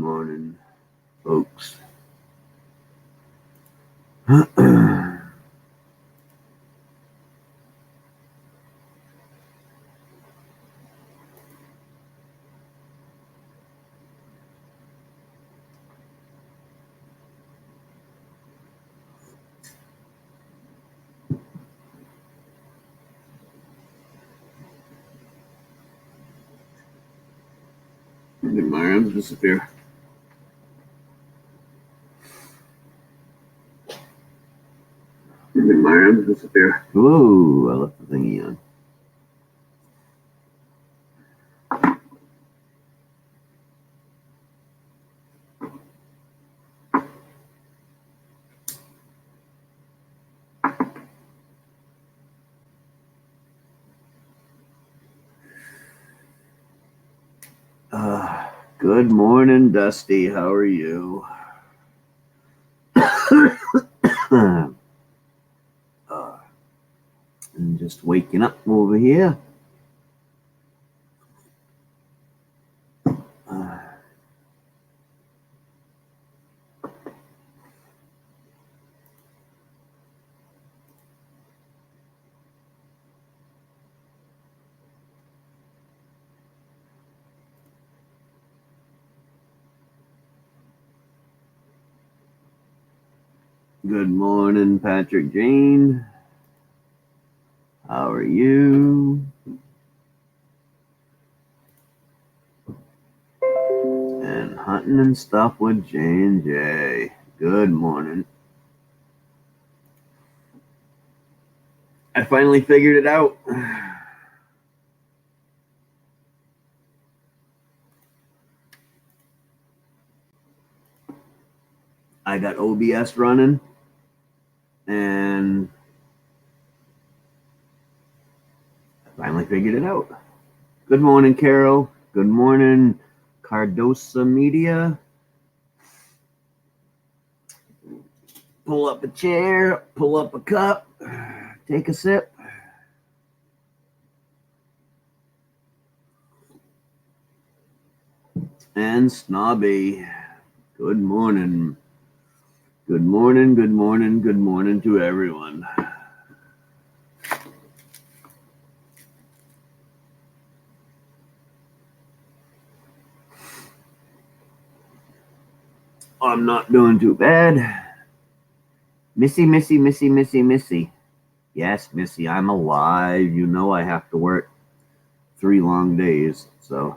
morning, folks. Did my arms disappear? Did my arms disappear? Ooh, I left the thingy on. Good morning, Dusty. How are you? I'm just waking up over here. Good morning, Patrick Jane. How are you? And hunting and stuff with J&J. Good morning. I finally figured it out. I got OBS running, and I finally figured it out. Good morning, Carol. Good morning, Cardosa Media. Pull up a chair, pull up a cup, take a sip. And Snobby, good morning. Good morning, good morning, good morning to everyone. I'm not doing too bad. Missy. Yes, Missy, I'm alive. You know I have to work 3 long days, so.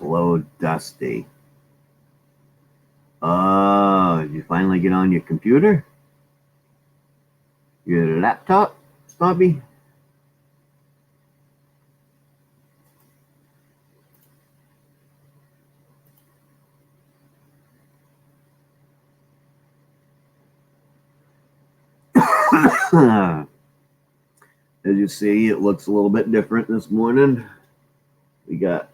Hello, Dusty. Did you finally get on your computer? Your laptop, Snobby? As you see, it looks a little bit different this morning. We got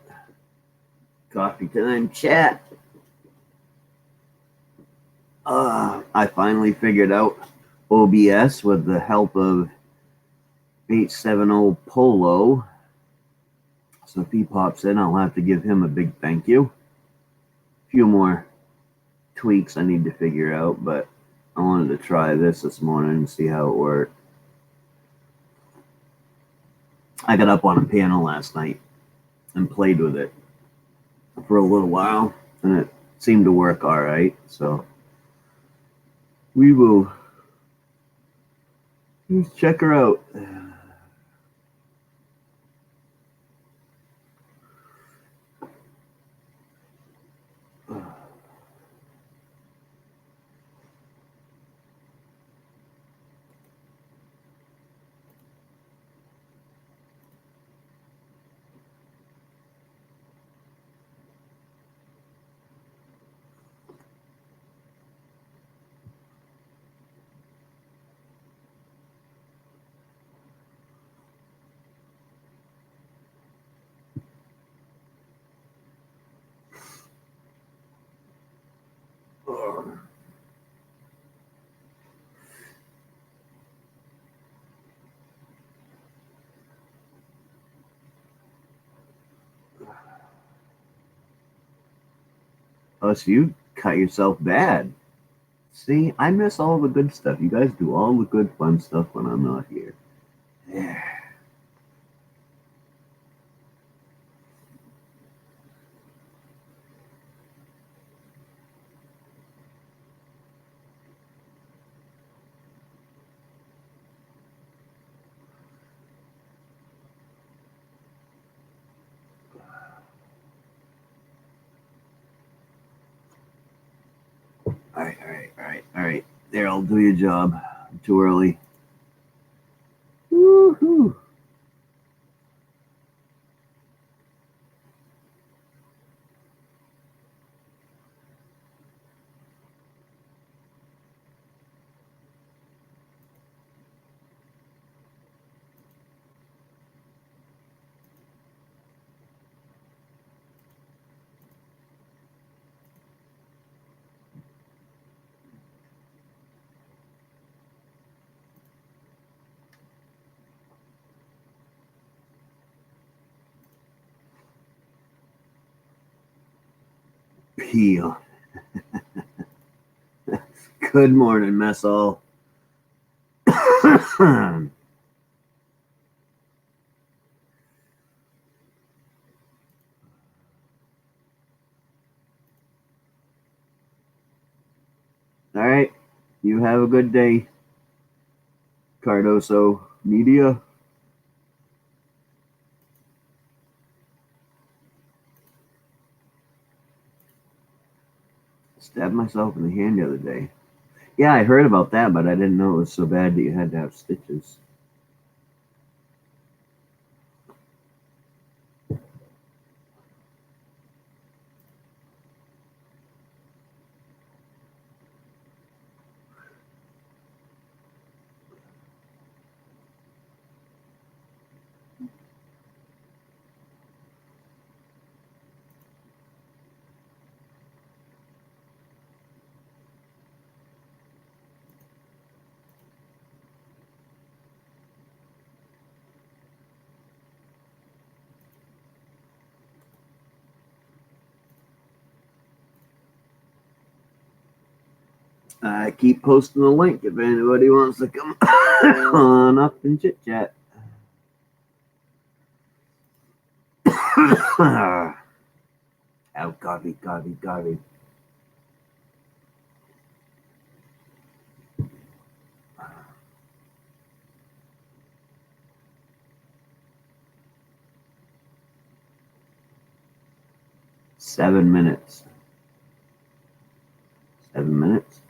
coffee time chat. I finally figured out OBS with the help of 870 Polo. So if he pops in, I'll have to give him a big thank you. A few more tweaks I need to figure out, but I wanted to try this morning and see how it worked. I got up on a piano last night and played with it for a little while, and it seemed to work all right. So we will check her out. Plus, you cut yourself bad. See, I miss all the good stuff. You guys do all the good, fun stuff when I'm not here. Yeah. All right. There, I'll do your job. I'm too early. Woohoo! Peel. Good morning, mess all. All right. You have a good day, Cardoso Media. Stabbed myself in the hand the other day. Yeah, I heard about that, but I didn't know it was so bad that you had to have stitches. I keep posting the link if anybody wants to come on up and chit chat. Oh, coffee. 7 minutes. 7 minutes.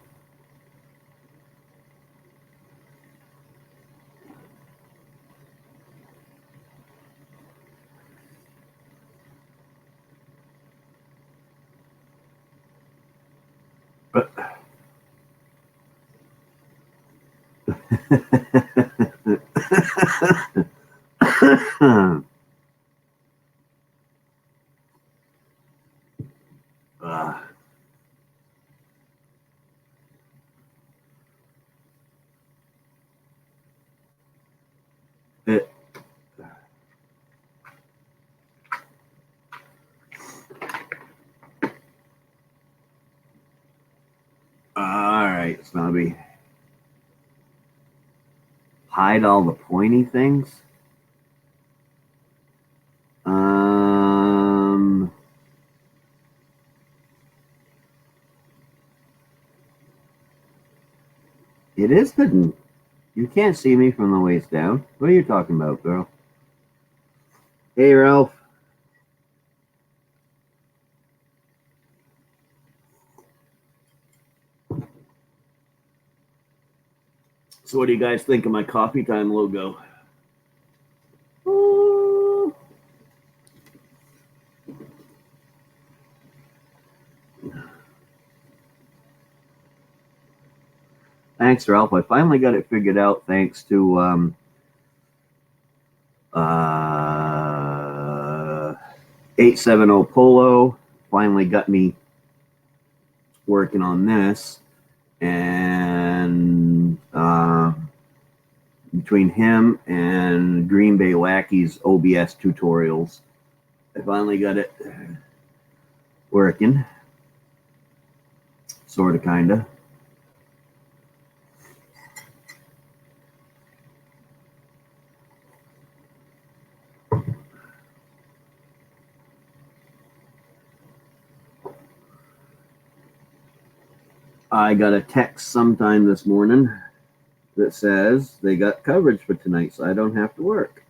All right, Snobby. Hide all the pointy things. It is hidden. You can't see me from the waist down. What are you talking about, girl? Hey, Ralph. So what do you guys think of my coffee time logo? Thanks, Ralph. I finally got it figured out thanks to 870 Polo. Finally got me working on this. And between him and Green Bay Lackey's OBS tutorials, I finally got it working. Sort of, kind of. I got a text sometime this morning that says they got coverage for tonight, so I don't have to work.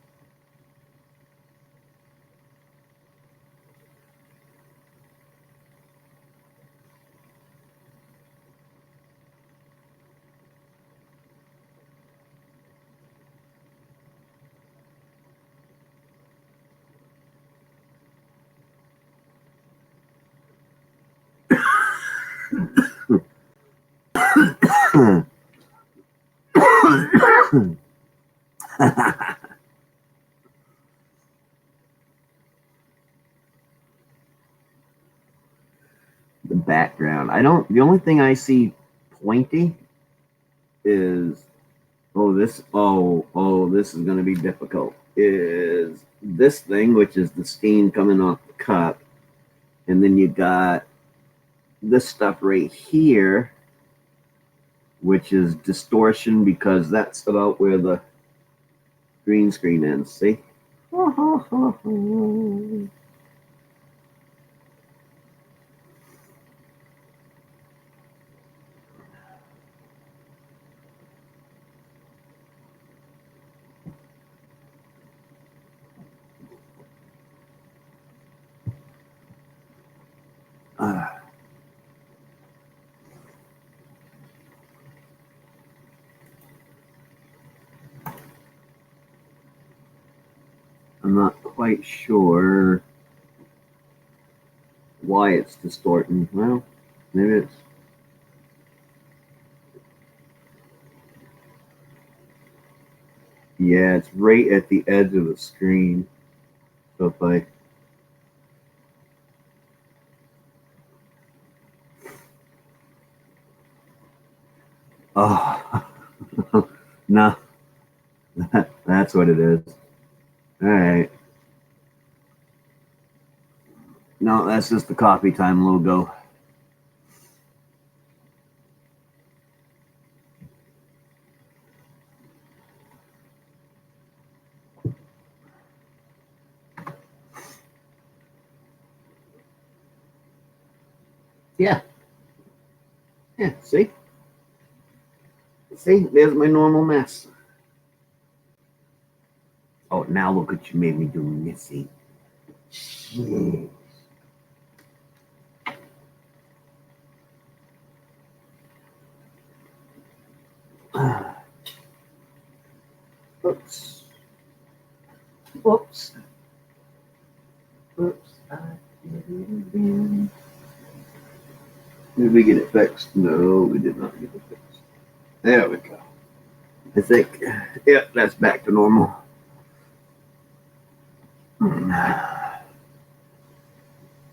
The background. The only thing I see pointy is, this is going to be difficult, is this thing, which is the steam coming off the cup. And then you got this stuff right here, which is distortion, because that's about where the green screen ends. See? I'm not quite sure why it's distorting. Well, maybe it's... Yeah, it's right at the edge of the screen. So if I... Oh, no. That's what it is. All right. No, that's just the coffee time logo. Yeah. Yeah, see? See, there's my normal mess. Oh, now look what you made me do, Missy. Shit. Oops. Oops. Oops. I did it again. Did we get it fixed? No, we did not get it fixed. There we go. I think, yep, that's back to normal.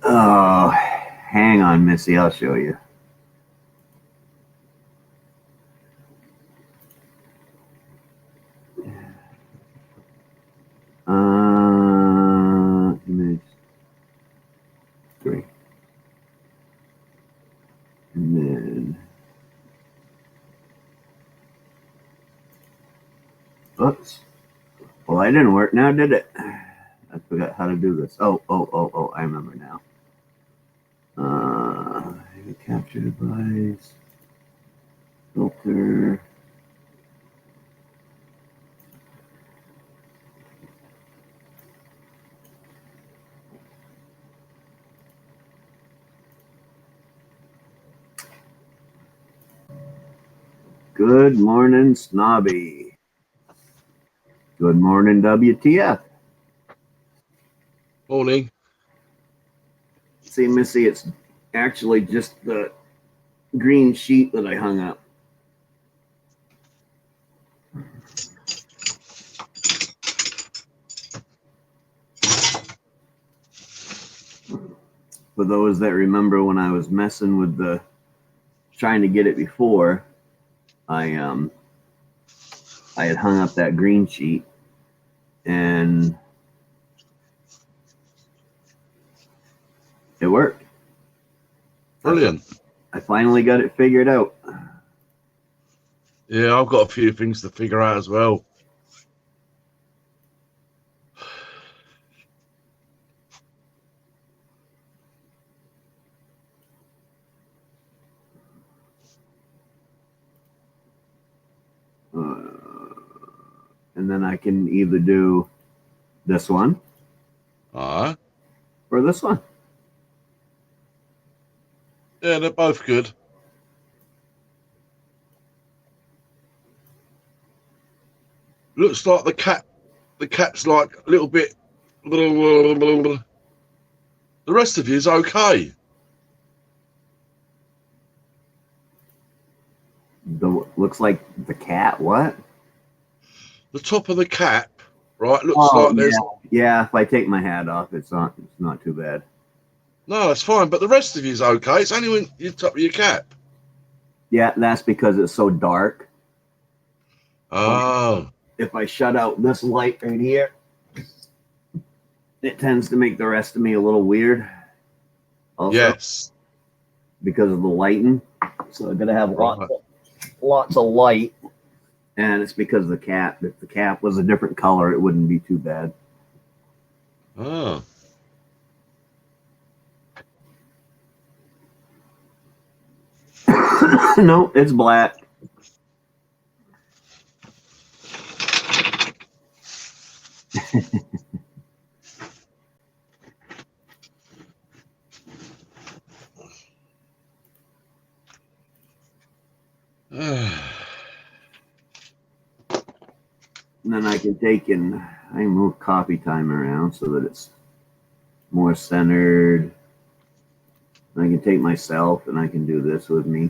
Oh, hang on, Missy. I'll show you. Image 3. And then, oops. Well, that didn't work now, did it? I forgot how to do this. Oh, I remember now. Capture device, filter. Good morning, Snobby. Good morning, WTF. Morning. See, Missy, it's actually just the green sheet that I hung up. For those that remember when I was messing with trying to get it before, I had hung up that green sheet and it worked. Brilliant. I finally got it figured out. Yeah, I've got a few things to figure out as well. And then I can either do this one Alright. or this one. Yeah, they're both good. Looks like the cat's like a little bit. The rest of you is okay. Looks like the cat. What? The top of the cap, right, looks like there's. Yeah, if I take my hat off, it's not too bad. No, that's fine. But the rest of you is okay. It's only when you top of your cap. Yeah, that's because it's so dark. Oh. If I shut out this light right here, it tends to make the rest of me a little weird. Also, Yes. because of the lighting. So I'm gonna have lots of light, and it's because of the cap. If the cap was a different color, it wouldn't be too bad. Oh. No, it's black. And then I can take and I move copy time around so that it's more centered. And I can take myself and I can do this with me.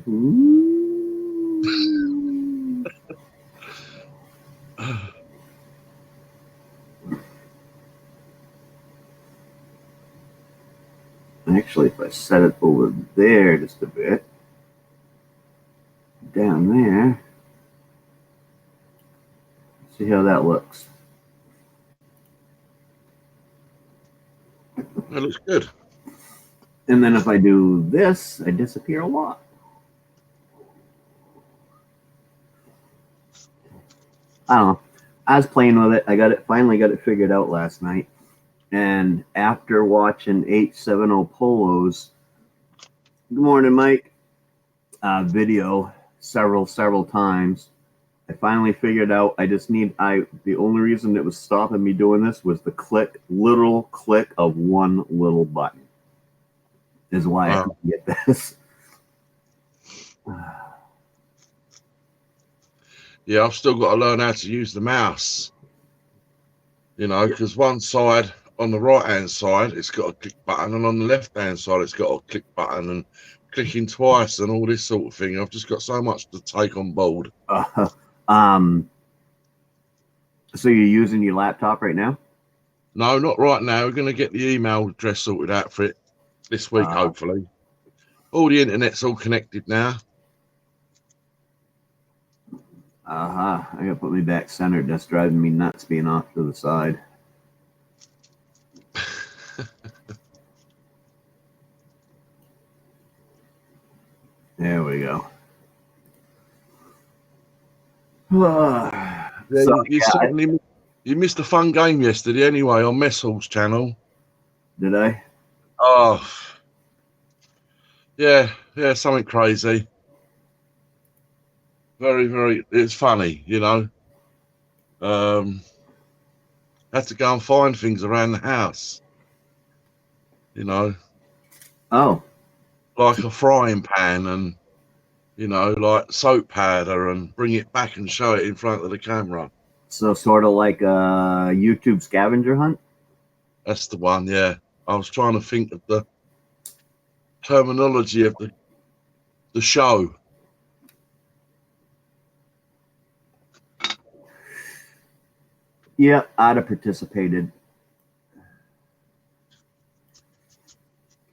Actually, if I set it over there just a bit, down there, see how that looks. That looks good. And then if I do this, I disappear a lot. I don't know. I was playing with it. Finally got it figured out last night. And after watching 870 Polos, good morning, Mike, video several times, I finally figured out the only reason it was stopping me doing this was the literal click of one little button is why I can get this. Yeah, I've still got to learn how to use the mouse. You know, because one side, on the right-hand side, it's got a click button, and on the left-hand side, it's got a click button, and clicking twice and all this sort of thing. I've just got so much to take on board. So you're using your laptop right now? No, not right now. We're going to get the email address sorted out for it this week, hopefully. All the internet's all connected now. I gotta put me back centered. That's driving me nuts being off to the side. There we go. You missed a fun game yesterday anyway on Mess Hall's channel. Did I? Oh, yeah, something crazy. Very, very, it's funny, you know. Had to go and find things around the house, you know. Oh. Like a frying pan and, you know, like soap powder, and bring it back and show it in front of the camera. So sort of like a YouTube scavenger hunt? That's the one, yeah. I was trying to think of the terminology of the show. Yeah, I'd have participated.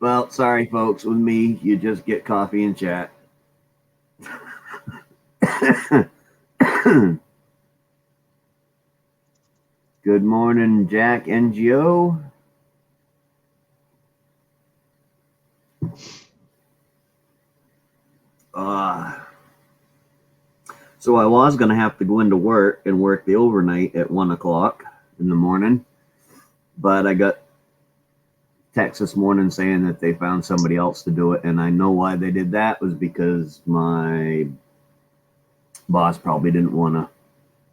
Well, sorry, folks. With me, you just get coffee and chat. Good morning, Jack NGO. So I was going to have to go into work and work the overnight at 1 o'clock in the morning, but I got text this morning saying that they found somebody else to do it, and I know why they did that was because my boss probably didn't want to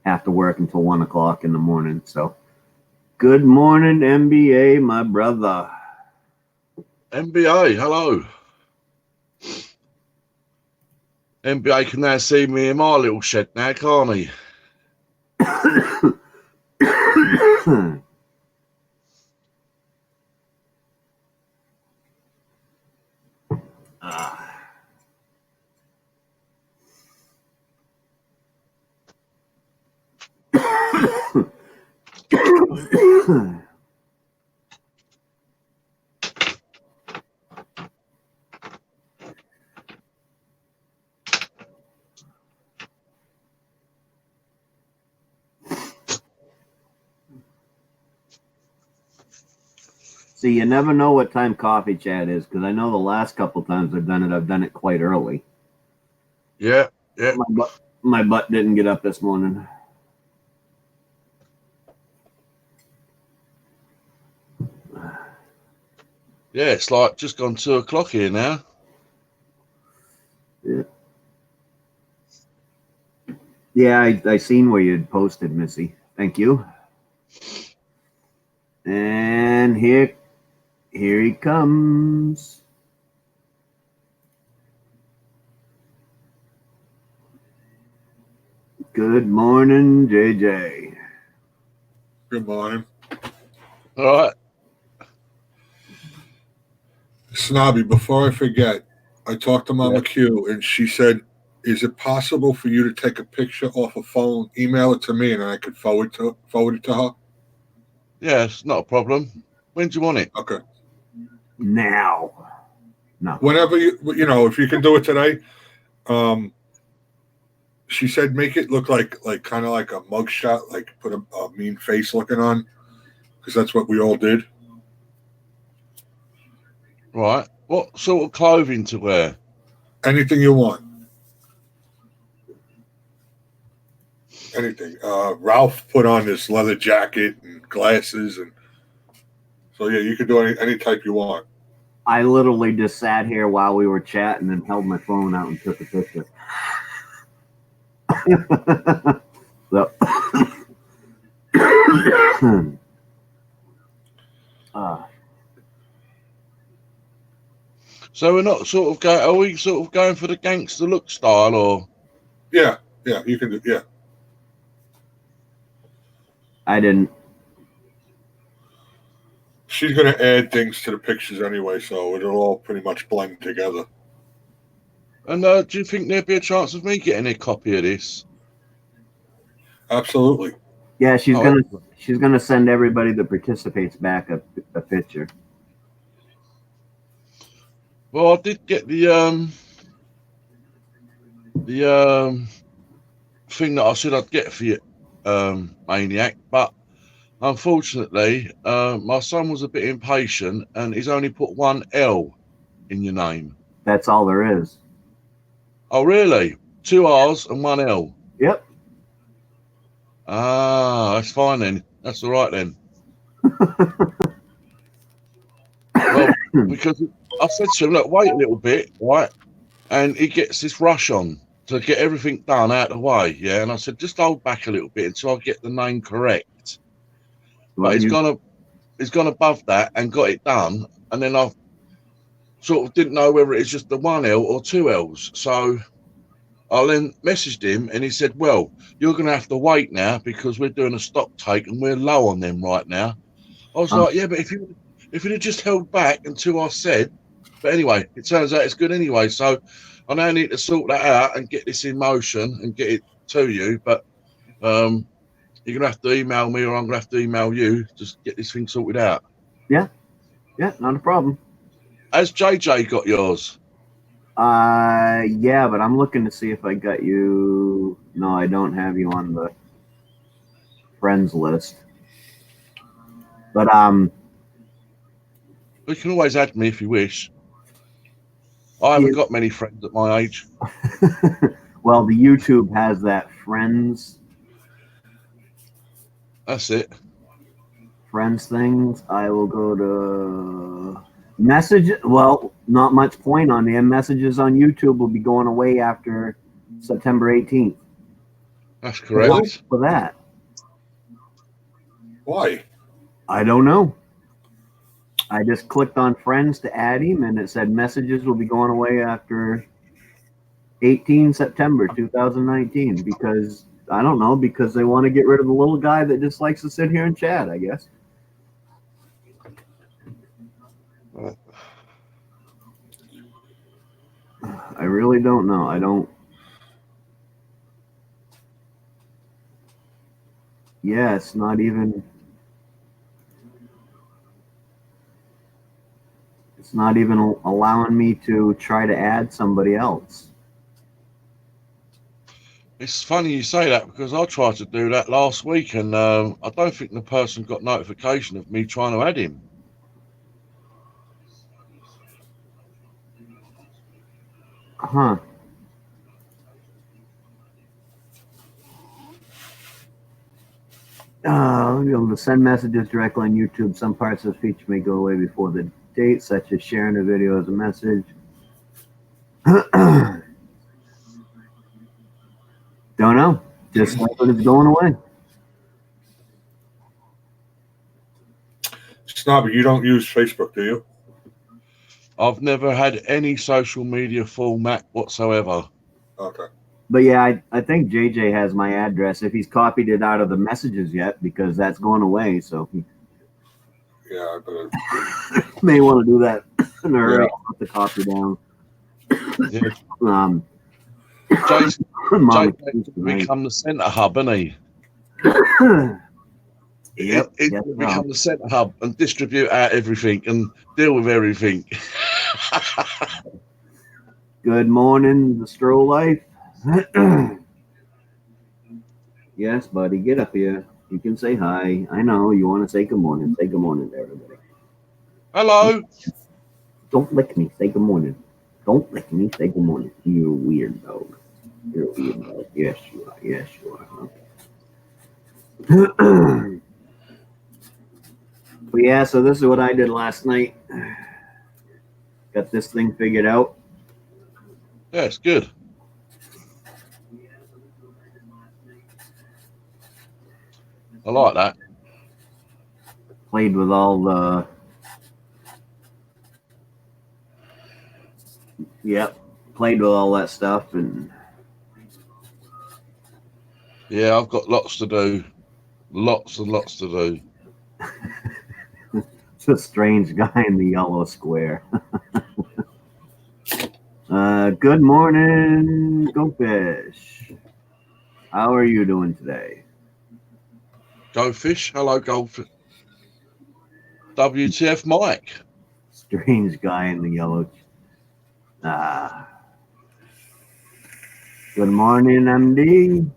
have to work until 1 o'clock in the morning. So good morning, MBA, my brother. MBA, hello. MBA can now see me in my little shed now, can't he? See, you never know what time coffee chat is, because I know the last couple times I've done it quite early. Yeah. My butt didn't get up this morning. Yeah, it's like just gone 2 o'clock here now. Yeah, I seen where you'd posted, Missy. Thank you. And here he comes. Good morning, JJ. Good morning. All right. Snobby, before I forget, I talked to Mama Q, and she said, is it possible for you to take a picture off a phone, email it to me, and I could forward it to her? Yeah, it's not a problem. When do you want it? Okay. Now. No. Whenever if you can do it today. She said make it look like kind of like a mugshot, like put a mean face looking on, because that's what we all did. Right. What sort of clothing to wear? Anything you want. Anything. Ralph put on this leather jacket and glasses, and so yeah, you can do any type you want. I literally just sat here while we were chatting and held my phone out and took a picture. So, so we're not sort of going. Are we sort of going for the gangster look style, or? Yeah, you can do. Yeah. I didn't. She's going to add things to the pictures anyway, so it'll all pretty much blend together. And do you think there'd be a chance of me getting a copy of this? Absolutely. Yeah, she's gonna send everybody that participates back a picture. Well, I did get the thing that I said I'd get for you, Maine-iac, but unfortunately, my son was a bit impatient and he's only put one L in your name. That's all there is. Oh, really? 2 R's and 1 L? Yep. Ah, that's fine then. That's all right then. Well, because I said to him, look, wait a little bit, right? And he gets this rush on to get everything done out of the way, yeah? And I said, just hold back a little bit until I get the name correct. Well, But he's gone above that and got it done, and then I sort of didn't know whether it's just the 1 L or 2 L's. So I then messaged him and he said, well, you're going to have to wait now because we're doing a stock take and we're low on them right now. I was like, yeah, but if you'd have just held back until I said, but anyway, it turns out it's good anyway. So I now need to sort that out and get this in motion and get it to you. But you're going to have to email me or I'm going to have to email you to get this thing sorted out. Yeah, not a problem. Has JJ got yours? Yeah, but I'm looking to see if I got you. No, I don't have you on the friends list. But you can always add me if you wish. I haven't got many friends at my age. Well, the YouTube has that friends That's it. things. I will go to message. Well, not much point on them. Messages on YouTube will be going away after September 18th. That's correct. For that, Why? I don't know. I just clicked on friends to add him, and it said messages will be going away after 18 September 2019 because I don't know, because they want to get rid of the little guy that just likes to sit here and chat, I guess. I really don't know. I don't. Yeah, it's not even. It's not even allowing me to try to add somebody else. It's funny you say that because I tried to do that last week, and I don't think the person got notification of me trying to add him. Huh. I'll be able to send messages directly on YouTube. Some parts of the feature may go away before the date, such as sharing a video as a message. Don't know. Just like it's going away. Snobby, you don't use Facebook, do you? I've never had any social media format whatsoever. Okay. But yeah, I think JJ has my address if he's copied it out of the messages yet, because that's going away. So he Yeah, I better. may want to do that in a hurry. I'll have to copy down. Yeah. Jason become the centre hub, isn't he? Yep. It will become the centre hub and distribute out everything and deal with everything. Good morning, the Stroll Life. Yes, buddy, get up here. You can say hi. I know you want to say good morning. Say good morning to everybody. Hello. Don't lick me. Say good morning. Don't lick me. Say good morning. You're a weird dog. You're a weird dog. Yes, you are. Yes, you are. Okay. But yeah, so this is what I did last night. Got this thing figured out. Yeah, it's good. I like that. Played with all the. Yep. Played with all that stuff, and yeah, I've got lots to do. Lots and lots to do. it's a strange guy in the yellow square. Good morning, Go Fish. How are you doing today? Go Fish. Hello, Goldfish. WTF, Mike. Strange guy in the yellow. Good morning, MD.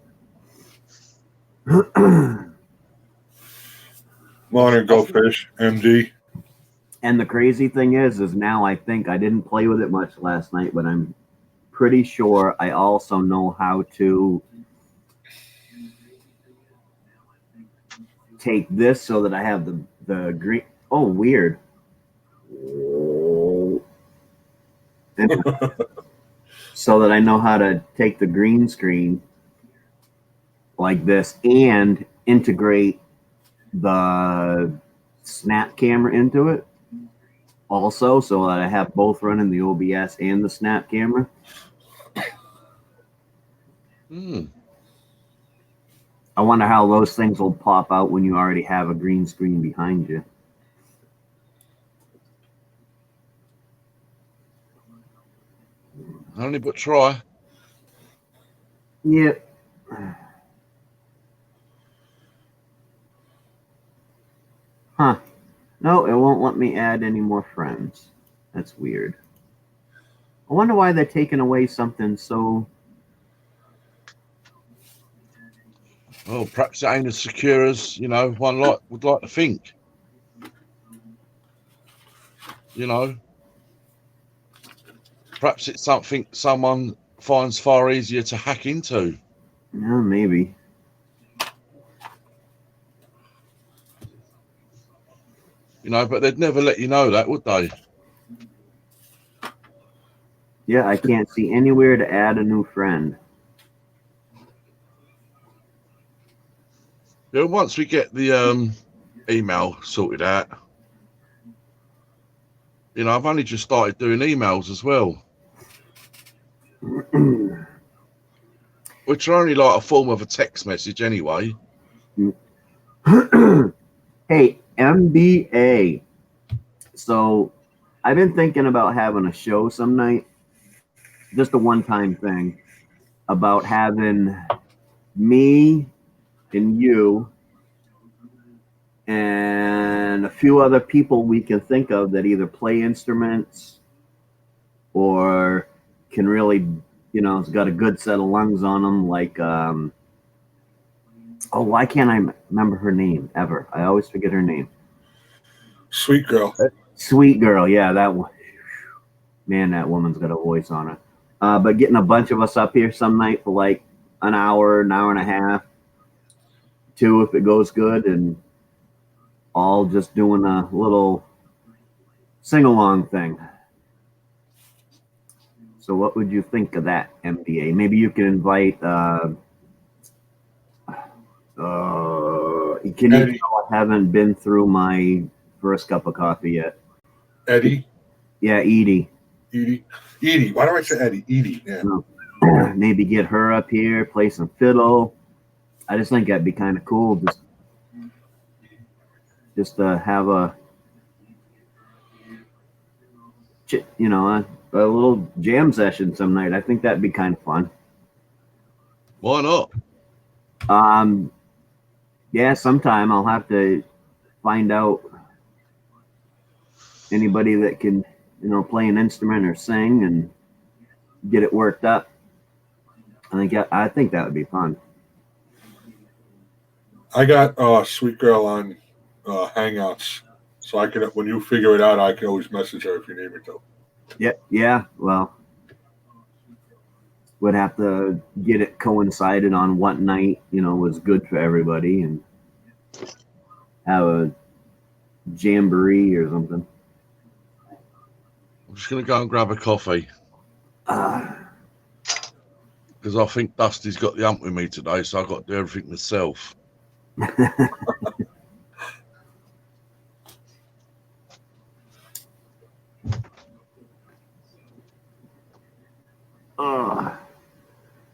Morning, Go Fish, MD. And the crazy thing is now I think I didn't play with it much last night, but I'm pretty sure I also know how to take this so that I have the green. Oh, weird. So that I know how to take the green screen like this and integrate the snap camera into it also, so that I have both running, the OBS and the snap camera. I wonder how those things will pop out when you already have a green screen behind you. Only but try. Yep. Huh. No, it won't let me add any more friends. That's weird. I wonder why they're taking away something so... Well, perhaps it ain't as secure as, one would like to think. Perhaps it's something someone finds far easier to hack into. Yeah, maybe. But they'd never let you know that, would they? Yeah, I can't see anywhere to add a new friend. Yeah, once we get the email sorted out, I've only just started doing emails as well, which are only like a form of a text message anyway. Hey, MBA. So I've been thinking about having a show some night, just a one-time thing, about having me and you and a few other people we can think of that either play instruments or can really, it's got a good set of lungs on them. Like, why can't I remember her name ever? I always forget her name. Sweet girl. Sweet girl, yeah, that one. Man, that woman's got a voice on her. But getting a bunch of us up here some night for like an hour and a half, 2 if it goes good, and all just doing a little sing-along thing. So what would you think of that, MBA? Maybe you can invite can you tell I haven't been through my first cup of coffee yet? Eddie? Yeah, Edie. Edie. Why do I say Eddie? Edie, yeah. Maybe get her up here, play some fiddle. I just think that'd be kind of cool. Just to have a little jam session some night. I think that'd be kind of fun. Why not? Yeah, sometime I'll have to find out anybody that can, play an instrument or sing and get it worked up. I think that would be fun. I got Sweet Girl on Hangouts, so I can, when you figure it out, I can always message her if you need me to. Yeah. Well, would have to get it coincided on what night, was good for everybody, and have a jamboree or something. I'm just going to go and grab a coffee. Because I think Dusty's got the hump with me today, so I've got to do everything myself.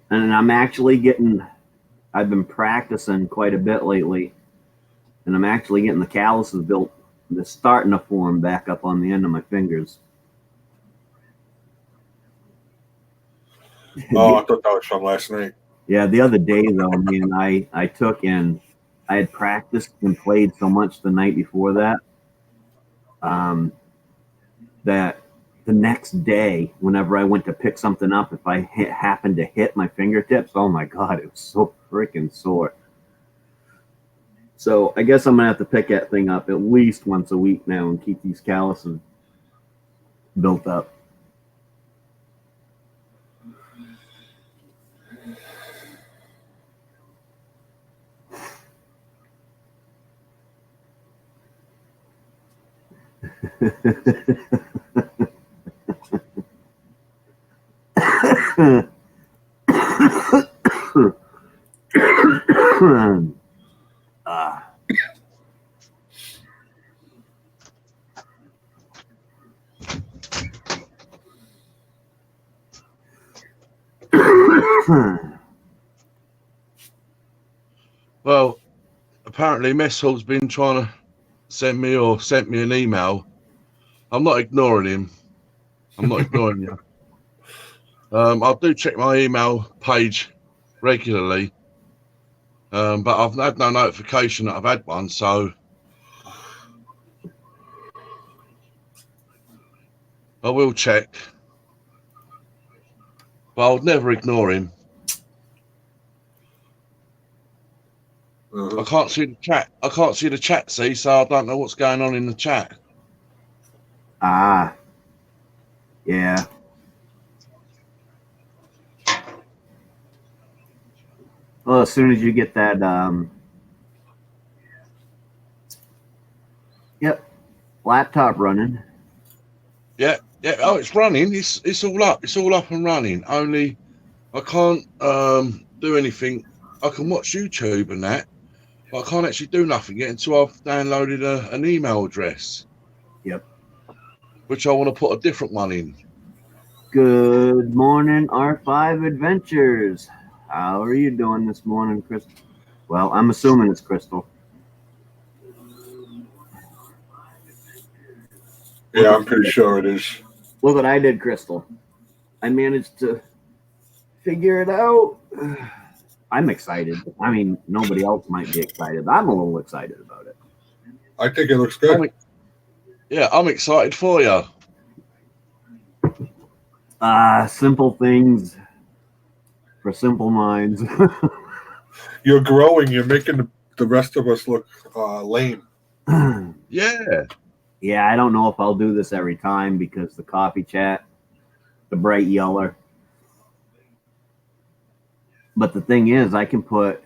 And I've been practicing quite a bit lately, and I'm actually getting the calluses built. They're starting to form back up on the end of my fingers. Oh, I thought that was from last night. Yeah, the other day though, I took and I had practiced and played so much the night before that, that the next day, whenever I went to pick something up, if I happened to hit my fingertips, oh my God, it was so freaking sore. So I guess I'm gonna have to pick that thing up at least once a week now and keep these calluses built up. Well, apparently Mess Hall's been trying to sent me an email. I'm not ignoring him. I'm not ignoring you. I do check my email page regularly, but I've had no notification that I've had one, so I will check. But I'll never ignore him. I can't see the chat. I can't see the chat, see, so I don't know what's going on in the chat. Yeah. Well, as soon as you get that, laptop running. Yeah. Oh, it's running. It's all up. It's all up and running. Only I can't do anything. I can watch YouTube and that, but I can't actually do nothing yet until I've downloaded an email address. Yep. Which I want to put a different one in. Good morning, R5 Adventures. How are you doing this morning, Crystal? Well, I'm assuming it's Crystal. Yeah, I'm pretty sure it is. Look what I did, Crystal. I managed to figure it out. I'm excited. I mean, nobody else might be excited, but I'm a little excited about it. I think it looks good. I'm excited for you. Simple things for simple minds. You're growing. You're making the rest of us look lame. Yeah. Yeah, I don't know if I'll do this every time because the coffee chat, the bright yeller. But the thing is, I can put,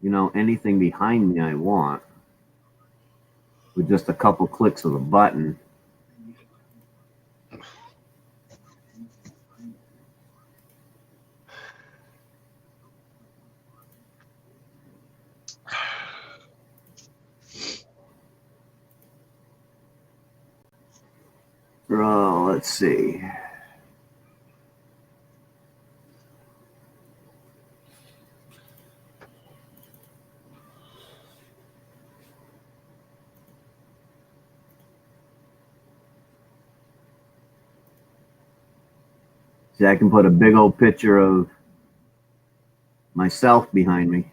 anything behind me I want with just a couple clicks of the button. Oh, let's see. See, I can put a big old picture of myself behind me.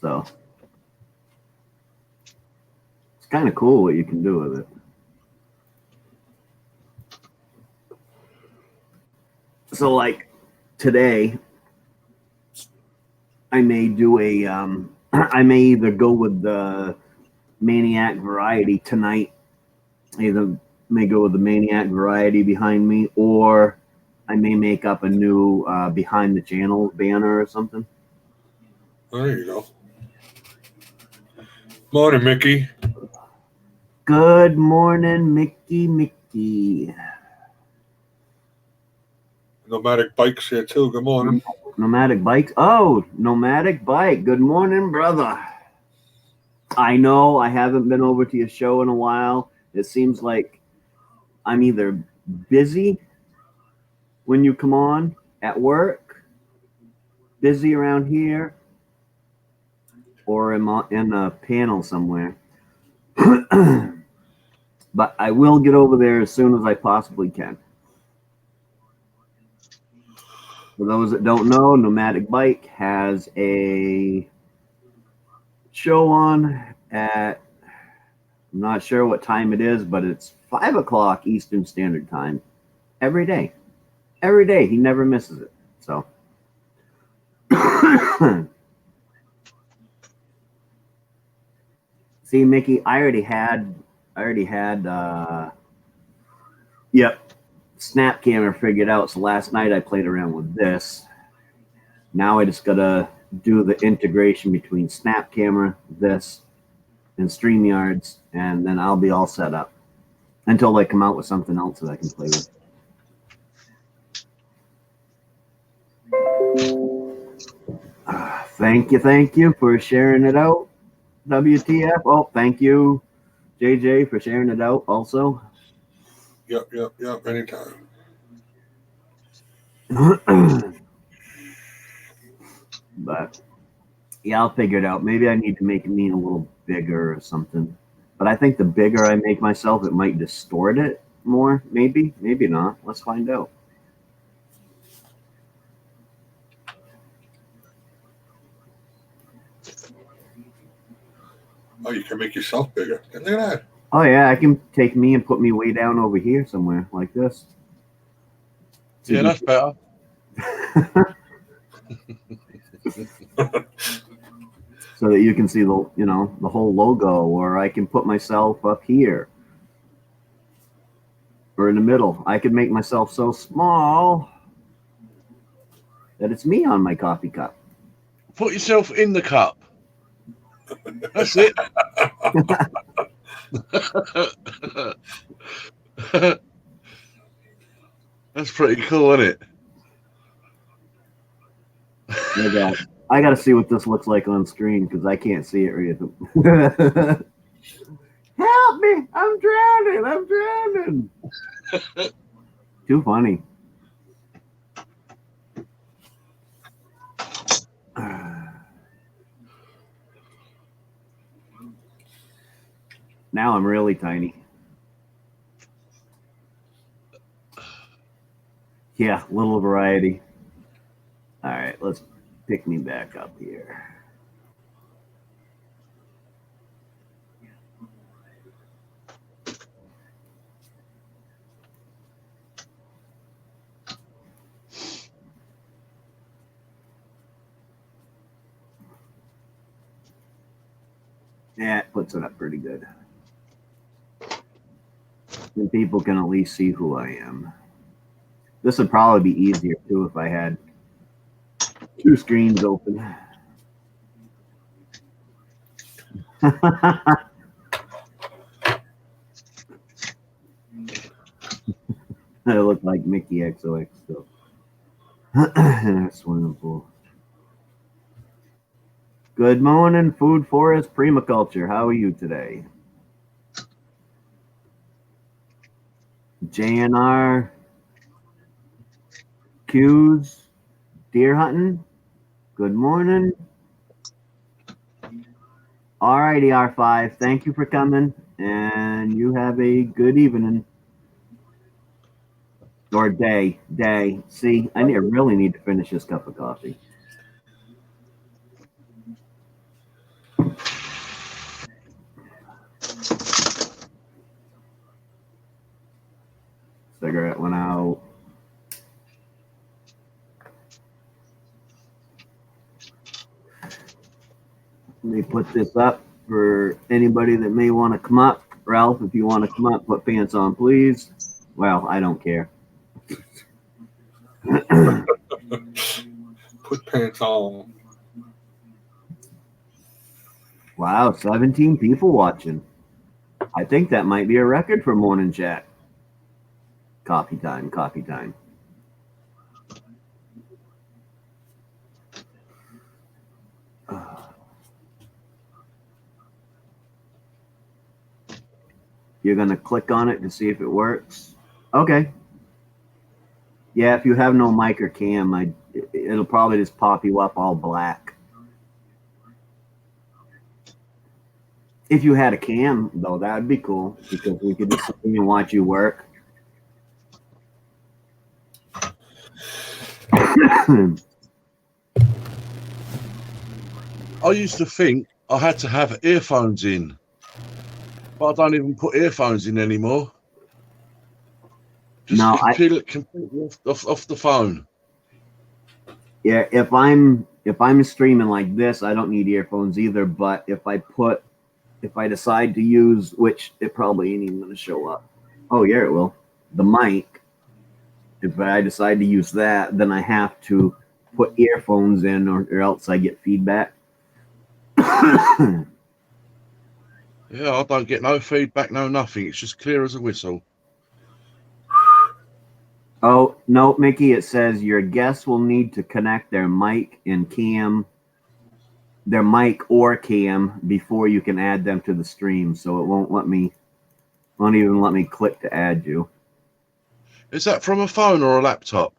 So it's kind of cool what you can do with it. So like today, I may do I may either go with the Maine-iac variety tonight. Either may go with the Maine-iac variety behind me, or I may make up a new behind the channel banner or something. There you go. Morning, Mickey. Good morning, Mickey. Nomadic Bikes here too. Good morning. Nomadic Bikes. Oh, Nomadic Bike. Good morning, brother. I know I haven't been over to your show in a while. It seems like I'm either busy when you come on at work, busy around here, or I'm in a panel somewhere. But I will get over there as soon as I possibly can. For those that don't know, Nomadic Bike has a show on at, I'm not sure what time it is, but it's 5 o'clock Eastern Standard Time every day. Every day. He never misses it. So. See, Mickey, I already had Snap Camera figured out. So last night I played around with this. Now I just gotta do the integration between Snap Camera, this, and StreamYards, and then I'll be all set up until they come out with something else that I can play with. Thank you for sharing it out. WTF. Oh, thank you, JJ, for sharing it out also. Yep. Anytime. But yeah, I'll figure it out. Maybe I need to make me a little bigger or something. But I think the bigger I make myself, it might distort it more. Maybe not. Let's find out. Oh, you can make yourself bigger. Look at that. Oh yeah, I can take me and put me way down over here somewhere like this. Yeah, that's better. so that you can see the whole logo, or I can put myself up here or in the middle. I could make myself so small that it's me on my coffee cup. Put yourself in the cup. That's it. That's pretty cool, isn't it? I got to see what this looks like on screen because I can't see it right. Help me! I'm drowning! I'm drowning! Too funny. Now I'm really tiny. Yeah, little variety. All right, let's pick me back up here. Yeah, it puts it up pretty good. And people can at least see who I am. This would probably be easier too if I had two screens open. I look like Mickey XOX still. In a swimming pool. Good morning, Food Forest Permaculture. How are you today? JNR Q's deer hunting. Good morning. All righty, R5. Thank you for coming, and you have a good evening or day. See, I really need to finish this cup of coffee. Cigarette went out. Let me put this up for anybody that may want to come up. Ralph, if you want to come up, put pants on, please. Well, I don't care. Put pants on. Wow, 17 people watching. I think that might be a record for morning chat. Coffee time, coffee time. You're going to click on it to see if it works. Okay. Yeah, if you have no mic or cam, it'll probably just pop you up all black. If you had a cam, though, that would be cool because we could just sit and watch you work. I used to think I had to have earphones in, but I don't even put earphones in anymore. Just completely off the phone. Yeah, if I'm streaming like this, I don't need earphones either. But if I decide to use, which it probably ain't even going to show up. Oh yeah, it will. The mic. If I decide to use that, then I have to put earphones in, or else I get feedback. Yeah, I don't get no feedback, no nothing. It's just clear as a whistle. Oh, no, Mickey, it says your guests will need to connect their mic and cam, their mic or cam before you can add them to the stream. So it won't even let me click to add you. Is that from a phone or a laptop?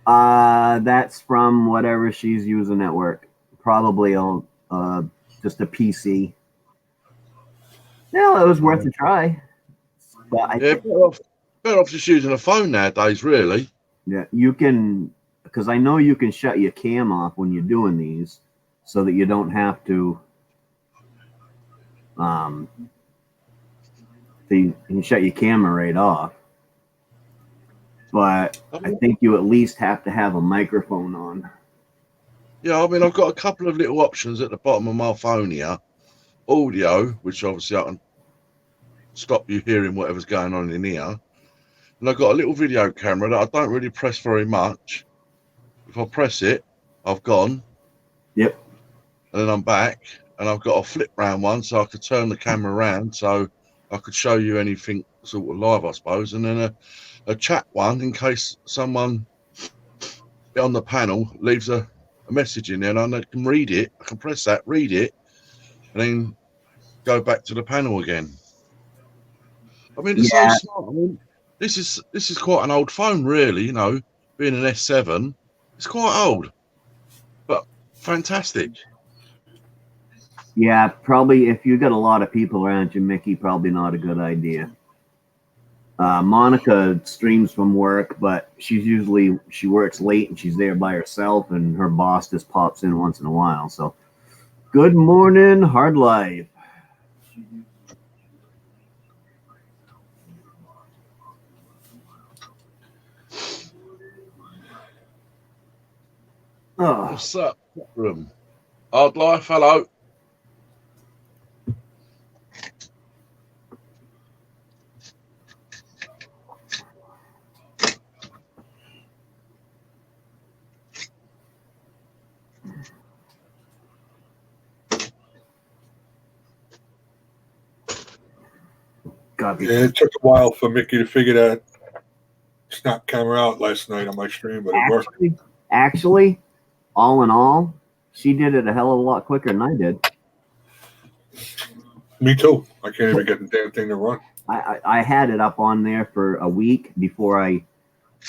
That's from whatever she's using at work. Probably just a PC. Yeah, it was worth a try. But better off just using a phone nowadays, really. Yeah, you can, because I know you can shut your cam off when you're doing these, so that you don't have to. So you can shut your camera right off. But I think you at least have to have a microphone on. Yeah, I mean, I've got a couple of little options at the bottom of my phone here. Audio, which obviously I can stop you hearing whatever's going on in here. And I've got a little video camera that I don't really press very much. If I press it, I've gone. Yep. And then I'm back. And I've got a flip round one, so I could turn the camera around, so I could show you anything sort of live, I suppose. And then a chat one in case someone on the panel leaves a message in there, and I can read it. I can press that, read it, and then go back to the panel again. I mean, it's so Yeah. smart. I mean, this is quite an old phone, really. You know, being an S7, it's quite old, but fantastic. Yeah, probably if you got a lot of people around you, Mickey, probably not a good idea. Monica streams from work, but she works late and she's there by herself, and her boss just pops in once in a while. So, good morning, hard life. Oh, What's up, room? Hard life, hello. copy. Yeah, it took a while for Mickey to figure that snap camera out last night on my stream, but it worked. Actually, all in all, she did it a hell of a lot quicker than I did. Me too. I can't even get the damn thing to run. I had it up on there for a week before I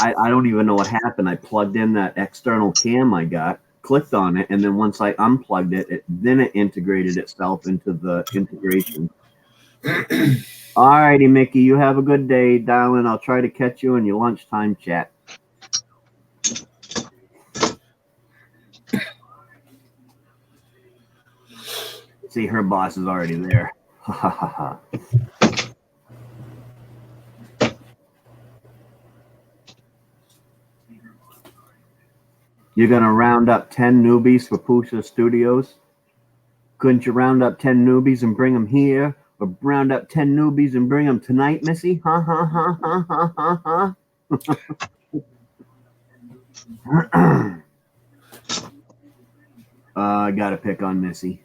don't even know what happened. I plugged in that external cam I got, clicked on it, and then once I unplugged it, then it integrated itself into the integration. All righty, Mickey, you have a good day, darling. I'll try to catch you in your lunchtime chat. See, her boss is already there. Ha ha ha ha. You're going to round up 10 newbies for Pusha Studios? Couldn't you round up 10 newbies and bring them here? Or round up 10 newbies and bring them tonight, Missy? Ha ha ha ha ha ha ha. I got to pick on Missy.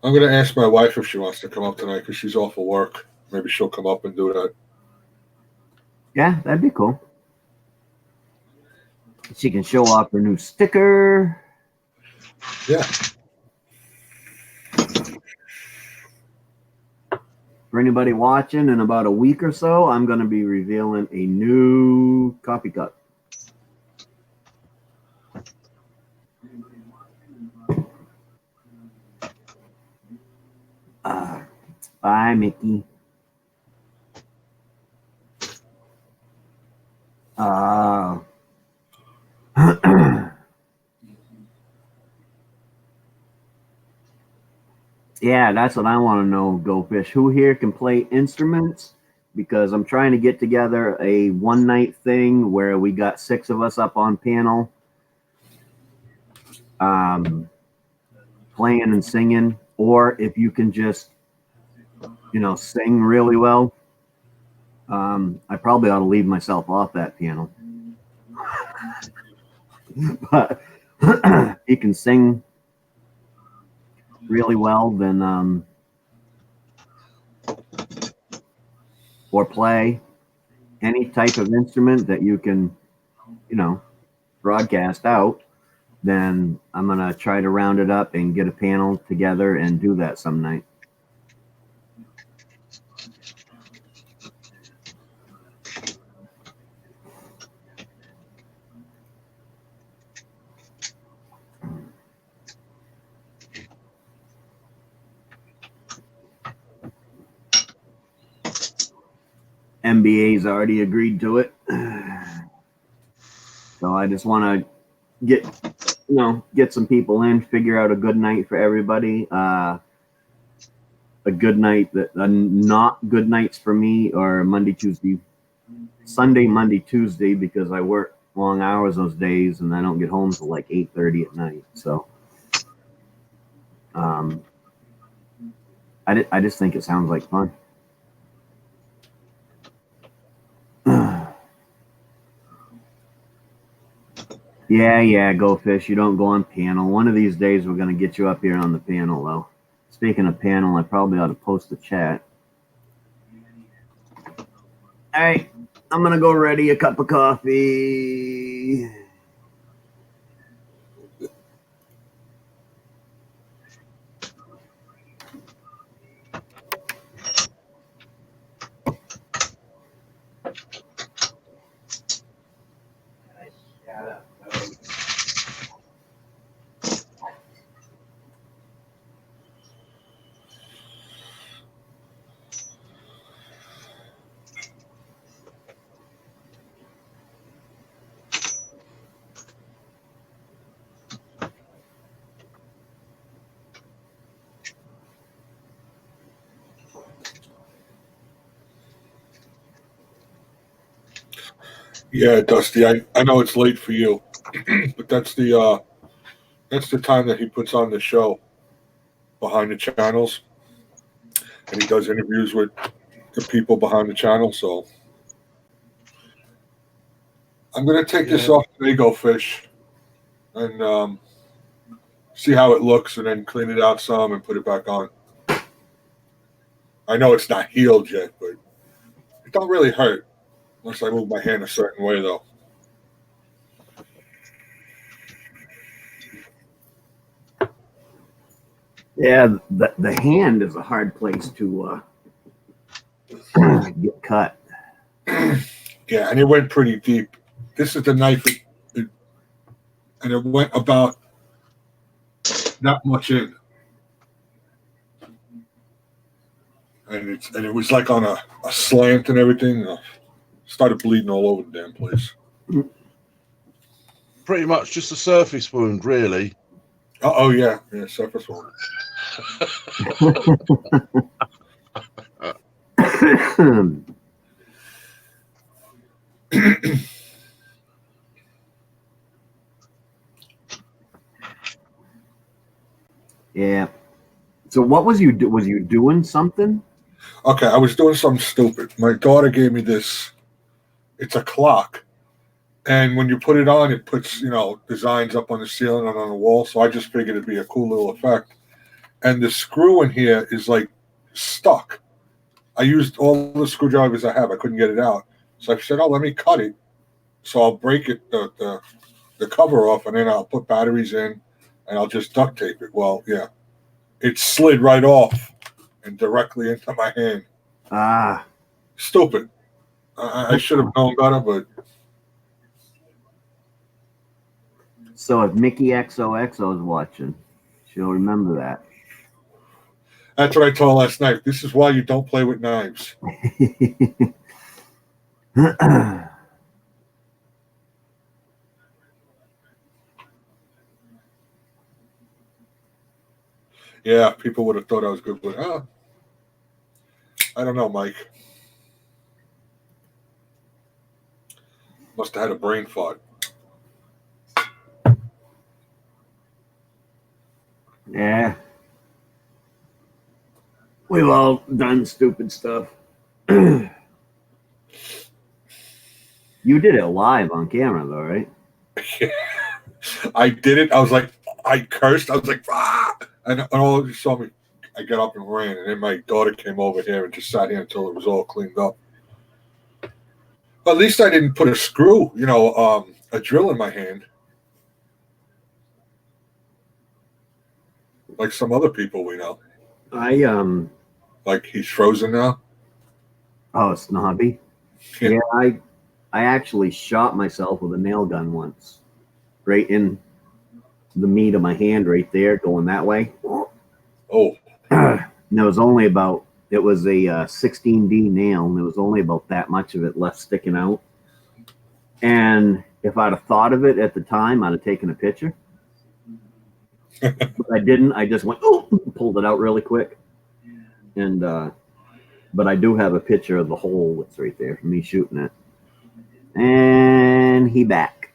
I'm going to ask my wife if she wants to come up tonight because she's off of work. Maybe she'll come up and do that. Yeah, that'd be cool. She can show off her new sticker. Yeah. For anybody watching, in about a week or so, I'm going to be revealing a new coffee cup. Bye, Mickey. Yeah, that's what I want to know, Go Fish. Who here can play instruments? Because I'm trying to get together a one-night thing where we got 6 of us up on panel, playing and singing. Or if you can just, sing really well, I probably ought to leave myself off that piano. But you can sing really well, then or play any type of instrument that you can, broadcast out, then I'm gonna try to round it up and get a panel together and do that some night. NBA's already agreed to it. So I just want to get some people in, figure out a good night for everybody. A good night that not good nights for me are Monday, Tuesday, Sunday, Monday, Tuesday, because I work long hours those days, and I don't get home till like 8:30 at night. So, I just think it sounds like fun. Yeah, go fish. You don't go on panel. One of these days we're gonna get you up here on the panel, though. Speaking of panel, I probably ought to post the chat. All right, I'm gonna go ready a cup of coffee. Yeah, Dusty. I know it's late for you, but that's the time that he puts on the show behind the channels, and he does interviews with the people behind the channel. So I'm gonna take this off today, Go Fish, and see how it looks, and then clean it out some and put it back on. I know it's not healed yet, but it don't really hurt unless I move my hand a certain way, though. Yeah, the hand is a hard place to get cut. Yeah, and it went pretty deep. This is the knife, and it went about that much in, and it was like on a slant and everything. Started bleeding all over the damn place. Pretty much just a surface wound, really. Oh yeah, surface wound. Yeah. So what was you do? Was you doing something? Okay, I was doing something stupid. My daughter gave me this. It's a clock, and when you put it on, it puts designs up on the ceiling and on the wall. So I just figured it'd be a cool little effect. And the screw in here is like stuck. I used all the screwdrivers I have. I couldn't get it out, so I said, "Oh, let me cut it. So I'll break it the cover off, and then I'll put batteries in, and I'll just duct tape it." Well, yeah, it slid right off and directly into my hand. Ah, Stupid. I should have known better, but. So if Mickey XOXO is watching, she'll remember that. That's what I told her last night. This is why you don't play with knives. Yeah, people would have thought I was good, but I don't know, Mike. Must have had a brain fart. Yeah. We've all done stupid stuff. You did it live on camera, though, right? I did it. I was like, I cursed. I was like, ah! And all you saw me, I got up and ran. And then my daughter came over here and just sat here until it was all cleaned up. But at least I didn't put a screw, a drill in my hand. Like some other people we know. Like he's frozen now. Oh, snobby. Yeah, I actually shot myself with a nail gun once, right in the meat of my hand, right there, going that way. Oh. And it was only about. It was a 16D nail, and there was only about that much of it left sticking out. And if I'd have thought of it at the time, I'd have taken a picture. But I didn't. I just went, pulled it out really quick. And but I do have a picture of the hole that's right there for me shooting it. And he back.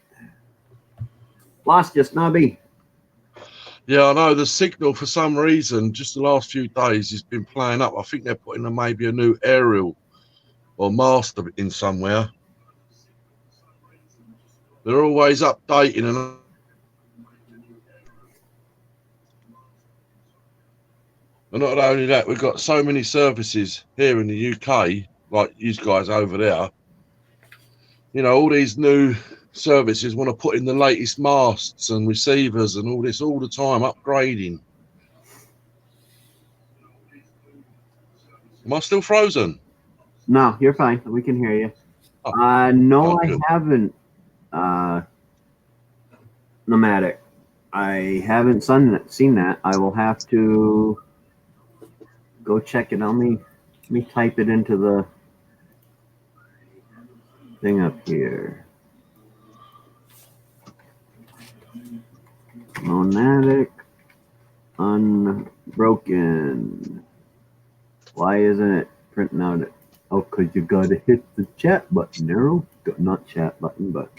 Lost you, Snobby. Yeah, I know the signal for some reason just the last few days has been playing up. I think they're putting maybe a new aerial or mast in somewhere. They're always updating and not only that, we've got so many services here in the UK, like you guys over there. You know, all these new services want to put in the latest masts and receivers and all this all the time, upgrading. Am I still frozen? No, you're fine. We can hear you. Oh, No, I good. haven't. Nomadic. I haven't seen that. I will have to go check it. Let me type it into the thing up here. Nomadic Unbroken. Why isn't it printing out? Oh, because you got to hit the chat button, Arrow. Not chat button, but.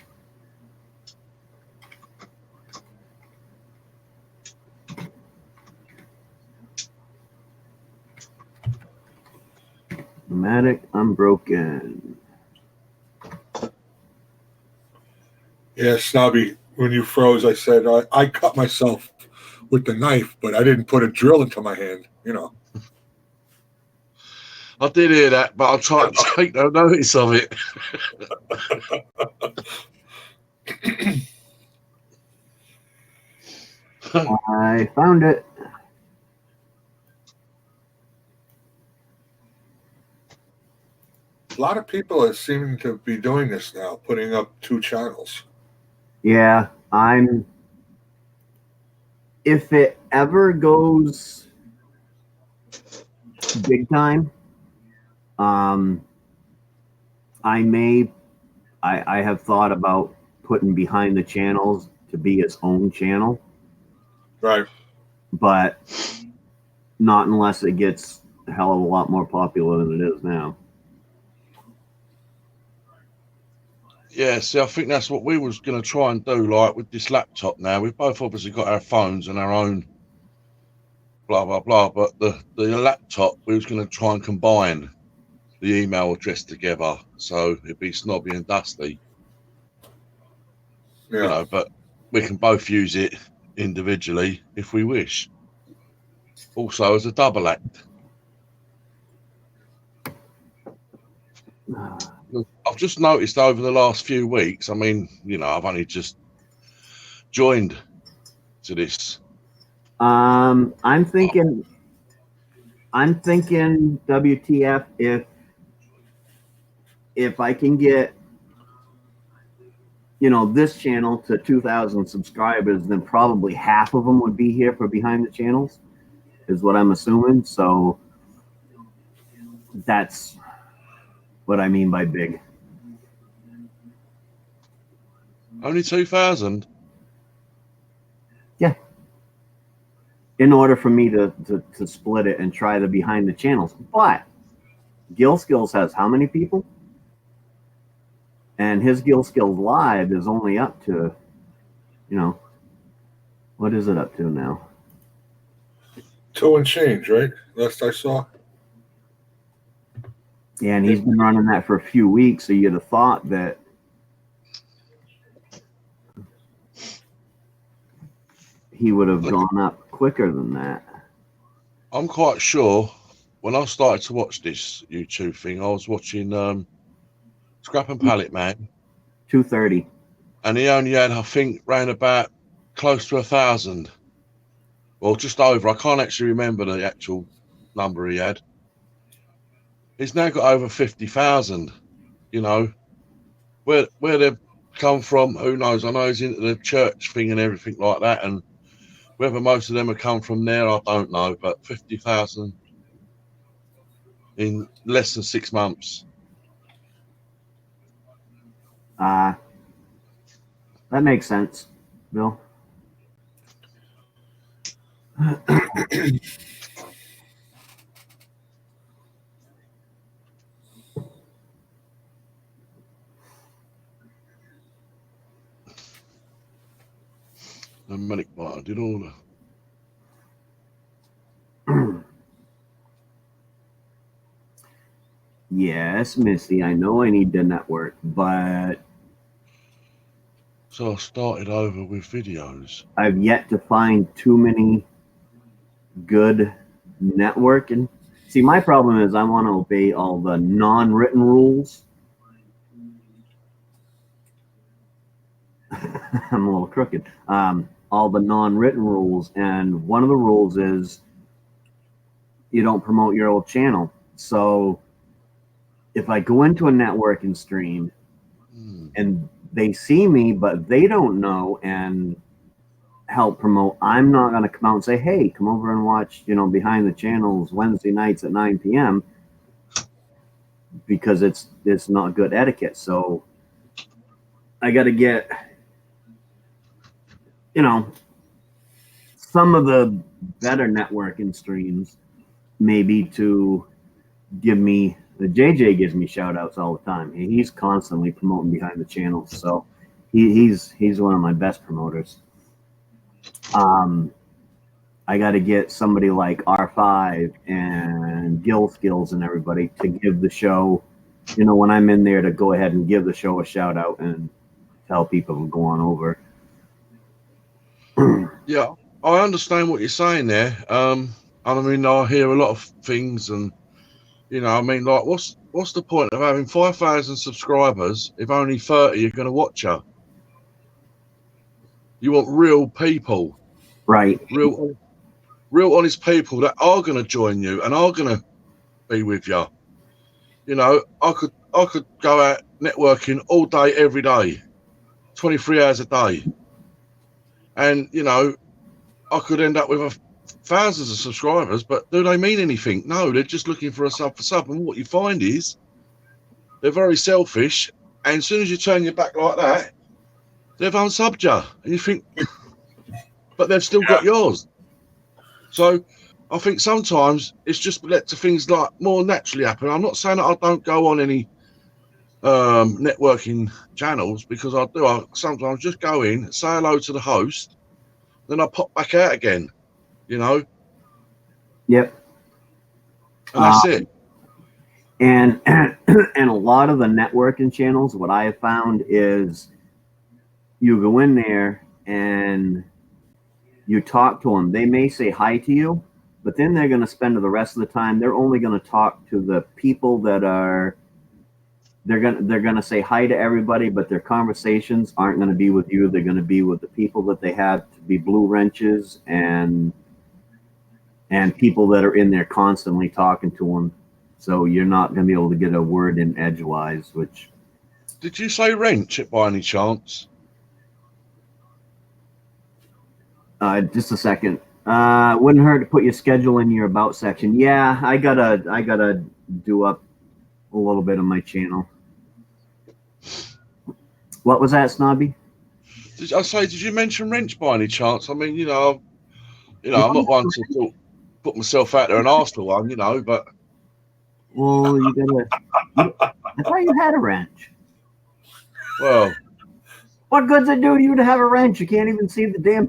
Nomadic Unbroken. Yeah, Snobby, when you froze, I said I cut myself with the knife, but I didn't put a drill into my hand, you know. I did hear that, but I'll try to take no notice of it. I found it. A lot of people are seeming to be doing this now, putting up 2 channels. Yeah, if it ever goes big time, I have thought about putting behind the channels to be its own channel, Right. but not unless it gets a hell of a lot more popular than it is now. Yeah, see, I think that's what we was going to try and do, like with this laptop now. We've both obviously got our phones and our own blah, blah, blah, but the laptop, we was going to try and combine the email address together, so it'd be Snobby and Dusty, Yeah. you know, but we can both use it individually if we wish. Also as a double act. I've just noticed over the last few weeks, I mean, you know, I've only just joined to this. I'm thinking WTF if I can get this channel to 2,000 subscribers, then probably half of them would be here for behind the channels, is what I'm assuming. So that's what I mean by big. Only 2,000? Yeah. In order for me to split it and try the behind the channels. But Gill Skills has how many people? And his Gill Skills Live is only up to, what is it up to now? 2 and change, right? Last I saw. Yeah, and he's been running that for a few weeks, so you'd have thought that he would have gone up quicker than that. I'm quite sure when I started to watch this YouTube thing, I was watching Scrap and Pallet Man. 230. And he only had, I think, round about close to 1,000. Well, just over. I can't actually remember the actual number he had. He's now got over 50,000. You know, where they've come from, who knows? I know he's into the church thing and everything like that, and whether most of them have come from there, I don't know. But 50,000 in less than 6 months. That makes sense, Bill. The manic biter did all the. Yes, Missy, I know I need to network, but So I started over with videos. I've yet to find too many good networking. See, my problem is I want to obey all the non-written rules. I'm a little crooked. All the non-written rules, and one of the rules is you don't promote your old channel. So if I go into a networking stream and they see me, but they don't know and help promote, I'm not going to come out and say, hey, come over and watch, Behind the Channels Wednesday nights at 9 p.m. because it's not good etiquette. So I got to get, some of the better networking streams maybe to give me, the JJ gives me shout outs all the time. He's constantly promoting Behind the Channels. So he's one of my best promoters. I got to get somebody like R5 and Gill Skills and everybody to give the show, when I'm in there, to go ahead and give the show a shout out and tell people to go on over. Yeah, I understand what you're saying there. And I mean, I hear a lot of things, and I mean, like, what's the point of having 5,000 subscribers if only 30 are going to watch you? You want real people, right? Real honest people that are going to join you and are going to be with you. I could go out networking all day, every day, 23 hours a day, and I could end up with thousands of subscribers, but do they mean anything? No, they're just looking for a sub for sub. And what you find is they're very selfish. And as soon as you turn your back like that, they've unsubbed you. And you think, but they've still got yours. So I think sometimes it's just let to things like more naturally happen. I'm not saying that I don't go on any networking channels, because I do. I sometimes just go in, say hello to the host, then I pop back out again, Yep. And that's it. And and a lot of the networking channels, what I have found is you go in there and you talk to them. They may say hi to you, but then they're going to spend the rest of the time, they're only going to talk to the people that are, they're going to say hi to everybody, but their conversations aren't going to be with you. They're going to be with the people that they have to be blue wrenches and people that are in there constantly talking to them. So you're not going to be able to get a word in edgewise, which. Did you say wrench by any chance? Just a second. Wouldn't hurt to put your schedule in your about section. Yeah, I gotta do up a little bit of my channel. What was that, Snobby? Did you mention wrench by any chance? I mean, I'm not one to put myself out there and ask for one, but. Well, I thought you had a wrench. Well, what good's it do you to have a wrench? You can't even see the damn.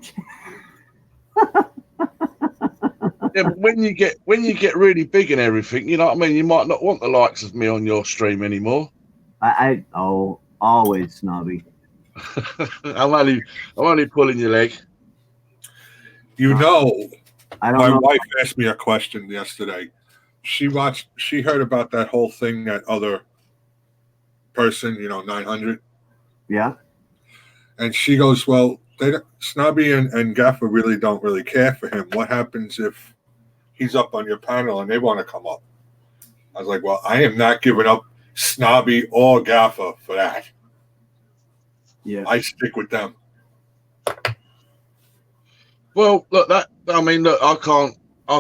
Yeah, but when you get really big and everything, you know what I mean. You might not want the likes of me on your stream anymore. Always, Snobby. I'm only pulling your leg. My wife asked me a question yesterday. She heard about that whole thing, that other person, 900. Yeah. And she goes, well, Snobby and Gaffer really don't really care for him. What happens if he's up on your panel and they want to come up? I was like, well, I am not giving up Snobby or Gaffer for that. Yeah. I stick with them. Well, look, I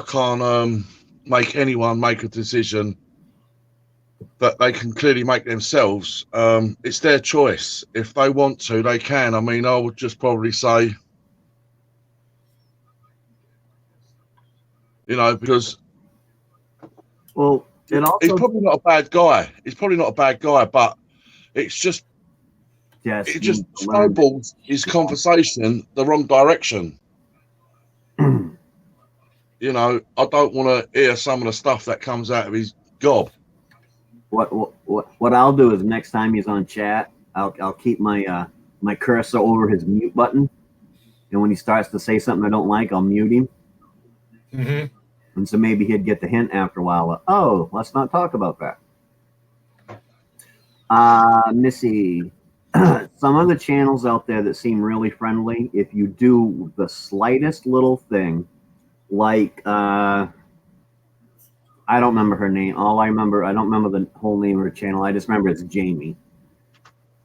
can't make anyone make a decision that they can clearly make themselves. It's their choice. If they want to, they can. I mean, I would just probably say, because he's probably not a bad guy. He's probably not a bad guy, but it's just it just snowballs his conversation the wrong direction. You know, I don't want to hear some of the stuff that comes out of his gob. What I'll do is next time he's on chat, I'll keep my my cursor over his mute button, and when he starts to say something I don't like, I'll mute him. Mm-hmm. And so maybe he'd get the hint after a while. Oh, let's not talk about that. Missy, some of the channels out there that seem really friendly, if you do the slightest little thing, like I don't remember her name. I don't remember the whole name of her channel. I just remember it's Jamie.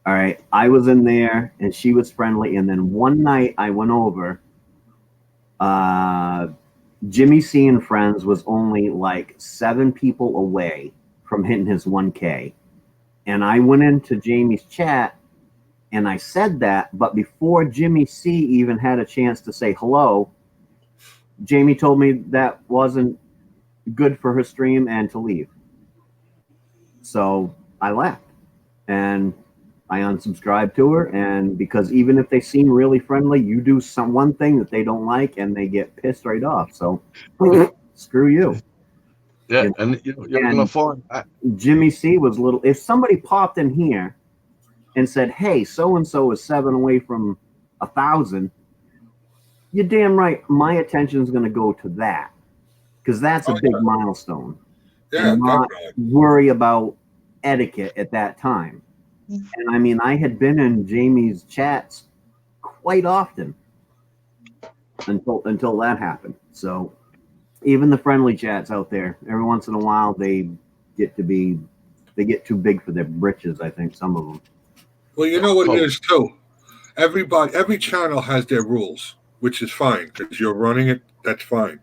All right, I was in there and she was friendly, and then one night I went over. Jimmy C and Friends was only like 7 people away from hitting his 1K. And I went into Jamie's chat and I said that, but before Jimmy C even had a chance to say hello, Jamie told me that wasn't good for her stream and to leave. So I left and I unsubscribed to her. And because even if they seem really friendly, you do one thing that they don't like and they get pissed right off. So screw you. Yeah, you know? And you're going to find that Jimmy C was little. If somebody popped in here and said, "Hey, so and so is 7 away from 1,000," you're damn right. My attention is going to go to that because that's a big milestone. Yeah, and not worry about etiquette at that time. And I mean, I had been in Jamie's chats quite often until that happened. So even the friendly chats out there, every once in a while, they get too big for their britches. I think some of them. Well, you know what it is too. Every channel has their rules, which is fine because you're running it. That's fine.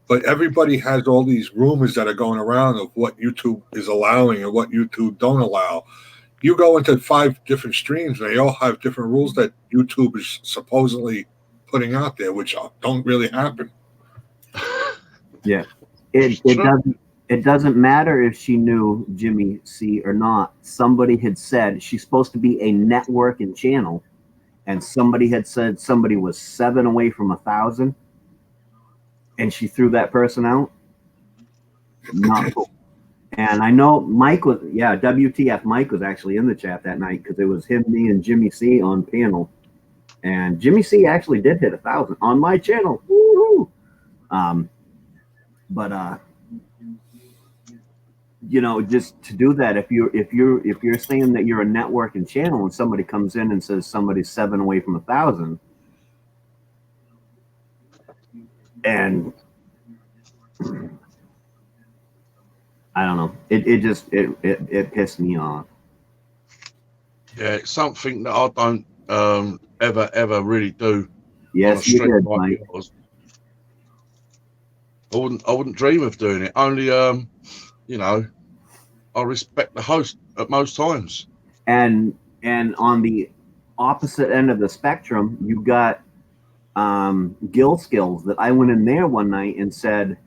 But everybody has all these rumors that are going around of what YouTube is allowing and what YouTube don't allow. You go into 5 different streams, and they all have different rules that YouTube is supposedly putting out there, which don't really happen. Yeah, it doesn't matter if she knew Jimmy C or not. Somebody had said she's supposed to be a network and channel, and somebody had said somebody was 7 away from 1,000, and she threw that person out. Not cool. And I know Mike was, WTF Mike was actually in the chat that night because it was him, me, and Jimmy C on panel. And Jimmy C actually did hit 1,000 on my channel. Woo-hoo! But you know, just to do that, if you're saying that you're a network and channel and somebody comes in and says somebody's 7 away from 1,000, and I don't know. It pissed me off. Yeah, it's something that I don't ever really do. Yes, you did, Mike. I wouldn't dream of doing it. Only you know, I respect the host at most times. And on the opposite end of the spectrum, you got Gill Skills that I went in there one night and said,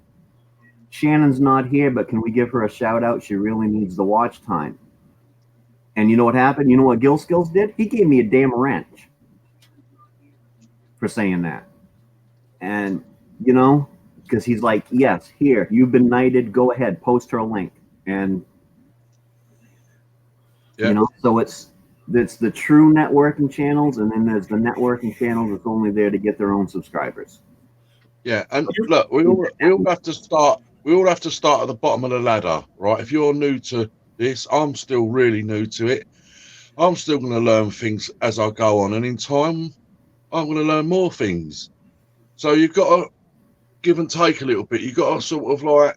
Shannon's not here, but can we give her a shout out? She really needs the watch time. And you know what happened? You know what Gill Skills did? He gave me a damn wrench for saying that. And, you know, because he's like, yes, here, you've been knighted. Go ahead, post her a link. And, you know, so it's the true networking channels, and then there's the networking channels that's only there to get their own subscribers. Yeah, and look, we all have to start. We all have to start at the bottom of the ladder, right? If you're new to this, I'm still really new to it. I'm still going to learn things as I go on, and in time, I'm going to learn more things. So you've got to give and take a little bit. You've got to sort of like,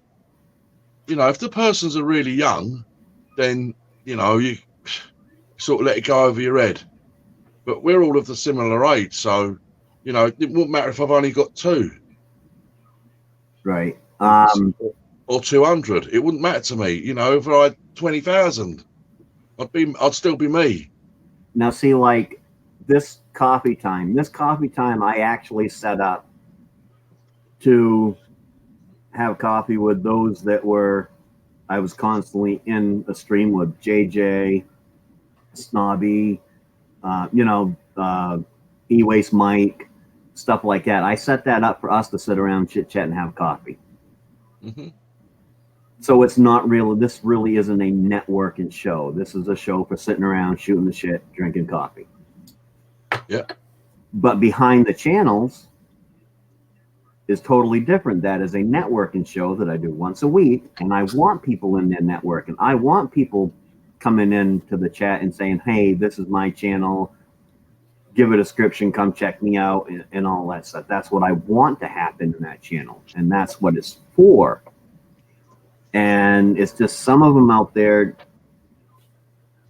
you know, if the person's are really young, then, you know, you sort of let it go over your head. But we're all of the similar age, so, you know, it wouldn't matter if I've only got 2. Right. Or 200. It wouldn't matter to me. You know, if I had 20,000, I'd still be me. Now, see, like this coffee time, I actually set up to have coffee with those that I was constantly in a stream with. JJ, Snobby, e-waste Mike, stuff like that. I set that up for us to sit around, chit chat, and have coffee. Mm-hmm. So it's not real. This really isn't a networking show. This is a show for sitting around, shooting the shit, drinking coffee. Yeah. But behind the channels is totally different. That is a networking show that I do once a week, and I want people in there networking. I want people coming into the chat and saying, "Hey, this is my channel. Give a description, come check me out," and all that stuff. That's what I want to happen in that channel, and that's what it's for. And it's just some of them out there,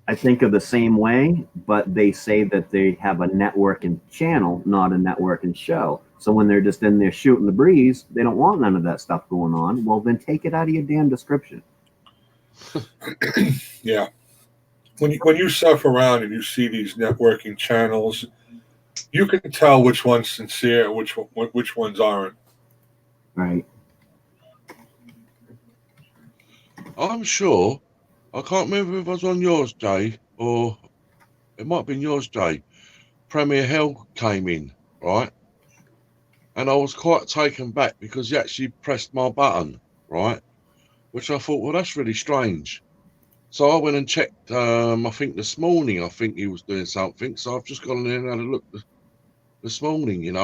I think of the same way, but they say that they have a networking channel, not a networking show. So when they're just in there shooting the breeze, they don't want none of that stuff going on. Well, then take it out of your damn description. Yeah. When you surf around and you see these networking channels, you can tell which one's sincere and which ones aren't. Right. I'm sure. I can't remember if I was on yours, Jay, or it might have been yours, Jay. Premier Hell came in, right? And I was quite taken back because he actually pressed my button, right? Which I thought, well, that's really strange. So I went and checked, I think this morning, I think he was doing something. So I've just gone in and had a look this morning, and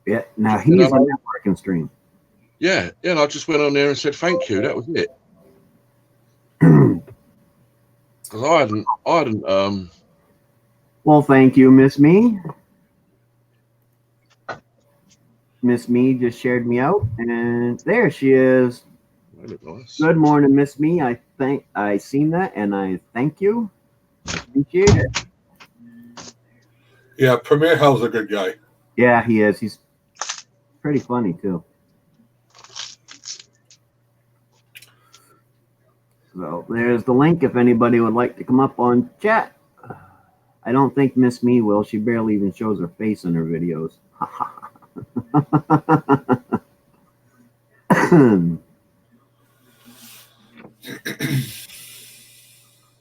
Yeah. Now just, you he's a know, networking stream. yeah, and I just went on there and said thank you. That was it. Because I hadn't. Well, thank you, Miss Me. Miss Me just shared me out, and there she is. That looked nice. Good morning, Miss Me. I seen that, and I thank you. Appreciate it. Yeah, Premier Hell's a good guy. Yeah, he is. He's pretty funny too. So there's the link if anybody would like to come up on chat. I don't think Miss Me will. She barely even shows her face in her videos.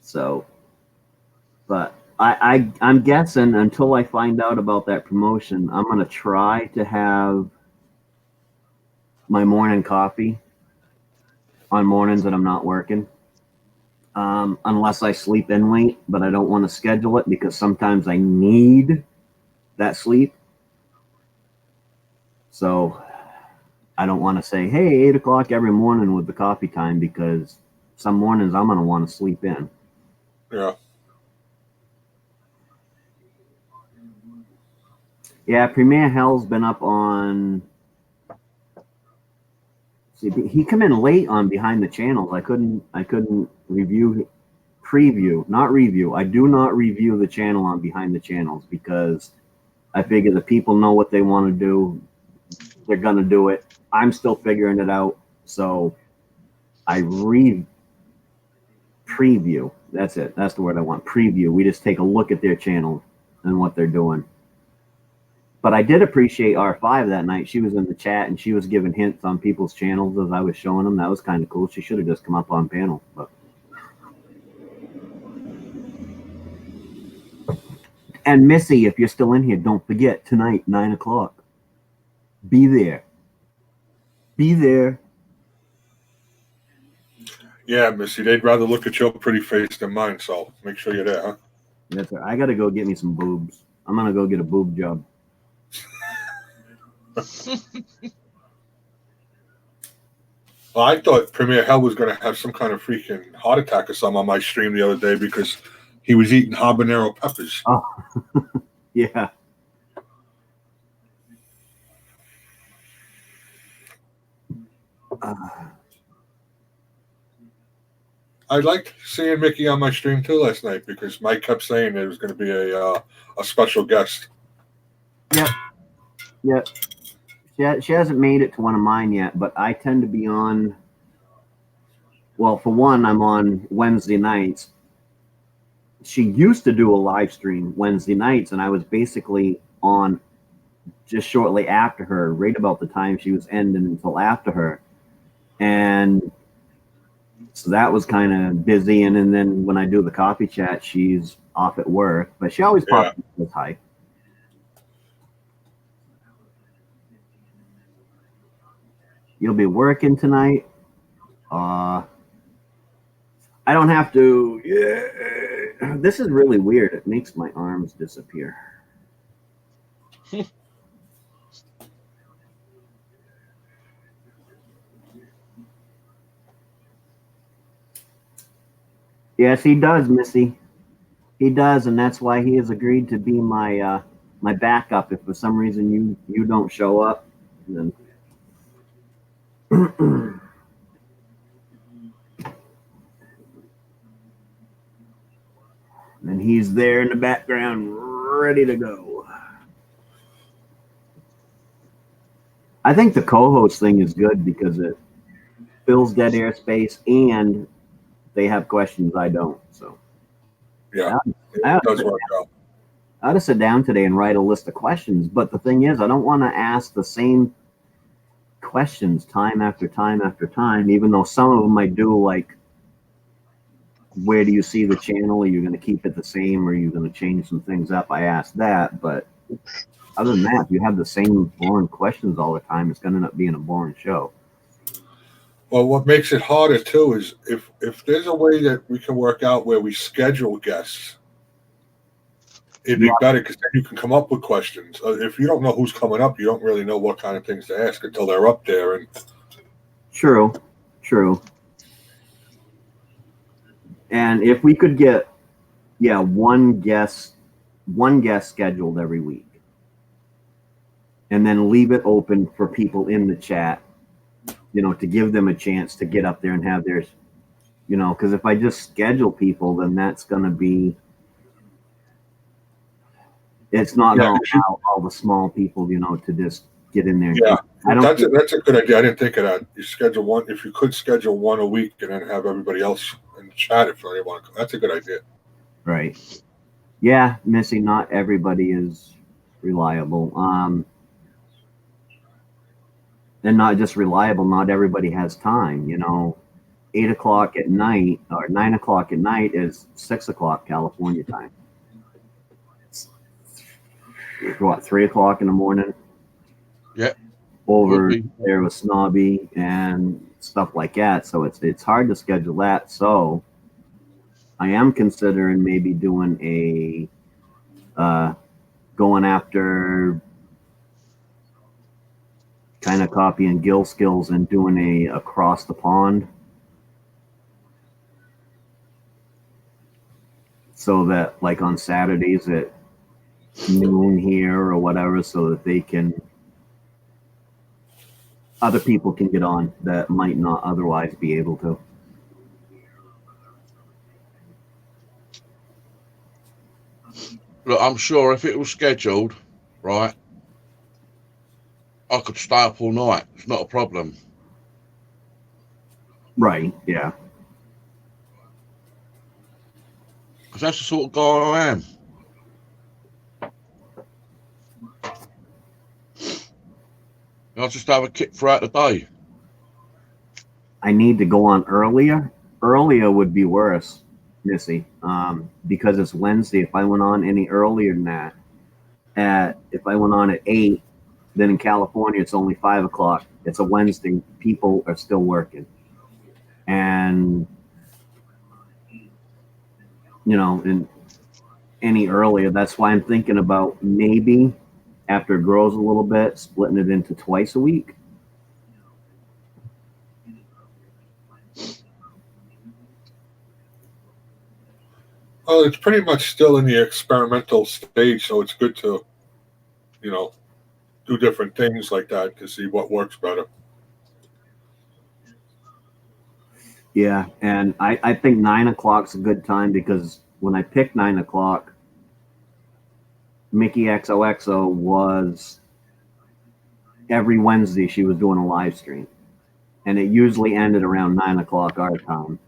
So, but I'm guessing until I find out about that promotion, I'm gonna try to have my morning coffee on mornings that I'm not working. Unless I sleep in late, but I don't want to schedule it because sometimes I need that sleep. So I don't want to say, hey, 8 o'clock every morning with the coffee time, because some mornings I'm going to want to sleep in. Yeah. Yeah, Premier Hell's been up on. See, he come in late on Behind the Channels. I couldn't preview, not review. I do not review the channel on Behind the Channels because I figure the people know what they want to do. They're gonna do it. I'm still figuring it out, so I preview. That's it. That's the word I want. Preview. We just take a look at their channel and what they're doing. But I did appreciate R5 that night. She was in the chat and she was giving hints on people's channels as I was showing them. That was kind of cool. She should have just come up on panel. But. And Missy, if you're still in here, don't forget tonight, 9 o'clock. Be there. Be there. Yeah, Missy, they'd rather look at your pretty face than mine, so make sure you're there, huh? That's right. I got to go get me some boobs. I'm going to go get a boob job. Well, I thought Premier Hell was going to have some kind of freaking heart attack or something on my stream the other day because he was eating habanero peppers. Oh, yeah. I liked seeing Mickey on my stream too last night because Mike kept saying there was going to be a special guest. Yep. Yep. She hasn't made it to one of mine yet, but I tend to be on. Well, for one, I'm on Wednesday nights. She used to do a live stream Wednesday nights, and I was basically on just shortly after her, right about the time she was ending until after her. And So that was kind of busy. And then when I do the coffee chat, she's off at work, but she always pops up with hi. You'll be working tonight. I don't have to. Yeah. This is really weird. It makes my arms disappear. Yes, he does, Missy. He does, and that's why he has agreed to be my my backup. If for some reason you don't show up, then then he's there in the background, ready to go. I think the co-host thing is good because it fills dead air space, and they have questions I don't. So Yeah, it does work out. I had to sit down today and write a list of questions, but the thing is, I don't want to ask the same questions time after time after time, even though some of them I do, like, where do you see the channel? Are you going to keep it the same, or are you going to change some things up? I asked that, but other than that, if you have the same boring questions all the time, it's going to end up being a boring show. Well, what makes it harder too is if there's a way that we can work out where we schedule guests, it'd be better because then you can come up with questions. If you don't know who's coming up, you don't really know what kind of things to ask until they're up there. And True. And if we could get, one guest scheduled every week, and then leave it open for people in the chat, to give them a chance to get up there and have theirs, because if I just schedule people, then that's going to be, it's not going to allow all the small people, to just get in there. Yeah, that's a good idea. I didn't think of that. You schedule one, if you could schedule one a week and then have everybody else in the chat if they want to. That's a good idea. Right. Yeah, Missy, not everybody is reliable. And not just reliable, not everybody has time. 8 o'clock at night or 9 o'clock at night is 6 o'clock California time. What, 3 o'clock in the morning? Yeah. Over there with Snobby and stuff like that. So it's hard to schedule that. So I am considering maybe doing a going after kind of copying Gil skills and doing a across the pond, so that like on Saturdays at noon here or whatever, so that other people can get on that might not otherwise be able to. Look, I'm sure if it was scheduled, right, I could stay up all night. It's not a problem. Right, yeah. Because that's the sort of guy I am. I'll just have a kick throughout the day. I need to go on earlier. Earlier would be worse, Missy, because it's Wednesday. If I went on any earlier than that, if I went on at 8, then in California it's only 5 o'clock. It's a Wednesday. People are still working, and and any earlier. That's why I'm thinking about maybe after it grows a little bit, splitting it into twice a week. Well, it's pretty much still in the experimental stage, so it's good to, do different things like that to see what works better. Yeah, and I think 9 o'clock's a good time because when I picked 9 o'clock, Mickey XOXO was every Wednesday she was doing a live stream, and it usually ended around 9 o'clock our time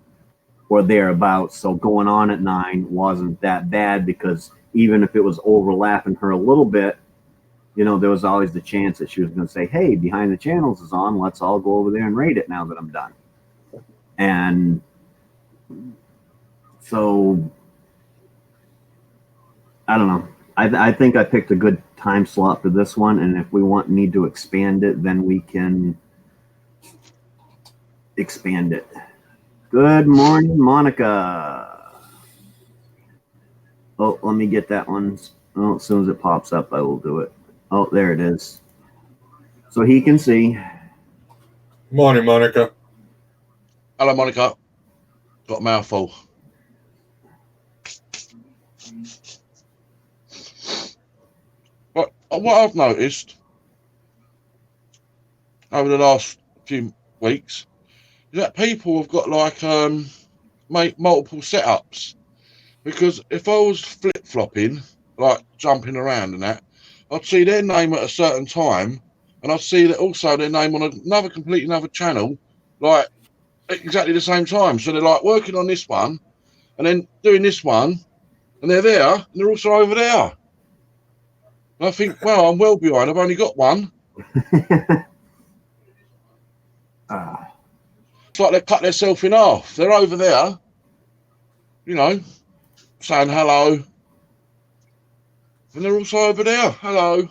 or thereabouts. So going on at 9 wasn't that bad because even if it was overlapping her a little bit, there was always the chance that she was going to say, "Hey, Behind the Channels is on. Let's all go over there and rate it now that I'm done." And So I don't know. I think I picked a good time slot for this one, and if we need to expand it, then we can expand it. Good morning, Monica. Oh, let me get that one. Oh, as soon as it pops up, I will do it. Oh, there it is. So he can see. Morning, Monica. Hello, Monica. Got a mouthful. But what I've noticed over the last few weeks is that people have got like make multiple setups. Because if I was flip flopping, like jumping around and that, I'd see their name at a certain time, and I'd see that also their name on another completely another channel, like exactly the same time. So they're like working on this one, and then doing this one, and they're there, and they're also over there. And I think, well, I'm well behind. I've only got one. It's like they've cut themselves in half. They're over there, you know, saying hello, and they're also over there. Hello.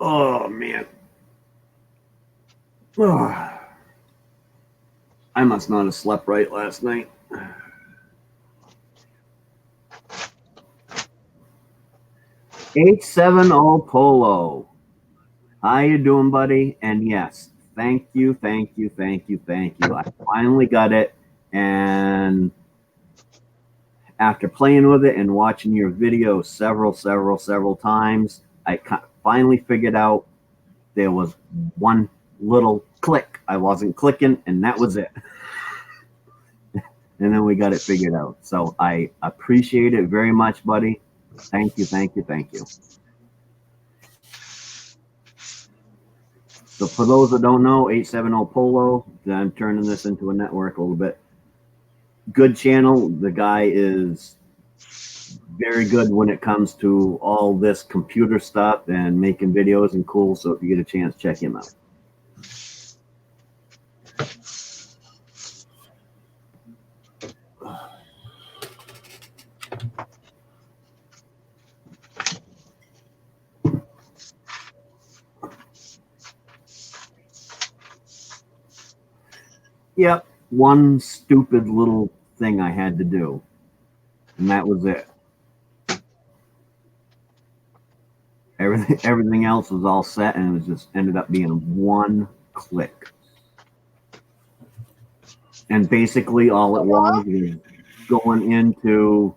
Oh man. Oh. I must not have slept right last night. 870 Polo. How you doing, buddy? And yes, thank you. I finally got it, and after playing with it and watching your video several times, I finally figured out there was one little click I wasn't clicking, and that was it. And then we got it figured out. So I appreciate it very much, buddy. Thank you. So for those that don't know, 870 Polo, I'm turning this into a network a little bit. Good channel. The guy is very good when it comes to all this computer stuff and making videos and cool. So if you get a chance, check him out. Yep, one stupid little thing I had to do, and that was it. Everything else was all set, and it was just ended up being one click. And basically, all it was going into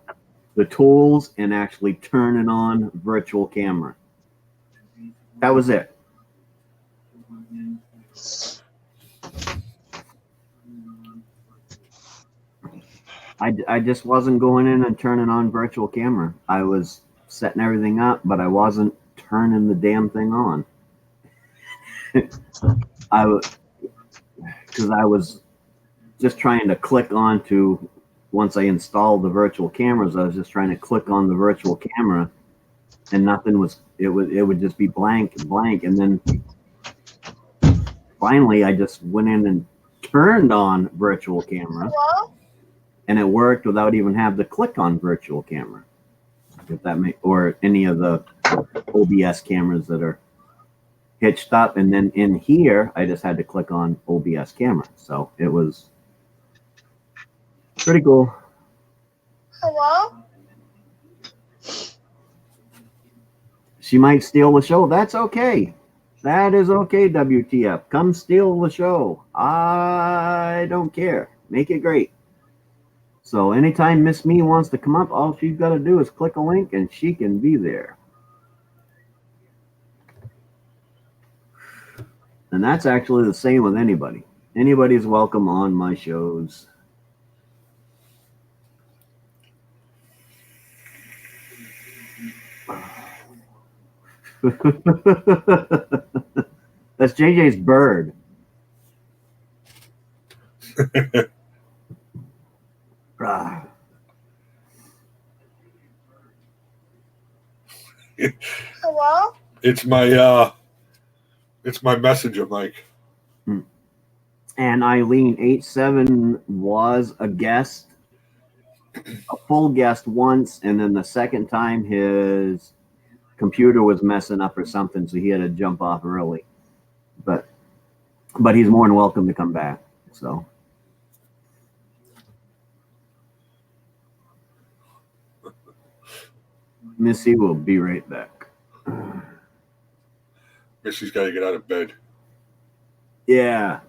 the tools and actually turning on virtual camera. That was it. I just wasn't going in and turning on virtual camera. I was setting everything up, but I wasn't turning the damn thing on. I was just trying to click onto, once I installed the virtual cameras, I was just trying to click on the virtual camera, and nothing was. It would just be blank, and then finally I just went in and turned on virtual camera. Hello? And it worked without even having to click on virtual camera. If that or any of the OBS cameras that are hitched up, and then in here I just had to click on OBS camera. So it was pretty cool. Hello? She might steal the show. That's okay. That is okay, WTF. Come steal the show. I don't care. Make it great. So anytime Miss Me wants to come up, all she's got to do is click a link and she can be there. And that's actually the same with anybody. Anybody's welcome on my shows. That's JJ's bird. Hello? It's my messenger, Mike. And Eileen 87 was a guest, a full guest once, and then the second time his computer was messing up or something, so he had to jump off early. But he's more than welcome to come back. So Missy will be right back. Missy's got to get out of bed. Yeah.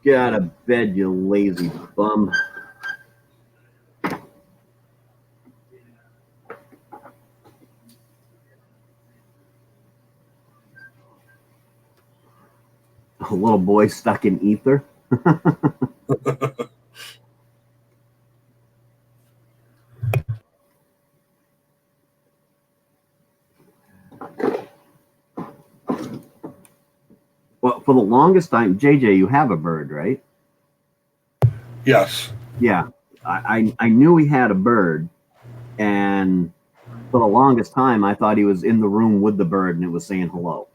Get out of bed, you lazy bum. A little boy stuck in ether. Well, for the longest time, JJ, you have a bird, right? Yes. Yeah. I knew he had a bird, and for the longest time, I thought he was in the room with the bird and it was saying hello.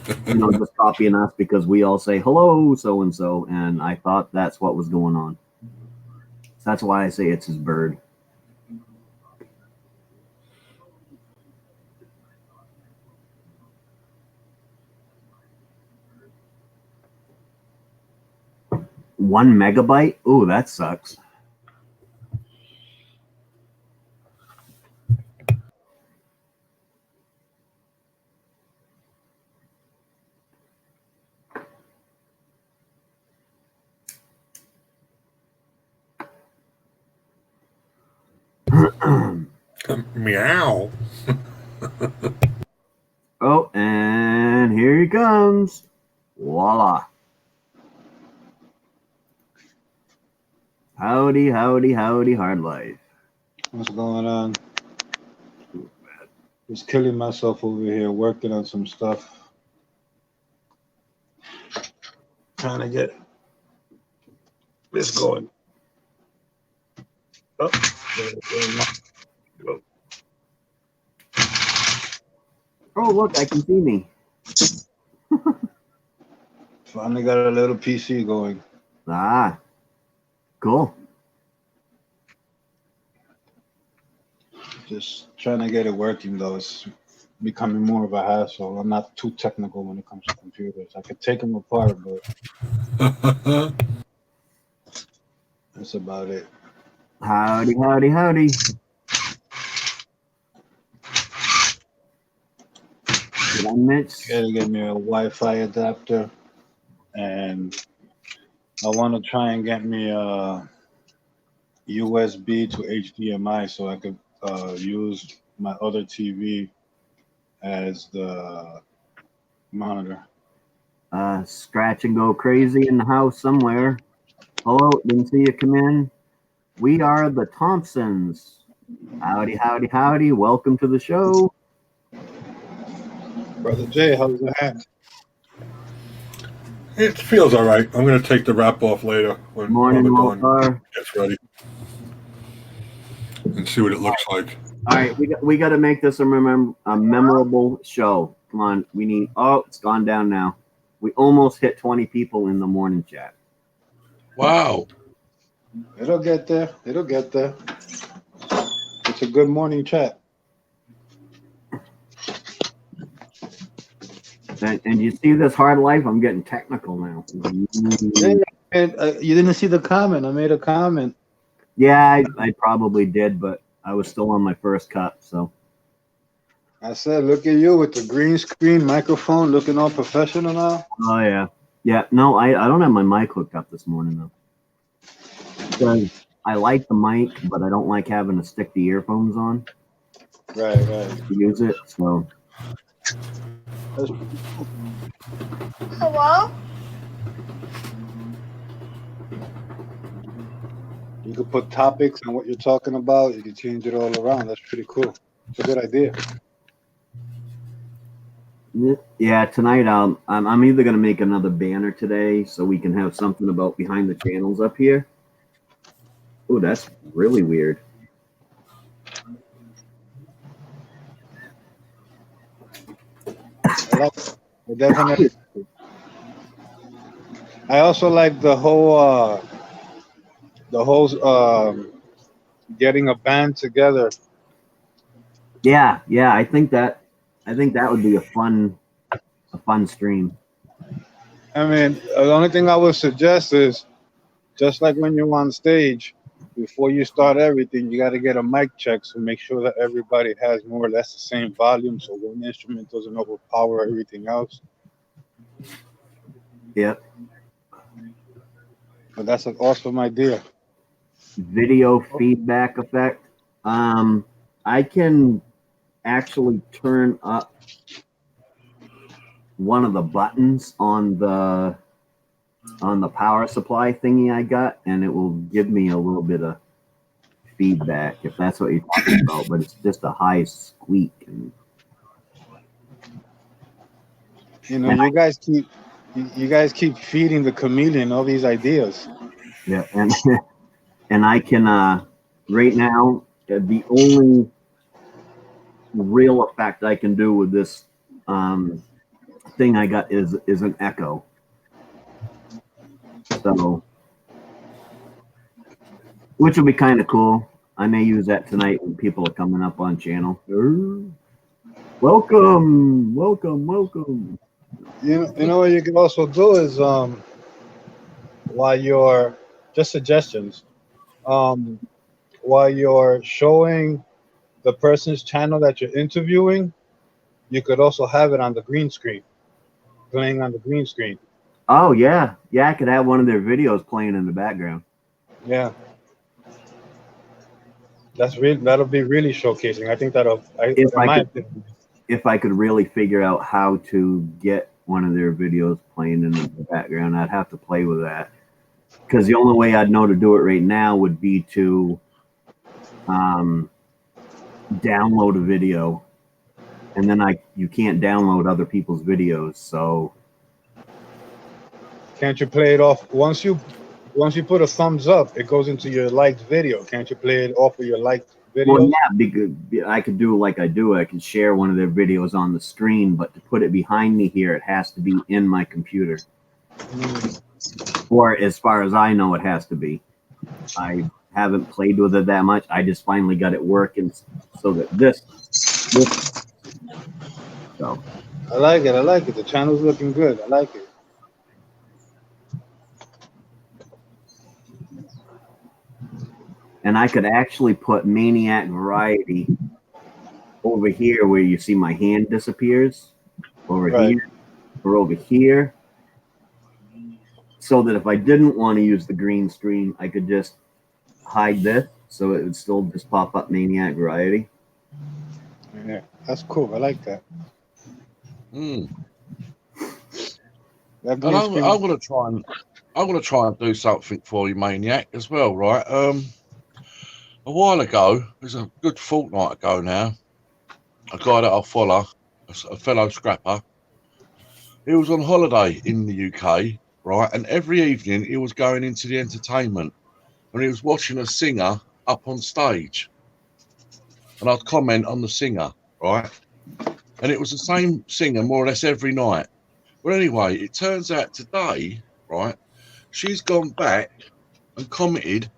Just copying us because we all say hello, so and so, and I thought that's what was going on. So that's why I say it's his bird. One megabyte? Ooh, that sucks. Meow. Oh, and here he comes. Voila. Howdy, howdy, howdy, hard life. What's going on? Just killing myself over here, working on some stuff. Trying to get this going. Oh, Oh, look, I can see me. finally got a little PC going. Ah, cool. Just trying to get it working, though. It's becoming more of a hassle. I'm not too technical when it comes to computers. I could take them apart, but that's about it. Howdy, howdy, howdy. Did I miss? Gotta get me a Wi-Fi adapter, and I want to try and get me a USB to HDMI so I could use my other TV as the monitor. Scratch and go crazy in the house somewhere. Hello, didn't see you come in. We are the Thompsons. Howdy, howdy, howdy. Welcome to the show. Brother Jay, how's the hand? It feels all right. I'm going to take the wrap off later when Morning, Ramadan Walter. gets ready and see what it looks like. All right, we got to make this a memorable show. Come on, we need. Oh, it's gone down now. We almost hit 20 people in the morning chat. Wow. It'll get there. It'll get there. It's a good morning chat. And you see this hard life? I'm getting technical now. You didn't see the comment. I made a comment. Yeah, I probably did, but I was still on my first cut, so. I said, look at you with the green screen microphone looking all professional now. Oh, yeah. Yeah, no, I don't have my mic hooked up this morning, though. Because I like the mic, but I don't like having to stick the earphones on. Right. To use it, so. Hello? You could put topics on what you're talking about. You can change it all around. That's pretty cool. It's a good idea. Yeah, tonight I'm either gonna make another banner today so we can have something about behind the channels up here. Oh, that's really weird. I definitely. I also like the whole getting a band together. Yeah, I think that would be a fun stream. I mean, the only thing I would suggest is just like when you're on stage, before you start everything, you got to get a mic check to make sure that everybody has more or less the same volume, so one instrument doesn't overpower everything else. Yep. But that's an awesome idea. Video feedback effect. I can actually turn up one of the buttons on the power supply thingy I got, and it will give me a little bit of feedback if that's what you're talking about. But it's just a high squeak. And You know, you guys keep feeding the chameleon all these ideas. yeah, and I can right now the only real effect I can do with this thing I got is an echo. So, which will be kind of cool. I may use that tonight when people are coming up on channel. Welcome. You know what you can also do is while you're just suggestions, um, while you're showing the person's channel that you're interviewing, you could also have it on the green screen, playing on the green screen. Oh yeah, I could have one of their videos playing in the background. Yeah, that'll be really showcasing. I think If I could really figure out how to get one of their videos playing in the background, I'd have to play with that. Because the only way I'd know to do it right now would be to download a video, and then you can't download other people's videos. So can't you play it off once you put a thumbs up? It goes into your liked video. Can't you play it off of your liked video? well, yeah, because I could do like I do. I could share one of their videos on the screen, but to put it behind me here, it has to be in my computer. Or as far as I know, it has to be. I haven't played with it that much. I just finally got it working so that this. So I like it. The channel's looking good. I like it. and I could actually put Maine-iac variety over here where you see my hand disappears, over here or over here, so that if I didn't want to use the green screen, I could just hide this so it would still just pop up Maine-iac variety. Yeah, that's cool. I like that. And I'm gonna try and do something for you, Maine-iac, as well, right? A while ago, it was a good fortnight ago now, a guy that I follow, a fellow scrapper, he was on holiday in the UK, right? And every evening he was going into the entertainment and he was watching a singer up on stage. And I'd comment on the singer, right? And it was the same singer more or less every night. But anyway, it turns out today, right, she's gone back and commented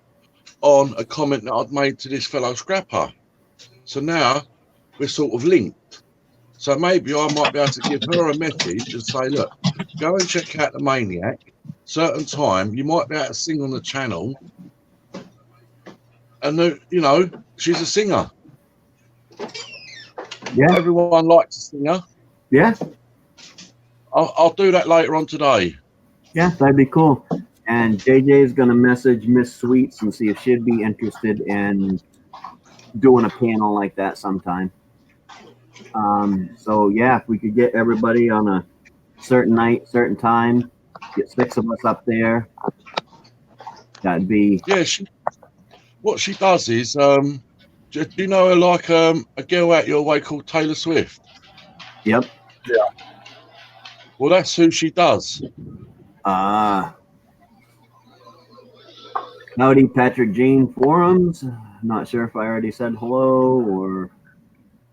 on a comment that I'd made to this fellow scrapper. So now we're sort of linked. So maybe I might be able to give her a message and say, look, go and check out the Maine-iac. Certain time, you might be able to sing on the channel. And, you know, she's a singer. Yeah. Everyone likes a singer. Yeah. I'll do that later on today. Yeah, that'd be cool. And JJ is going to message Miss Sweets and see if she'd be interested in doing a panel like that sometime. So yeah, if we could get everybody on a certain night, certain time, get 6 of us up there, that'd be. Yeah, what she does is, do you know her like a girl out your way called Taylor Swift? Yep. Yeah. Well, that's who she does. Howdy, Patrick Jane Forums. Not sure if I already said hello or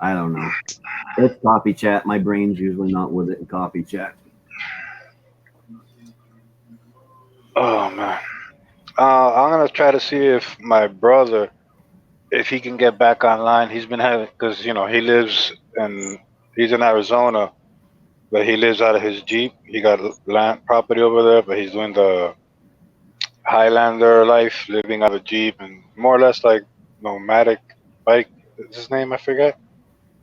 I don't know. It's copy chat. My brain's usually not with it in copy chat. Oh man. I'm gonna try to see if my brother, if he can get back online. He's been having, because he lives in, he's in Arizona, but he lives out of his Jeep. He got land property over there, but he's doing the Highlander life, living out of a Jeep and more or less like nomadic bike. Is his name? I forget.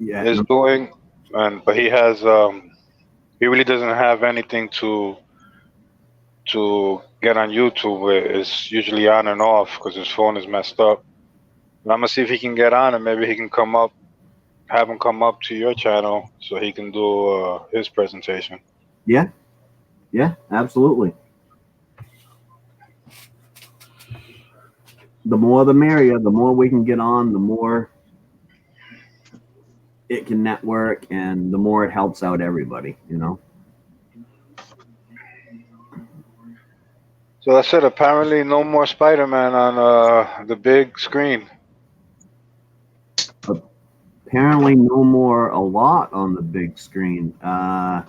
Yeah. Is doing, and but he has he really doesn't have anything to get on YouTube. It's usually on and off because his phone is messed up. And I'm gonna see if he can get on and maybe he can come up, have him come up to your channel so he can do his presentation. Yeah. Yeah, absolutely. The more the merrier. The more we can get on, the more it can network, and the more it helps out everybody, So I said apparently no more Spider-Man on the big screen. Apparently no more a lot on the big screen. From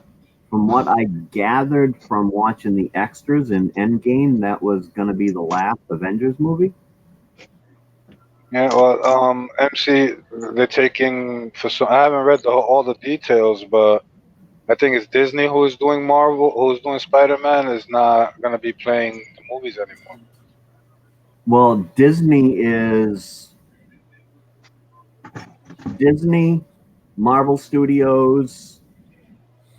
what I gathered from watching the extras in Endgame, that was going to be the last Avengers movie. Yeah, well, MC, they're taking for some. I haven't read all the details, but I think it's Disney who's doing Marvel, who's doing Spider-Man, is not gonna be playing the movies anymore. Well, Disney, Marvel Studios,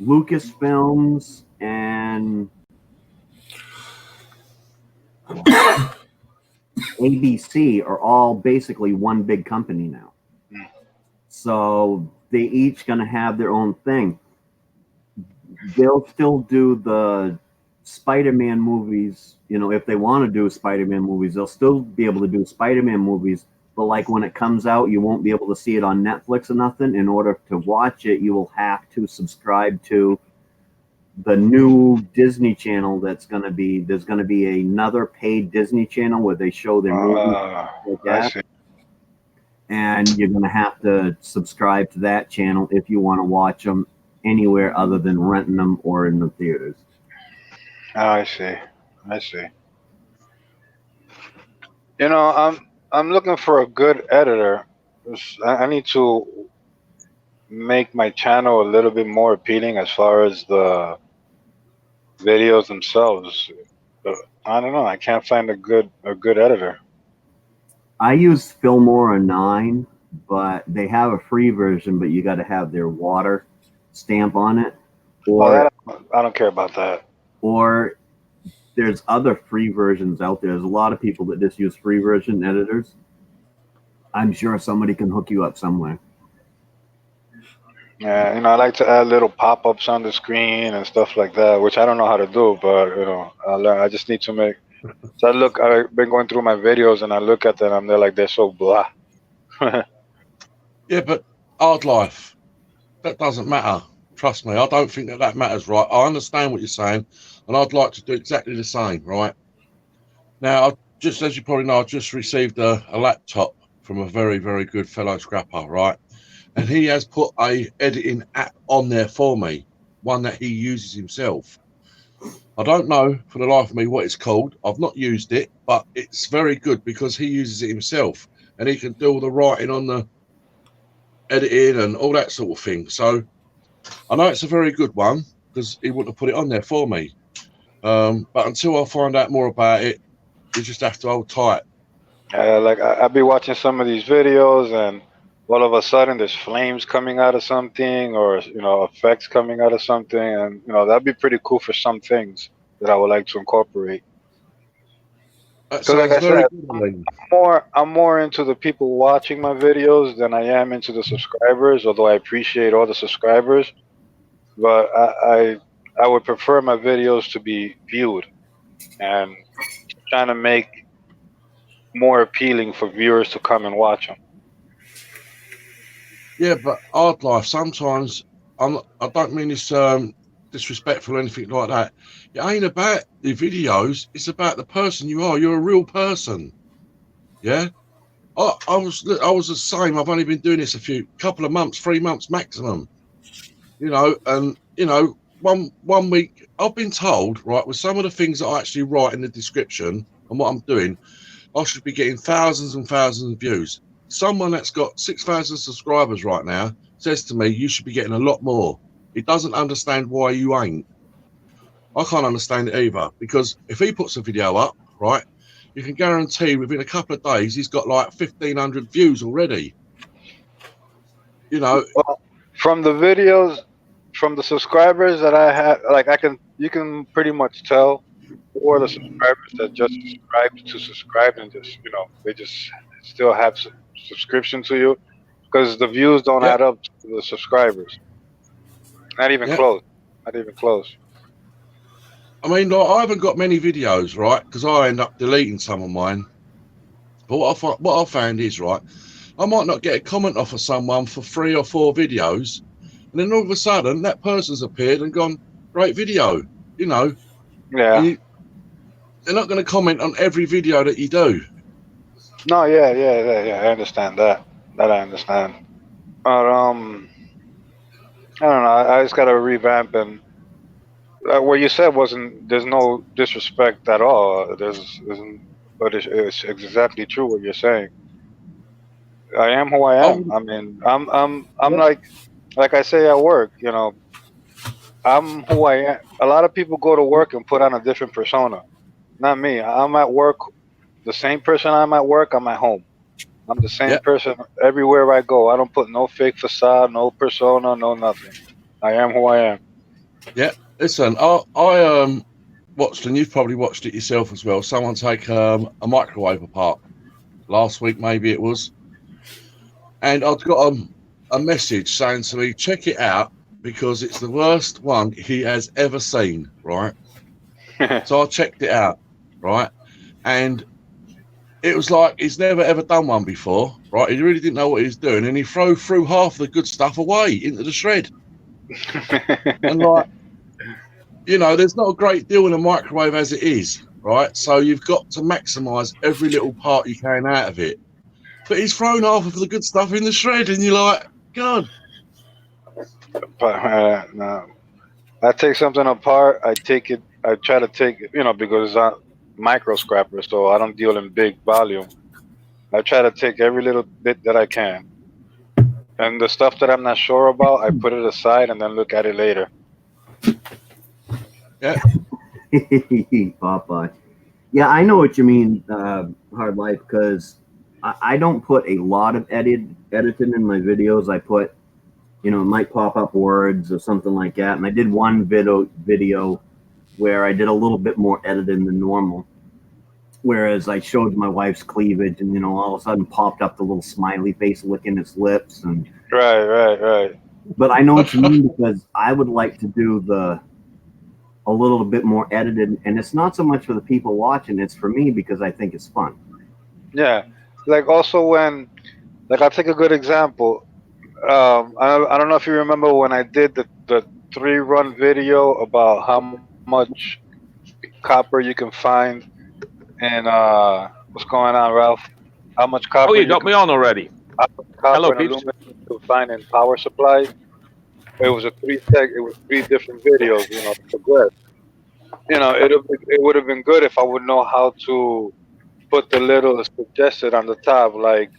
Lucasfilms, and ABC are all basically one big company now. Mm. So they each going to have their own thing. They'll still do the Spider-Man movies. If they want to do Spider-Man movies, they'll still be able to do Spider-Man movies. But like when it comes out, you won't be able to see it on Netflix or nothing. In order to watch it, you will have to subscribe to the new Disney channel. There's going to be another paid Disney channel where they show their movies like I that. see. And you're going to have to subscribe to that channel if you want to watch them anywhere other than renting them or in the theaters. I see. I see. I'm looking for a good editor. I need to make my channel a little bit more appealing as far as the videos themselves. But I don't know. I can't find a good editor. I use Filmora 9, but they have a free version, but you got to have their water stamp on it. Or I don't care about that. Or there's other free versions out there. There's a lot of people that just use free version editors. I'm sure somebody can hook you up somewhere. Yeah, I like to add little pop-ups on the screen and stuff like that, which I don't know how to do, but I learn. I just need to make. So I've been going through my videos and I look at them and they're so blah. Yeah, but hard life, that doesn't matter. Trust me, I don't think that matters, right? I understand what you're saying, and I'd like to do exactly the same, right? Now, just as you probably know, I just received a laptop from a very, very good fellow scrapper, right? And he has put a editing app on there for me, one that he uses himself. I don't know for the life of me what it's called. I've not used it, but it's very good because he uses it himself and he can do all the writing on the editing and all that sort of thing. So I know it's a very good one because he wouldn't have put it on there for me. But until I find out more about it, you just have to hold tight. I'll be watching some of these videos and all of a sudden there's flames coming out of something or effects coming out of something, and that'd be pretty cool for some things that I would like to incorporate. That So like sounds I very said, good. I'm more into the people watching my videos than I am into the subscribers, although I appreciate all the subscribers. But I would prefer my videos to be viewed and trying to make more appealing for viewers to come and watch them. Yeah, but hard life, sometimes I don't mean this disrespectful or anything like that. It ain't about the videos, it's about the person you are. You're a real person. Yeah? I was the same. I've only been doing this couple of months, 3 months maximum. You know, and you know, one week I've been told, right, with some of the things that I actually write in the description and what I'm doing, I should be getting thousands and thousands of views. Someone that's got 6,000 subscribers right now says to me, you should be getting a lot more. He doesn't understand why you ain't. I can't understand it either, because if he puts a video up, right, you can guarantee within a couple of days he's got like 1,500 views already. You know, Well, from the videos, from the subscribers that I have, like you can pretty much tell who are the subscribers that just subscribe and just, you know, they just still have subscription to you, because the views don't Yeah. add up to the subscribers. Not even Yeah. close. Not even close. I mean, like, I haven't got many videos, right, because I end up deleting some of mine. But what I found is, right, I might not get a comment off of someone for 3 or 4 videos, and then all of a sudden that person's appeared and gone, great video, you know. Yeah. They're not going to comment on every video that you do. No, yeah. I understand that. That I understand. But I don't know. I just gotta revamp, and what you said wasn't. There's no disrespect at all. But it's exactly true what you're saying. I am who I am. I mean, I'm like I say at work. You know, I'm who I am. A lot of people go to work and put on a different persona. Not me. I'm at work. The same person I'm at work, I'm at home. I'm the same person everywhere I go. I don't put no fake facade, no persona, no nothing. I am who I am. Yeah, listen, I watched, and you've probably watched it yourself as well, someone take a microwave apart last week, maybe it was, and I've got a message saying to me, check it out, because it's the worst one he has ever seen, right? So I checked it out, right? And it was like he's never ever done one before, right? He really didn't know what he was doing, and he threw half the good stuff away into the shred. And like, you know, there's not a great deal in a microwave as it is, right? So you've got to maximise every little part you can out of it. But he's thrown half of the good stuff in the shred, and you're like, God. But no. I take something apart. I try to take it, you know, because it's not micro scrapper, so I don't deal in big volume. I try to take every little bit that I can, and the stuff that I'm not sure about, I put it aside and then look at it later. Yeah. Popeye. Yeah, I know what you mean, Hard Life, because I don't put a lot of editing in my videos. I put, you know, it might pop up words or something like that. And I did one video where I did a little bit more editing than normal. Whereas I showed my wife's cleavage, and, you know, all of a sudden popped up the little smiley face licking its lips. And Right. But I know what you mean, because I would like to do a little bit more edited, and it's not so much for the people watching, it's for me, because I think it's fun. Yeah, like also when, like I'll take a good example. I don't know if you remember when I did the 3-run video about how much copper you can find, and what's going on, Ralph? How much copper? Oh, you got me on already. Copper Hello, and peeps. aluminum you can find in power supplies. It was 3 different videos. You know, to progress. You know, it would have been good if I would know how to put the little suggested on the top, like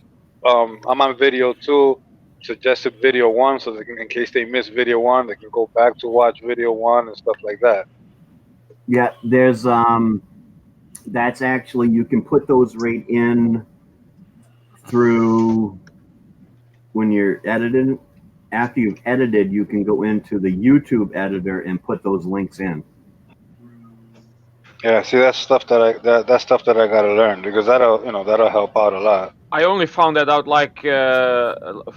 I'm on video 2, suggested video 1, so they can, in case they miss video 1, they can go back to watch video 1 and stuff like that. Yeah, there's that's actually, you can put those right in through when you're editing. After you've edited, you can go into the YouTube editor and put those links in. Yeah, see, that's stuff that stuff that I gotta learn, because that'll help out a lot. I only found that out like 4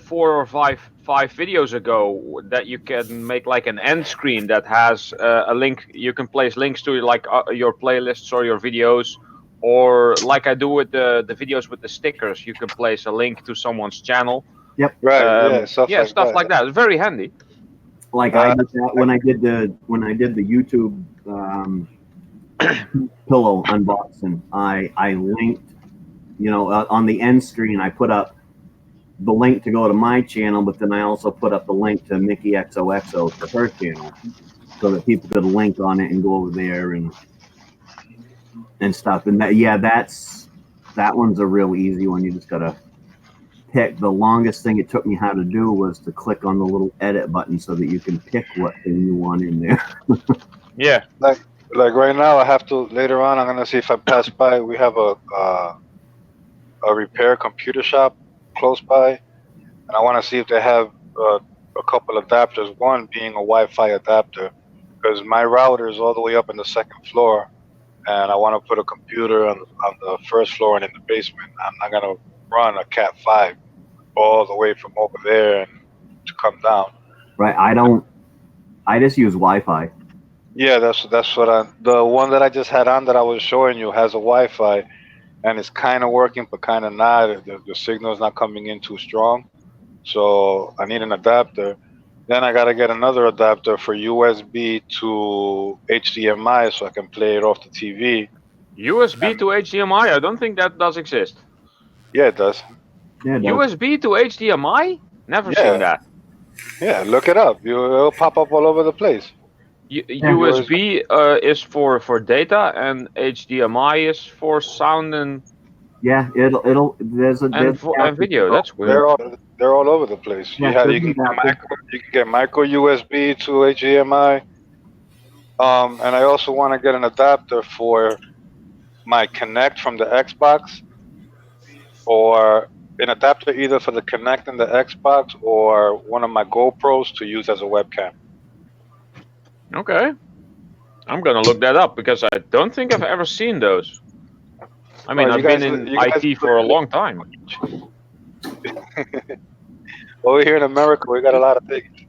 or 5 videos ago, that you can make like an end screen that has a link. You can place links to like your playlists or your videos, or like I do with the videos with the stickers, you can place a link to someone's channel. Yep. Right. Stuff like that. It's very handy. Like I did that when I did the YouTube pillow unboxing. I linked on the end screen, I put up the link to go to my channel, but then I also put up the link to Mickey XOXO for her channel, so that people could link on it and go over there and stuff. And that one's a real easy one. You just gotta pick. The longest thing it took me how to do was to click on the little edit button so that you can pick what thing you want in there. Yeah. Like right now, I have to later on. I'm gonna see if I pass by. We have a repair computer shop close by, and I want to see if they have a couple adapters. One being a Wi-Fi adapter, because my router is all the way up in the second floor, and I want to put a computer on the first floor and in the basement. I'm not gonna run a Cat 5 all the way from over there and to come down. Right. I just use Wi-Fi. Yeah, that's what the one that I just had on that I was showing you has a Wi-Fi, and it's kind of working, but kind of not. The signal is not coming in too strong, so I need an adapter. Then I gotta get another adapter for USB to HDMI so I can play it off the TV. USB to HDMI? I don't think that does exist. Yeah, it does. Yeah, it does. USB to HDMI? Never Yeah. seen that. Yeah, look it up. It'll pop up all over the place. USB is for data, and HDMI is for sound and Yeah, there's and video. That's weird. They're all over the place. Yeah, You can get micro USB to HDMI. And I also want to get an adapter for my Kinect from the Xbox, or an adapter either for the Kinect and the Xbox, or one of my GoPros to use as a webcam. Okay. I'm gonna look that up because I don't think I've ever seen those. I mean, Well, I've been in IT for a long time. Over here in America, we got a lot of things.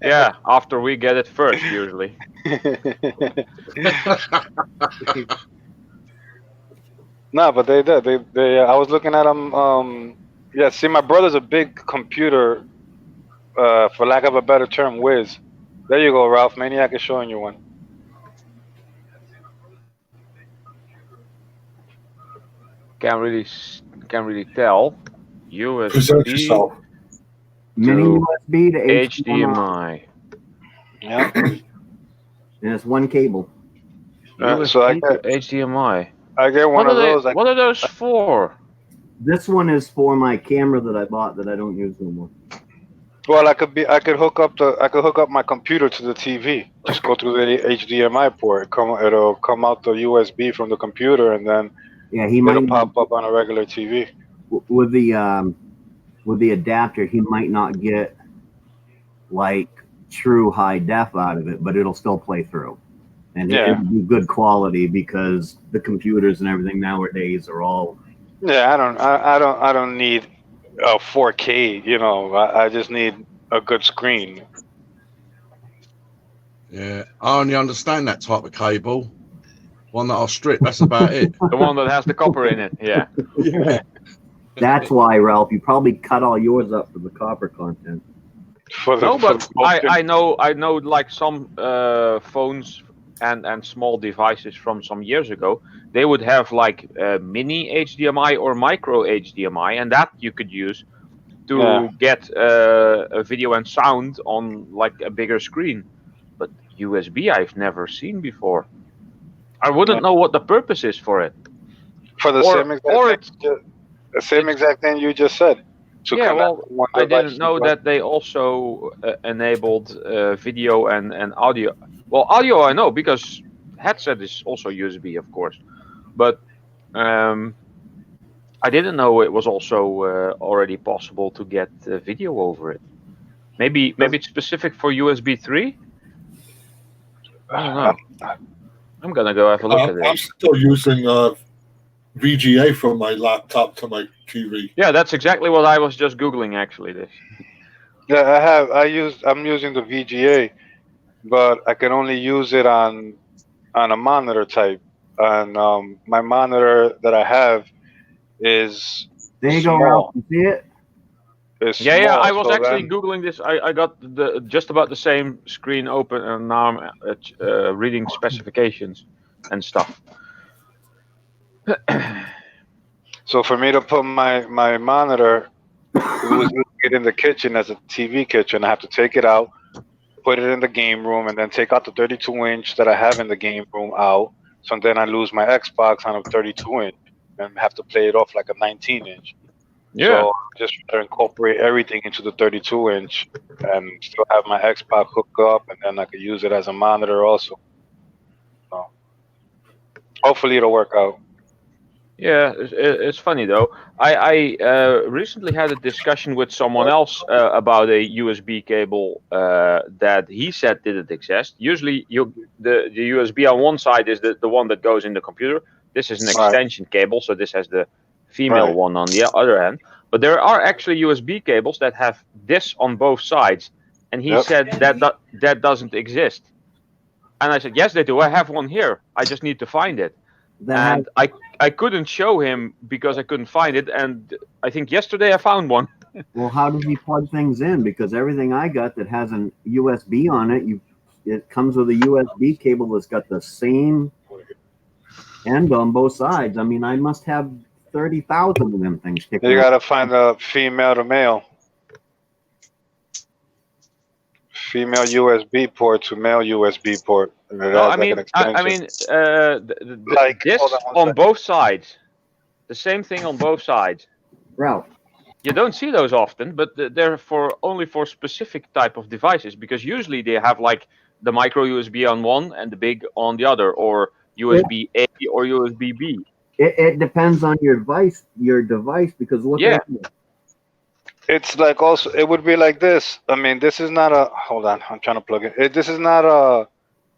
Yeah, after we get it first, usually. No, but they did. They. I was looking at them. Yeah. See, my brother's a big computer, for lack of a better term, whiz. There you go, Ralph. Maine-iac is showing you one. Can't really tell. Present USB yourself. mini to USB to HDMI. HDMI. Yeah. And it's one cable. So I USB get to HDMI. I get one of those. What are those for? This one is for my camera that I bought that I don't use no more. Well, I could hook up my computer to the TV. Just go through the HDMI port. It'll come out the USB from the computer, and then Yeah, he it'll might pop up on a regular TV. with the adapter. He might not get like true high def out of it, but it'll still play through, and it'll be good quality because the computers and everything nowadays are all. Yeah, I don't need a 4K. I just need a good screen. Yeah, I only understand that type of cable. One that I'll strip. That's about it. The one that has the copper in it. Yeah. Yeah. That's why, Ralph, you probably cut all yours up for the copper content. No, but I know like some phones and small devices from some years ago, they would have like mini HDMI or micro HDMI, and that you could use to get a video and sound on like a bigger screen. But USB I've never seen before. I wouldn't know what the purpose is for it. For the same exact thing you just said. Yeah, well, I didn't know that they also enabled video and audio. Well, audio I know because headset is also USB, of course, but I didn't know it was also already possible to get video over it. Maybe it's specific for USB 3. I don't know. I'm gonna go have a look at it. I'm still using VGA from my laptop to my TV. Yeah, that's exactly what I was just googling actually. This. Yeah, I'm using the VGA, but I can only use it on a monitor type, and my monitor that I have is There you small. go, Ralph. You see it? It's Yeah, small, I was so actually then- googling this. I got just about the same screen open, and now I'm reading specifications and stuff. So for me to put my monitor, we was using it in the kitchen as a TV kitchen. I have to take it out, put it in the game room, and then take out the 32-inch that I have in the game room out. So then I lose my Xbox on a 32-inch and have to play it off like a 19-inch. Yeah. So just try to incorporate everything into the 32-inch and still have my Xbox hooked up, and then I could use it as a monitor also. So hopefully it'll work out. Yeah, it's funny though. I recently had a discussion with someone else about a USB cable that he said didn't exist. Usually, the USB on one side is the one that goes in the computer. This is an Right. extension cable, so this has the female Right. one on the other end. But there are actually USB cables that have this on both sides, and he Yep. said that doesn't exist. And I said, yes, they do. I have one here. I just need to find it. That And I couldn't show him because I couldn't find it, and I think yesterday I found one. well, how does he plug things in? Because everything I got that has an USB on it, it comes with a USB cable that's got the same end on both sides. I mean, I must have 30,000 of them things kicking You out. gotta find a female to male. Female USB port to male USB port. And it No, has I like mean, an extension. Like, this hold on one on second. both sides, the same thing on both sides. Ralph, You don't see those often, but they're only for specific type of devices, because usually they have like the micro USB on one and the big on the other, or USB A or USB B. it depends on your device, because look Yeah. at it. It's like also, it would be like this. I mean, this is not a, hold on, I'm trying to plug it. This is not a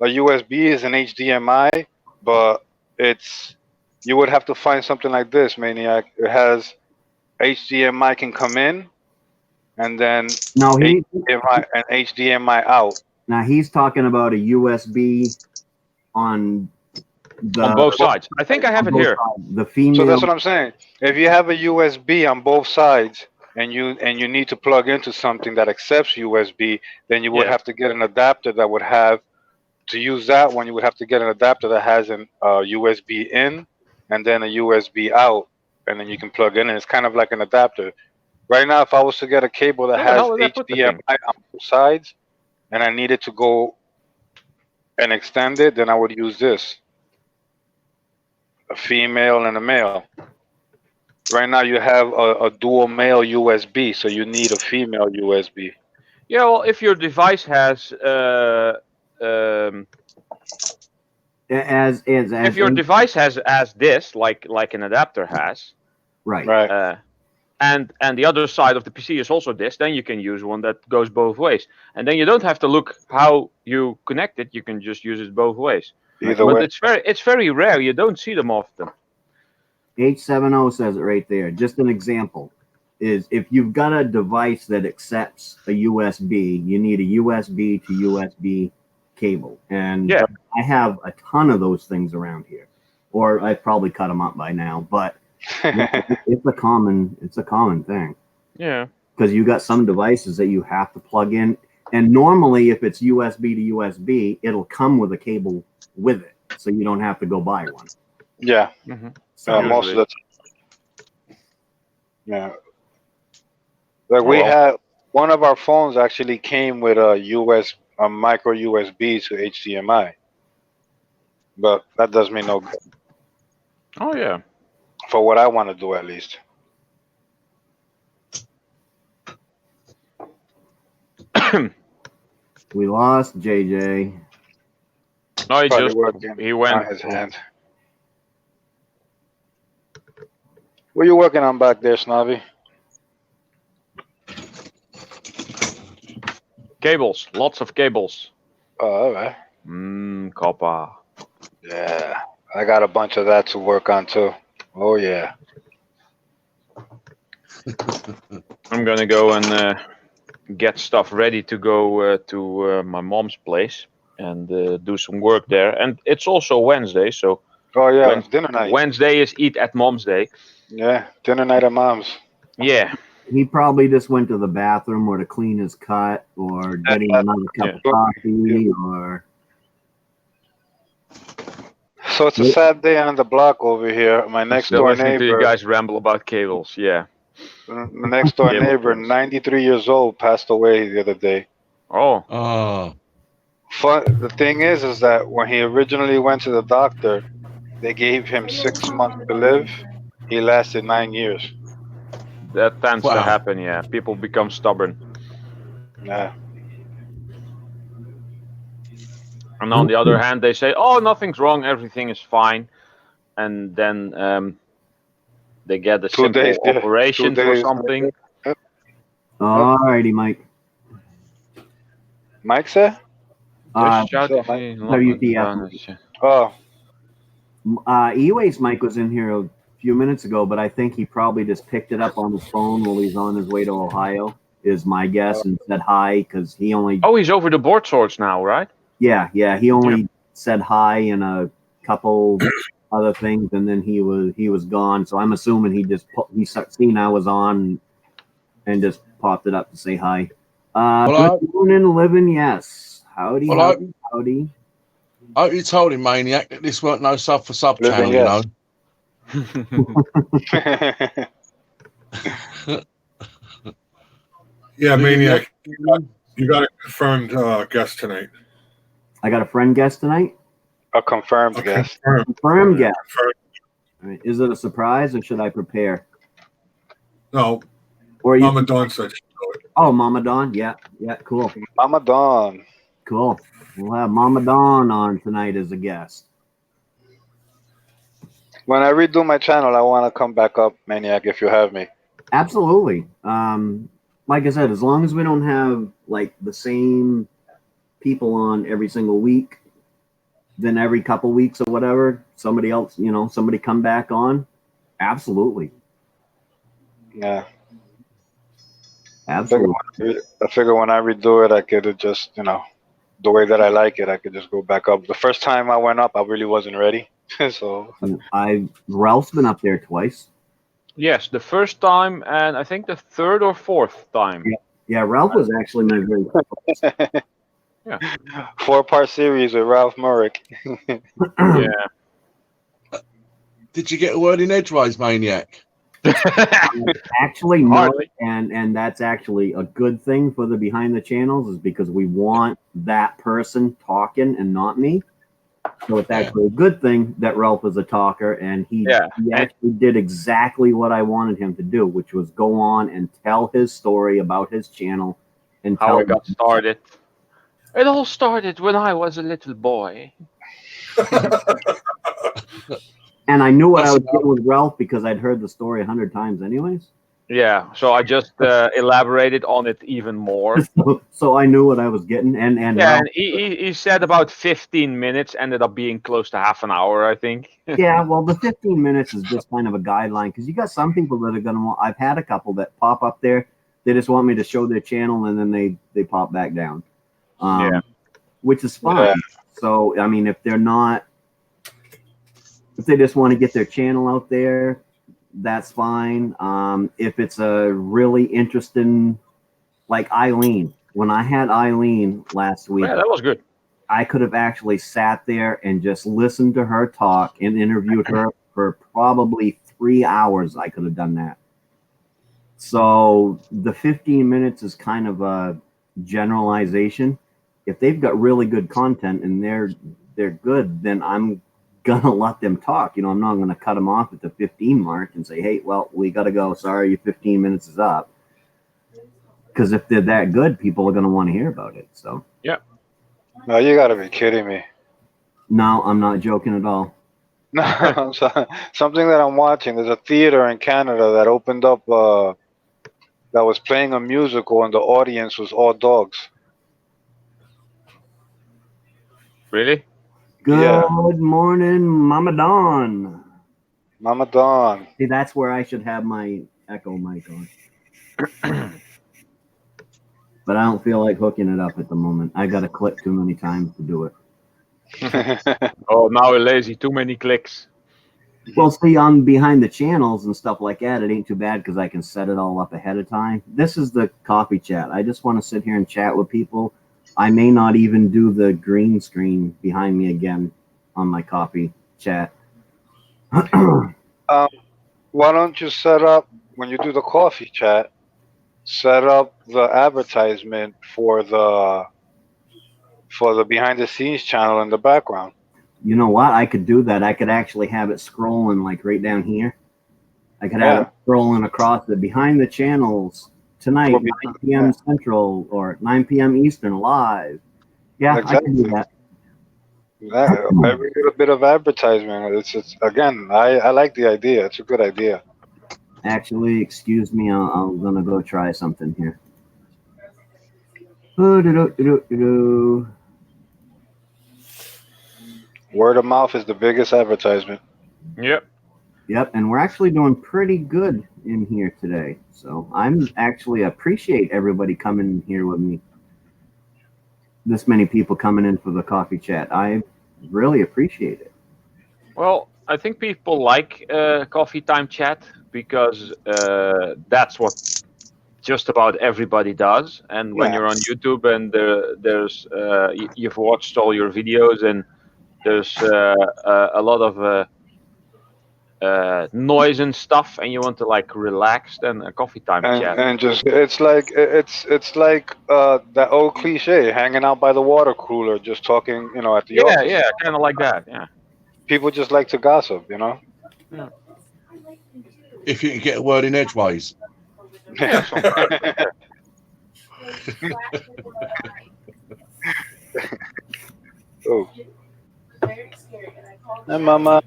USB, it's an HDMI, but you would have to find something like this, Maine-iac. It has HDMI can come in, and then Now HDMI out. he's talking about a USB on On both sides. I think I have it both here. sides. The female. So that's what I'm saying. If you have a USB on both sides and you need to plug into something that accepts USB, then you would Yeah. have to get an adapter that would have, to use that one, you would have to get an adapter that has an USB in and then a USB out, and then you can plug in, and it's kind of like an adapter. Right now, if I was to get a cable that Where the has hell did I put the thing? HDMI on both sides and I needed to go and extend it, then I would use this. A female and a male. Right now you have a dual male USB, so you need a female USB. Yeah, well, if your device has if your device has as this, like an adapter has, right. Right. and the other side of the PC is also this, then you can use one that goes both ways, and then you don't have to look how you connect it. You can just use it both ways. Either But way. it's very rare. You don't see them often. H70 says it right there. Just an example is if you've got a device that accepts a USB, you need a USB to USB cable. And Yeah. I have a ton of those things around here, or I've probably cut them up by now, but it's a common thing, Yeah. because you got some devices that you have to plug in. And normally if it's USB to USB, it'll come with a cable with it, so you don't have to go buy one. Yeah. Mm-hmm. So Most of the time. Yeah. Like we Well. had one of our phones actually came with a micro USB to HDMI, but that does me no good Oh yeah. for what I want to do, at least. we lost JJ. No, Probably working he on went. his hand. What are you working on back there, Snobby? Cables, lots of cables. Oh, all right. Copper. Yeah, I got a bunch of that to work on too. Oh yeah. I'm gonna go and get stuff ready to go to my mom's place and do some work there. And it's also Wednesday, so Oh yeah, dinner night. Wednesday is Eat at Mom's Day. Yeah, dinner night at Mom's. Yeah. He probably just went to the bathroom or to clean his cut or getting another cup of coffee or. So it's a sad day on the block over here. My next Still door listening to you neighbor, guys ramble about cables. Yeah. my next door Cable neighbor, things. 93 years old, passed away the other day. Oh. Oh, The thing is that when he originally went to the doctor, they gave him 6 months to live. He lasted 9 years. That tends to wow. happen, yeah. People become stubborn. Yeah. And on the other hand, they say, oh, nothing's wrong, everything is fine. And then they get a 2 simple days. Yeah. 2 operation for days. something. Alrighty, Mike. Mike said? Just shout so if Mike- you love WTF. it. Oh, E-Waste Mike was in here a few minutes ago, but I think he probably just picked it up on his phone while he's on his way to Ohio, is my guess, and said hi because he only. Oh, he's over the board sorts now, right? Yeah, he only said hi and a couple other things, and then he was gone. So I'm assuming he seen I was on and just popped it up to say hi. Good morning, living. Yes, howdy, howdy. I hope you told him, Maine-iac, that this weren't no sub for sub Living, channel, yes. Yeah, Maine-iac, you got a confirmed guest tonight. I got a friend guest tonight. A confirmed guest. Confirmed guest. All right. Is it a surprise or should I prepare? No, Or you? Mama Dawn said she knew it. Oh, Mama Dawn. Yeah, cool. Mama Dawn. Cool. We'll have Mama Dawn on tonight as a guest. When I redo my channel, I want to come back up, Maine-iac, if you have me. Absolutely. Like I said, as long as we don't have like the same people on every single week, then every couple weeks or whatever, somebody else, somebody come back on. Absolutely. Yeah. Absolutely. I figure when I redo it, I could just, the way that I like it, I could just go back up. The first time I went up, I really wasn't ready. So Ralph's been up there twice. Yes, the first time and I think the third or fourth time. Yeah, Ralph was actually my very first. Yeah. 4-part series with Ralph Murrick. Yeah. Did you get a word in edgeways, Maine-iac? Actually, no, Hardly. and that's actually a good thing for the behind the channels is because we want that person talking and not me. So it's actually a good thing that Ralph is a talker, and he actually did exactly what I wanted him to do, which was go on and tell his story about his channel and How tell it got started. It all started when I was a little boy. And I knew what I was getting with Ralph because I'd heard the story 100 times anyways. Yeah, so I just elaborated on it even more. So I knew what I was getting, and Yeah, and he said about 15 minutes, ended up being close to half an hour, I think. Yeah, well, the 15 minutes is just kind of a guideline because you got some people that are going to want. I've had a couple that pop up there. They just want me to show their channel and then they pop back down, which is fine. Yeah. So, I mean, if they just want to get their channel out there, that's fine. If it's a really interesting, like Eileen, when I had Eileen last week, Yeah, that was good. I could have actually sat there and just listened to her talk and interviewed her for probably 3 hours. I could have done that. So the 15 minutes is kind of a generalization. If they've got really good content and they're good, then I'm gonna let them talk. I'm not gonna cut them off at the 15 mark and say, hey, well, we gotta go. Sorry, your 15 minutes is up. Because if they're that good, people are gonna want to hear about it. So yeah. No, you gotta be kidding me. No, I'm not joking at all. No, I'm sorry. Something that I'm watching. There's a theater in Canada that opened up that was playing a musical and the audience was all dogs. Really? Good morning, Mama Dawn. Mama Dawn. See, that's where I should have my echo mic on. But I don't feel like hooking it up at the moment. I got to click too many times to do it. Oh, now we're lazy. Too many clicks. Well, see, on behind the channels and stuff like that, it ain't too bad because I can set it all up ahead of time. This is the coffee chat. I just want to sit here and chat with people. I may not even do the green screen behind me again on my coffee chat. Why don't you set up when you do the coffee chat? Set up the advertisement for the behind the scenes channel in the background. You know what? I could do that. I could actually have it scrolling like right down here. I could have it scrolling across the behind the channels tonight, 9 p.m. Central or 9 p.m. Eastern live. Yeah, exactly. I can do that. Every little bit of advertisement. It's again, I like the idea. It's a good idea. Actually, excuse me, I'm gonna go try something here. Word of mouth is the biggest advertisement. Yep, and we're actually doing pretty good in here today. So I'm actually appreciate everybody coming in here with me. This many people coming in for the coffee chat. I really appreciate it. Well, I think people like coffee time chat because that's what just about everybody does. And when you're on YouTube and you've watched all your videos and there's a lot of noise and stuff, and you want to like relax, then a coffee time chat. And just it's like that old cliche, hanging out by the water cooler, just talking, at the office. Yeah, kind of like that. Yeah. People just like to gossip, Yeah. If you can get a word in edgeways. Yeah. Oh. Hey, Mama.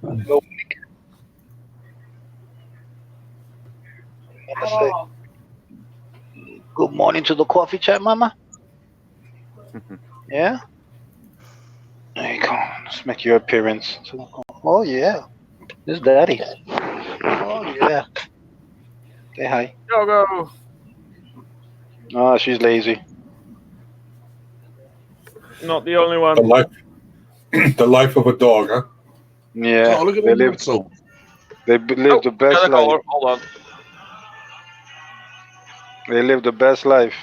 Say, good morning to the coffee chat, Mama. Yeah? There you go. Let's make your appearance. Oh, yeah. This is Daddy. Oh, yeah. Say hi. Go. Oh, she's lazy. Not the only one. The life of a dog, huh? Yeah. Oh, look at they them. live the best life. Hold on. They live the best life.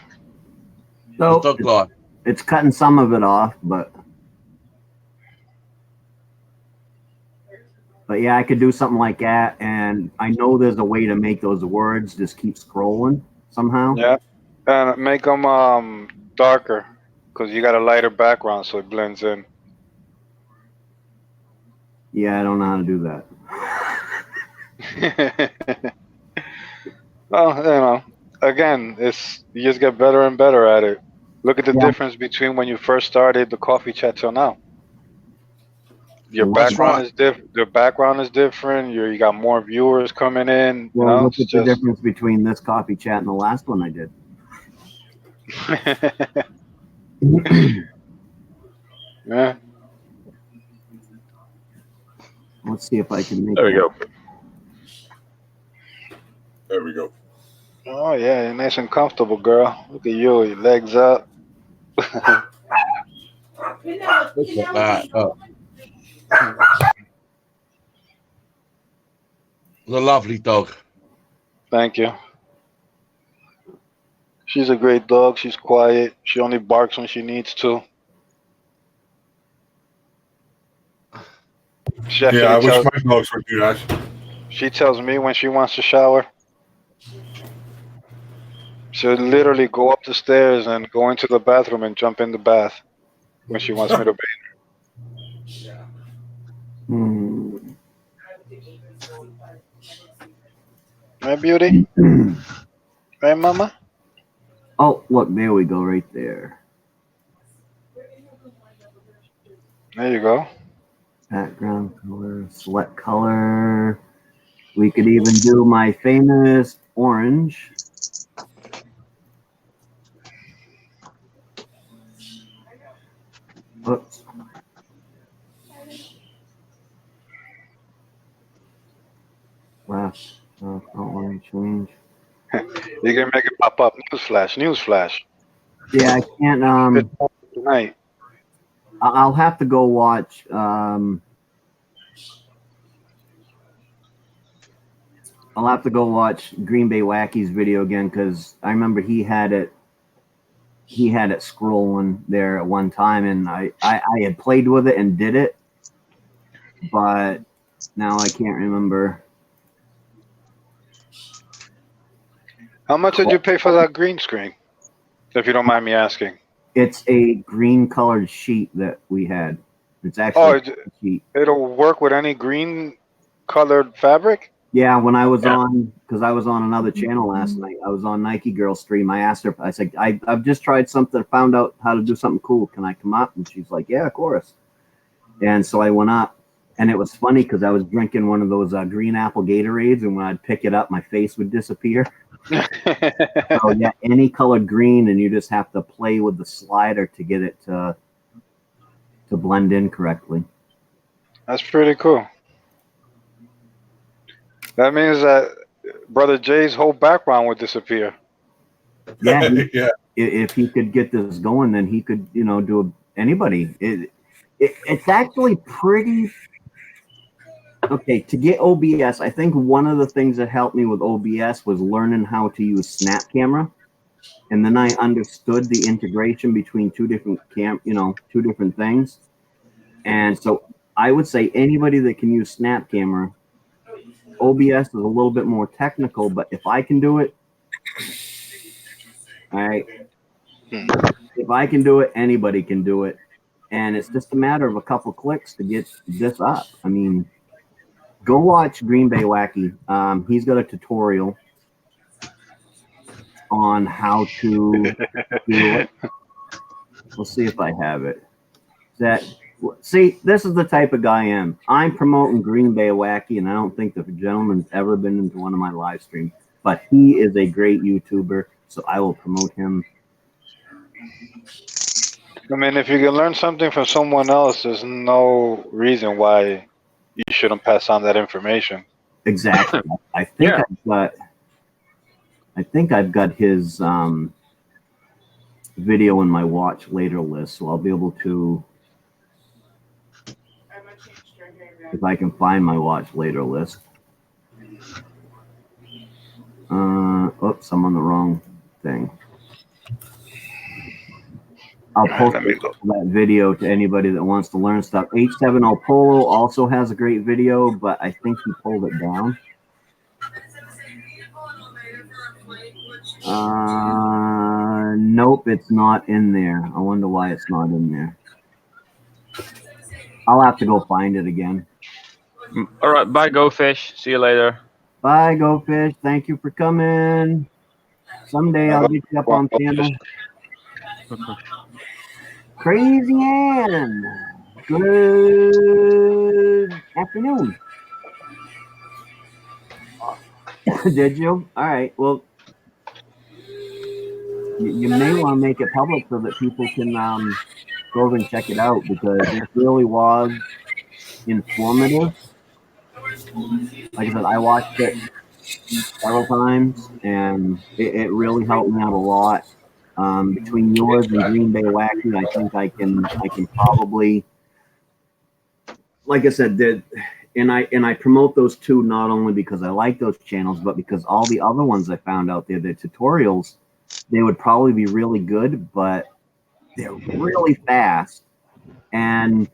So it's cutting some of it off, but yeah, I could do something like that, and I know there's a way to make those words just keep scrolling somehow. Yeah, and make them darker, because you got a lighter background, so it blends in. Yeah, I don't know how to do that. Well, again, you just get better and better at it. Look at the difference between when you first started the coffee chat till now. Your background is different. The background is different. You got more viewers coming in. Well, look at the difference between this coffee chat and the last one I did. Yeah. Let's see if I can make. There we go. There we go. Oh yeah, you're nice and comfortable, girl. Look at you, your legs up. Look at that. Oh. The lovely dog. Thank you. She's a great dog. She's quiet. She only barks when she needs to. Yeah, I wish my dogs would do that. She tells me when she wants to shower. She'll literally go up the stairs and go into the bathroom and jump in the bath when she wants me to bathe her. Right, beauty? Right, Mama? Oh, look, there we go, right there. There you go. Background color, select color. We could even do my famous orange. Oops. Left. Oh, orange change. You can make it pop up. Newsflash. Yeah, I can't. Tonight. I'll have to go watch. I'll have to go watch Green Bay Wacky's video again because I remember he had it scrolling there at one time, and I had played with it and did it, but now I can't remember. How much did you pay for that green screen? If you don't mind me asking. It's a green colored sheet that we had. It's Oh, actually a sheet. it'll work with any green colored fabric? Yeah, when I was Yeah. on, because I was on another channel last night. I was on Nike Girl stream. I asked her, I said, I've just tried something, found out how to do something cool. Can I come up? And she's like, yeah, of course. And so I went up, and it was funny because I was drinking one of those green apple Gatorades, and when I'd pick it up, my face would disappear. So yeah, any colored green, and you just have to play with the slider to get it to blend in correctly. That's pretty cool. That means that Brother Jay's whole background would disappear. Yeah, Yeah. if he could get this going, then he could, do anybody. It's actually pretty okay to get OBS. I think one of the things that helped me with OBS was learning how to use Snap Camera, and then I understood the integration between two different two different things. And so I would say anybody that can use Snap Camera, OBS is a little bit more technical, but if I can do it, all right. If I can do it, anybody can do it. And it's just a matter of a couple clicks to get this up. I mean, go watch Green Bay Wacky. He's got a tutorial on how to do it. We'll see if I have it. See, this is the type of guy I am. I'm promoting Green Bay Wacky, and I don't think the gentleman's ever been into one of my live streams. But he is a great YouTuber, so I will promote him. I mean, if you can learn something from someone else, there's no reason why you shouldn't pass on that information. Exactly. I think Yeah. I've got his video in my watch later list, so I'll be able to, if I can find my watch later list. Oops, I'm on the wrong thing. I'll post that video to anybody that wants to learn stuff. H7O Polo also has a great video, but I think he pulled it down. Nope, it's not in there. I wonder why it's not in there. I'll have to go find it again. All right, bye, Go Fish. See you later. Bye, Go Fish. Thank you for coming. Someday I'll get you up on channel. Crazy Ann. Good afternoon. Did you? All right. Well, you may want to make it public so that people can go over and check it out, because it really was informative. Like I said, I watched it several times, and it really helped me out a lot. Between yours and Green Bay Wacky, I think I can probably, like I said, and I promote those two not only because I like those channels, but because all the other ones I found out there, the tutorials, they would probably be really good, but they're really fast. And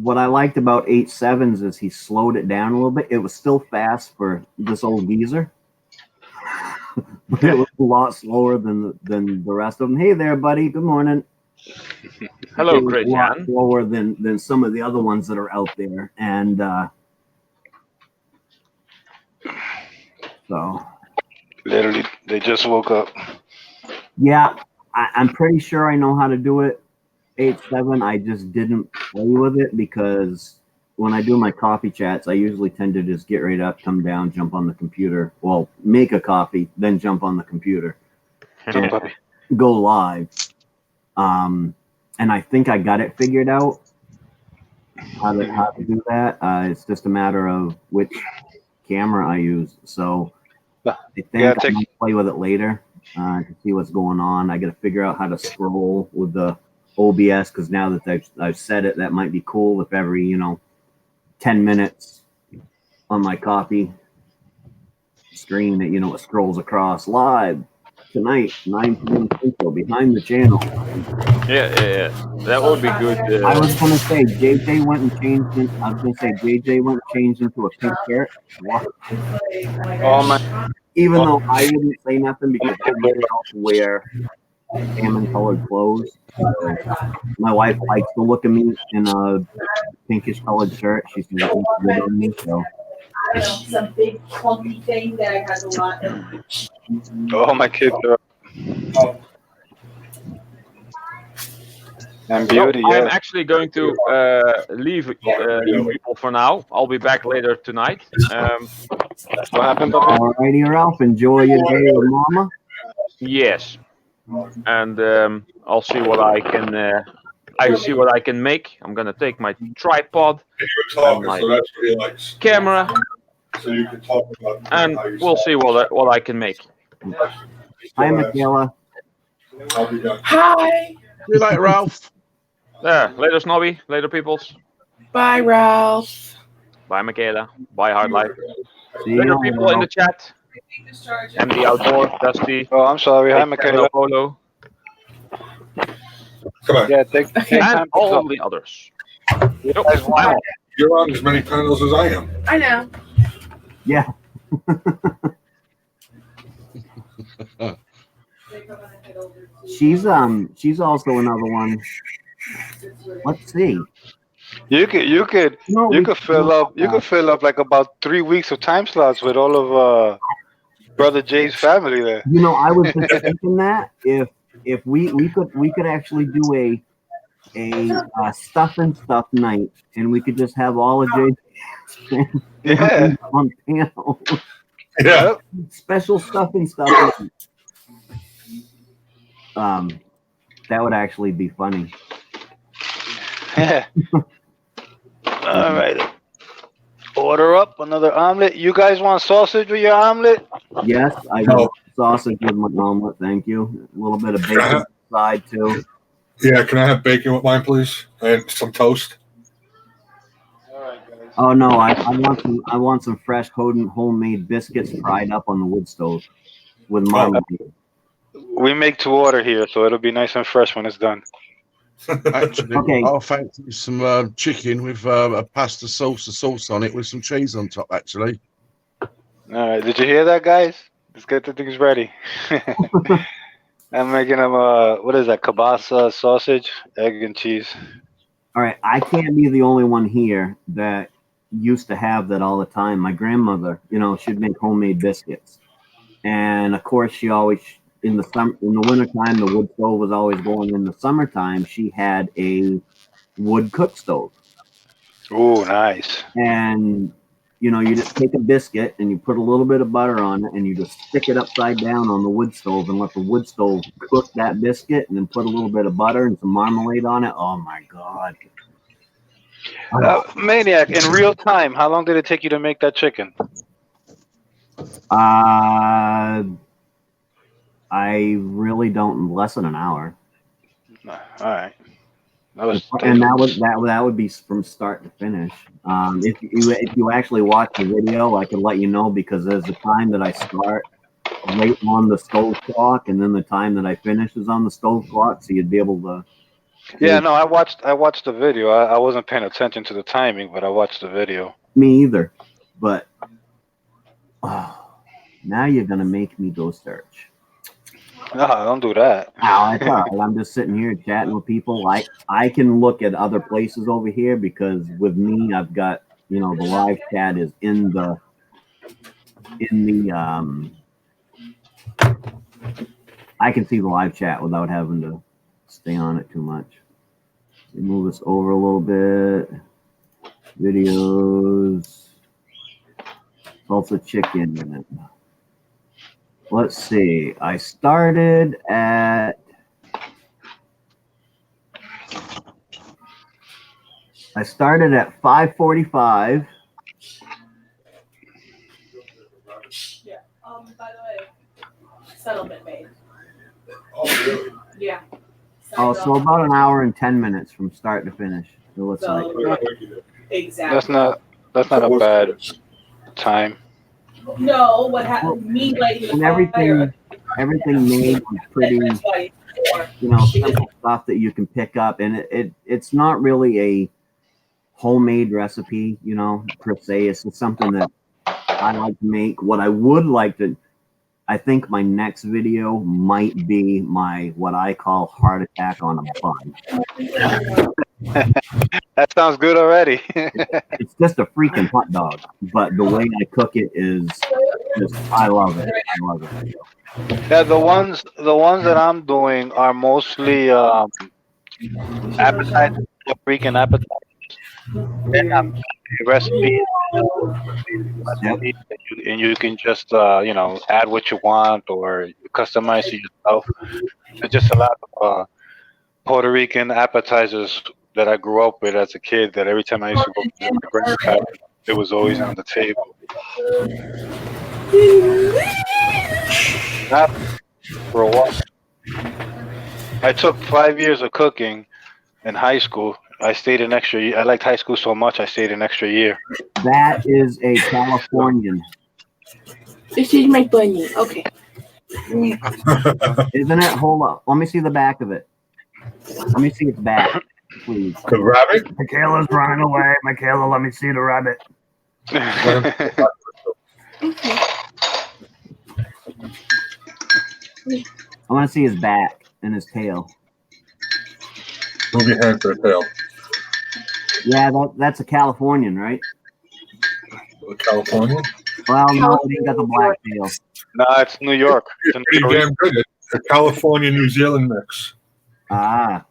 what I liked about 8.7s is he slowed it down a little bit. It was still fast for this old geezer, but it was a lot slower than the rest of them. Hey there, buddy. Good morning. Hello, It was Great a lot Jan. slower than some of the other ones that are out there, and so Literally, they just woke up. yeah, I'm pretty sure I know how to do it. 8.7. I just didn't play with it because when I do my coffee chats, I usually tend to just get right up, come down, jump on the computer. Well, make a coffee, then jump on the computer and go live. And I think I got it figured out how to do that. It's just a matter of which camera I use. So I think I might play with it later to see what's going on. I got to figure out how to scroll with the OBS, because now that I've said it, that might be cool if every 10 minutes on my copy screen that it scrolls across live. tonight, 9 p.m. Central, behind the channel. Yeah. That would be good. I was gonna say JJ went and changed. JJ went and changed into a pink shirt. Wow. Oh my! Even though I wouldn't say nothing because I myself wear salmon colored clothes. So my wife likes the look of me in a pinkish colored shirt. She says it looks good on me. So I don't know, some big clunky thing that has a lot of. Oh, my kids are. And beauty. So I'm Yeah. actually going to leave you people for now. I'll be back later tonight. What happened, puppy? alrighty, Ralph, enjoy your day with Mama. Yes, and I'll see what I can. I see what I can make. I'm gonna take my tripod, You were talking, my so that's what he likes. camera, So you can talk about and how you we'll see what I can make. Hi, Michaela. I'll be done. Hi. See you later, Ralph. There, later, Snobby. Later, peoples. Bye, Ralph. Bye, Michaela. Bye, Hard Life. See Later, you, people in the chat. And the outdoor, Dusty. Oh, I'm sorry. Hi, Michaela. Polo, Come on. Yeah, take and time. all of the others. Yep, guys want- I'm off. You're on as many panels as I am. I know. Yeah. She's also another one. Let's see. You could fill up like about 3 weeks of time slots with all of Brother Jay's family there. You know, I was just thinking that if we could actually do a stuff and stuff night, and we could just have all of Jay's Yeah. on panel. Yeah. Special stuff and stuff. That would actually be funny. Yeah. All right. Order up another omelet. You guys want sausage with your omelet? Yes, I No. want sausage with my omelet. Thank you. A little bit of bacon on the side too. Yeah, can I have bacon with mine, please? And some toast? All right, guys. Oh no, I want some fresh homemade biscuits fried up on the wood stove with marmalade. We make to order here, so it'll be nice and fresh when it's done. Actually, Okay. I'll fancy some chicken with a pasta sauce on it with some cheese on top, actually. All right. Did you hear that, guys? Let's get the things ready. I'm making them, what is that, kielbasa sausage, egg and cheese. All right, I can't be the only one here that used to have that all the time. My grandmother, she'd make homemade biscuits, and of course, she always in the wintertime the wood stove was always going. In the summertime, she had a wood cook stove, Ooh, nice. and you just take a biscuit and you put a little bit of butter on it, and you just stick it upside down on the wood stove and let the wood stove cook that biscuit, and then put a little bit of butter and some marmalade on it. Oh my God. Maine-iac, in real time, how long did it take you to make that chicken? I really don't. Less than an hour. All right. That would be from start to finish. If you actually watch the video, I can let you know, because there's a time that I start right on the stove clock, and then the time that I finish is on the stove clock, so you'd be able to. Yeah, no, I watched the video. I wasn't paying attention to the timing, but I watched the video. Me either, but now you're gonna make me go search. No, don't do that. No, it's all right. I'm just sitting here chatting with people. I can look at other places over here, because with me, I've got, the live chat is in the I can see the live chat without having to stay on it too much. Move this over a little bit. Videos. Salsa chicken. Let's see. I started at 5:45. Yeah. By the way, settlement made. Oh, really? Yeah. Oh, so about an hour and 10 minutes from start to finish. It looks like. Exactly. That's not a bad time. No, what happened? Me lighting the And everything. fire everything made was pretty, simple stuff that you can pick up, and it's not really a homemade recipe, per se. It's just something that I like to make. What I would like to, I think my next video might be my what I call heart attack on a bun. That sounds good already. It's just a freaking hot dog, but the way I cook it is just, I love it. I love it. Yeah, the ones that I'm doing are mostly appetizers, Puerto Rican appetizers. They're not recipes, Yep. and you can just add what you want or customize it yourself. There's just a lot of Puerto Rican appetizers that I grew up with as a kid. That every time I used to go visit my grandparents, it was always on the table. Not for a while. I took 5 years of cooking in high school. I stayed an extra year. I liked high school so much, I stayed an extra year. That is a Californian. This is my bunny. Okay. Isn't it? Hold up. Let me see the back of it. Let me see its back, please. The rabbit? Michaela's running away. Michaela, let me see the rabbit. I want to see his back and his tail. Move your hand to the tail. Yeah, that's a Californian, right? California? Well, no, he got the black tail. No, it's New York. It's It's pretty damn good. It's a California-New Zealand mix. Ah.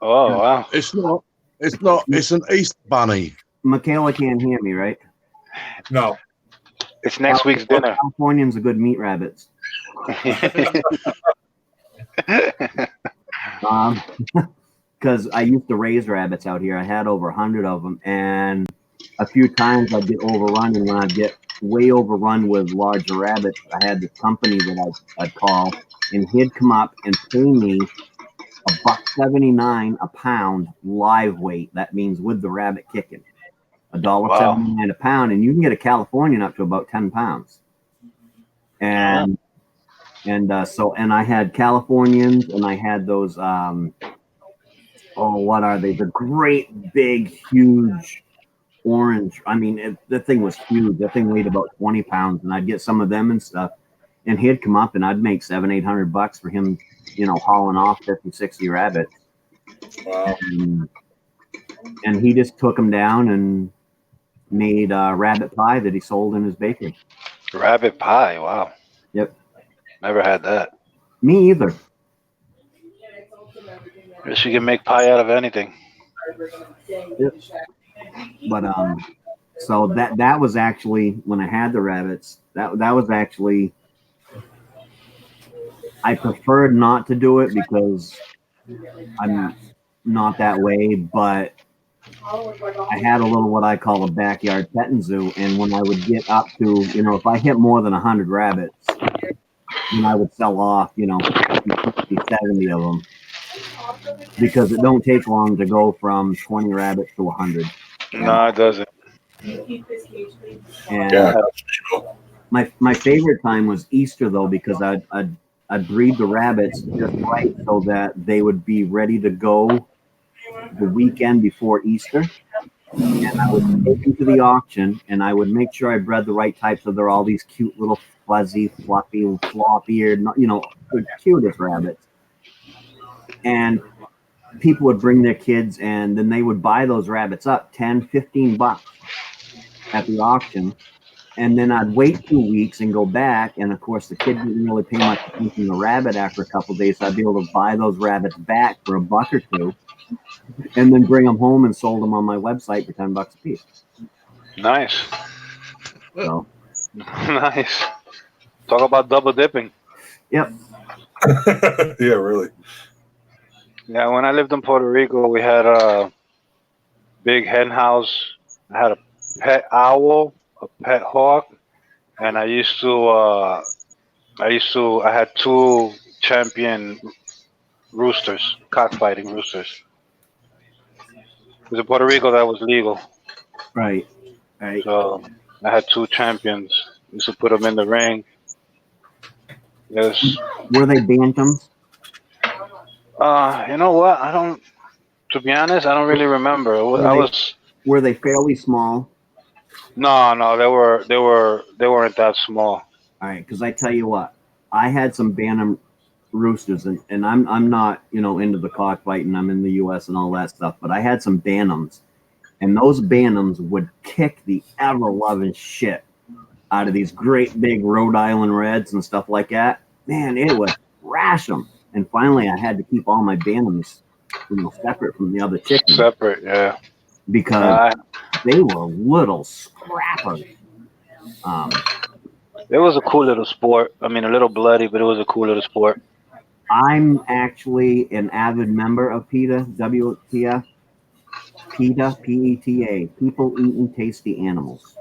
Oh, wow. It's not. It's an East bunny. Michaela can't hear me, right? No. It's next week's dinner. Californians are good meat rabbits. Because I used to raise rabbits out here. I had over 100 of them, and a few times I'd get overrun, and when I'd get way overrun with larger rabbits, I had this company that I'd call, and he'd come up and pay me $1.79 a pound live weight. That means with the rabbit kicking. $1.79 a pound, and you can get a Californian up to about 10 pounds. And I had Californians, and I had those what are they? The great big huge orange. I mean, the thing was huge. That thing weighed about 20 pounds, and I'd get some of them and stuff. And he'd come up, and I'd make $700-800 for him, hauling off 50-60 rabbits. Wow. And he just took them down and made rabbit pie that he sold in his bakery. Rabbit pie, wow. Yep. Never had that. Me either. Guess you can make pie out of anything. Yep. But so that was actually when I had the rabbits. That was actually, I preferred not to do it because I'm not that way, but I had a little what I call a backyard petting zoo, and when I would get up to, if I hit more than 100 rabbits, then I would sell off, 50, 70 of them, because it don't take long to go from 20 rabbits to 100. No, it doesn't. And Yeah. my favorite time was Easter, though, because I'd breed the rabbits just right so that they would be ready to go the weekend before Easter, and I would take them to the auction, and I would make sure I bred the right types, so they're all these cute little fuzzy, fluffy, flop-eared, the cutest rabbits. And people would bring their kids, and then they would buy those rabbits up $10-15 at the auction, and then I'd wait 2 weeks and go back, and of course the kid didn't really pay much attention to the rabbit after a couple of days, so I'd be able to buy those rabbits back for $1 or $2, and then bring them home and sold them on my website for $10 a piece. Nice. So, Nice. Talk about double dipping. yep. Yeah, really. Yeah, when I lived in Puerto Rico, we had a big hen house. I had a pet owl, a pet hawk, and I had 2 champion roosters, cockfighting roosters. Because in Puerto Rico, that was legal. Right. So I had 2 champions. Used to put them in the ring. Yes. Were they bantams? You know what? I don't. To be honest, I don't really remember. I was. Were they fairly small? No. They weren't that small. All right, because I tell you what, I had some bantam roosters, and I'm not into the cockfighting. I'm in the U.S. and all that stuff, but I had some bantams, and those bantams would kick the ever loving shit out of these great big Rhode Island Reds and stuff like that. Man, it would thrash them. And finally, I had to keep all my bantams, separate from the other chickens. Separate, yeah. Because they were little scrappers. It was a cool little sport. I mean, a little bloody, but it was a cool little sport. I'm actually an avid member of PETA, WTF. PETA, PETA, People Eating Tasty Animals.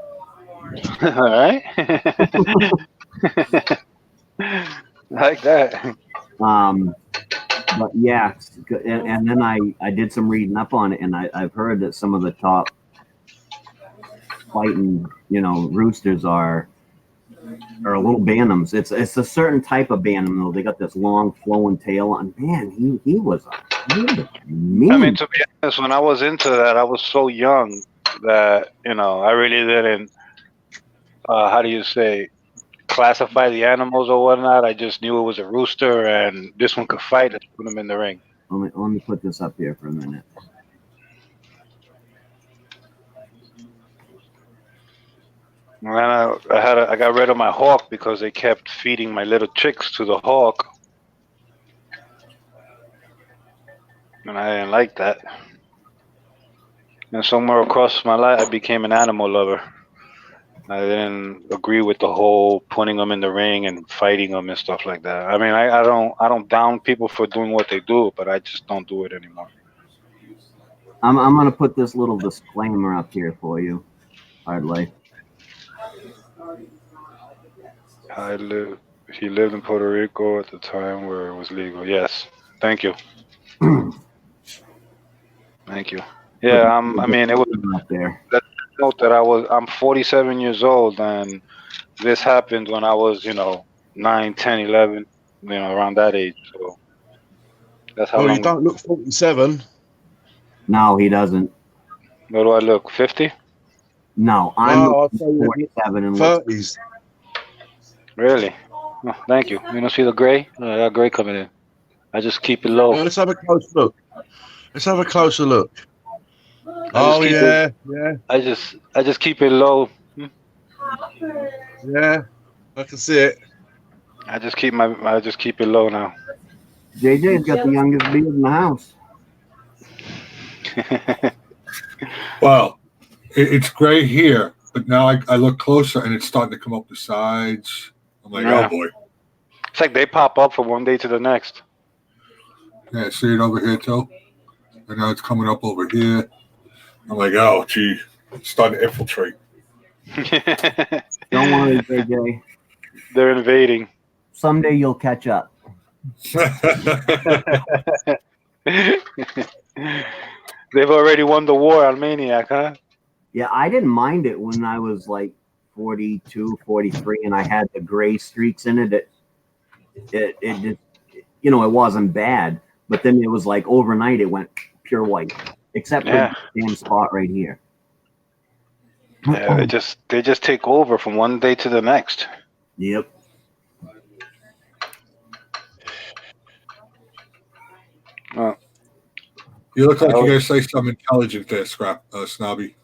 All right. Like that. But yeah, and then I did some reading up on it, and I've heard that some of the top fighting, roosters are little bantams. It's a certain type of bantam though. They got this long flowing tail, and man, he was mean. I mean, to be honest, when I was into that, I was so young that I really didn't. How do you say? Classify the animals or whatnot. I just knew it was a rooster, and this one could fight. Let's put him in the ring. Let me put this up here for a minute. And I got rid of my hawk because they kept feeding my little chicks to the hawk, and I didn't like that. And somewhere across my life, I became an animal lover. I didn't agree with the whole putting them in the ring and fighting them and stuff like that. I mean, I don't down people for doing what they do, but I just don't do it anymore. I'm gonna put this little disclaimer up here for you, Hard Life. He lived in Puerto Rico at the time where it was legal. Yes. Thank you. Thank you. Yeah. I mean, it was up there. Note that I'm 47 years old, and this happened when I was 9, 10, 11, around that age. So that's how long. You don't look 47. No, he doesn't. What do I look? 50? No, I'm I'll tell you, 47 and 30s. Really? Oh, thank you. You don't see the gray? I got gray coming in. I just keep it low. Well, let's have a close look. Let's have a closer look. Oh yeah. I just keep it low. Yeah, I can see it. I just keep it low now. JJ's got the youngest beard in the house. Well, it's gray here, but now I look closer and it's starting to come up the sides. I'm like, Yeah. Oh boy. It's like they pop up from one day to the next. Yeah, see it over here too? And now it's coming up over here. I'm like, oh gee, it's starting to infiltrate. Don't worry, JJ. They're invading. Someday you'll catch up. They've already won the war on Maine-iac, huh? Yeah, I didn't mind it when I was like 42, 43, and I had the gray streaks in it. It just, it wasn't bad. But then it was like overnight, it went pure white, except for the same spot right here. Yeah, they just take over from one day to the next. Yep. You look like you're gonna say something intelligent there, Snobby.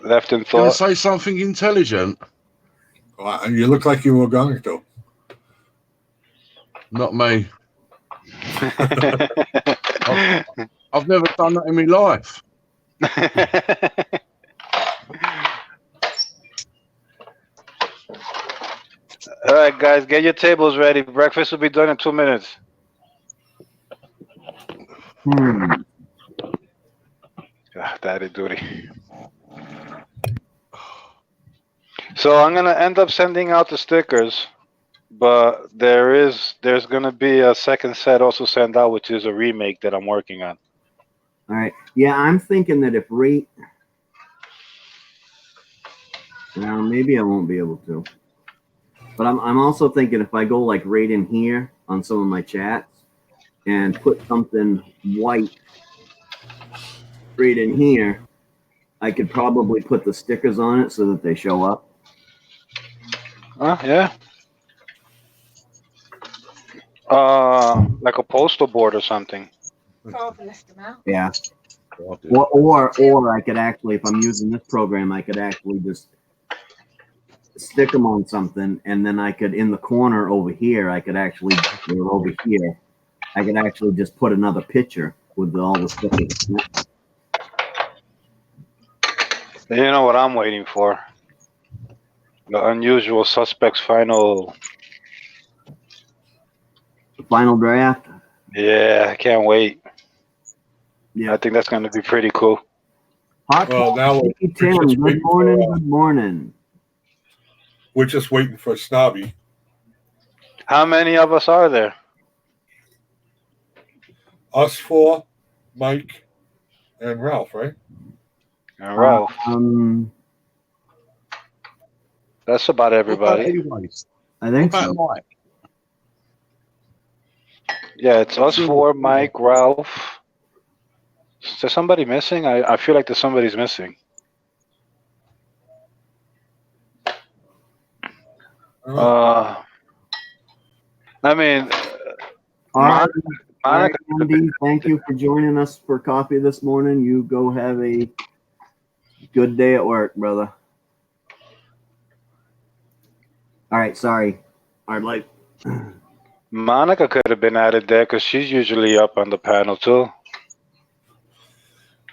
Left in Gonna thought. say something intelligent. Well, you look like you were going to. Not me. I've never done that in my life. All right, guys, get your tables ready. Breakfast will be done in 2 minutes. Daddy duty. So I'm gonna end up sending out the stickers, but there's gonna be a second set also sent out, which is a remake that I'm working on. All right. Yeah, I'm thinking that if maybe I won't be able to. But I'm also thinking if I go like right in here on some of my chats and put something white right in here, I could probably put the stickers on it so that they show up. Yeah. Like a postal board or something. Yeah. God, Or I could actually, if I'm using this program, I could actually just stick them on something, and then I could, in the corner over here, I could actually, or over here, I could actually just put another picture with all the stickers. You know what I'm waiting for? The Unusual Suspects final. The final draft. Yeah, I can't wait. Yeah. I think that's going to be pretty cool. Hot Well, now we're Tim, just good waiting morning. for, Good morning. we're just waiting for Snobby. How many of us are there? Us four, Mike, and Ralph, right? And Ralph. That's about everybody. anyways, I think what so. about Mike? Yeah, it's us four, Mike, Ralph. Is there somebody missing? I feel like there's somebody's missing. I mean, All right, Monica, Andy, thank you for joining us for coffee this morning. You go have a good day at work, brother. All right, sorry. Monica could have been added there because she's usually up on the panel too.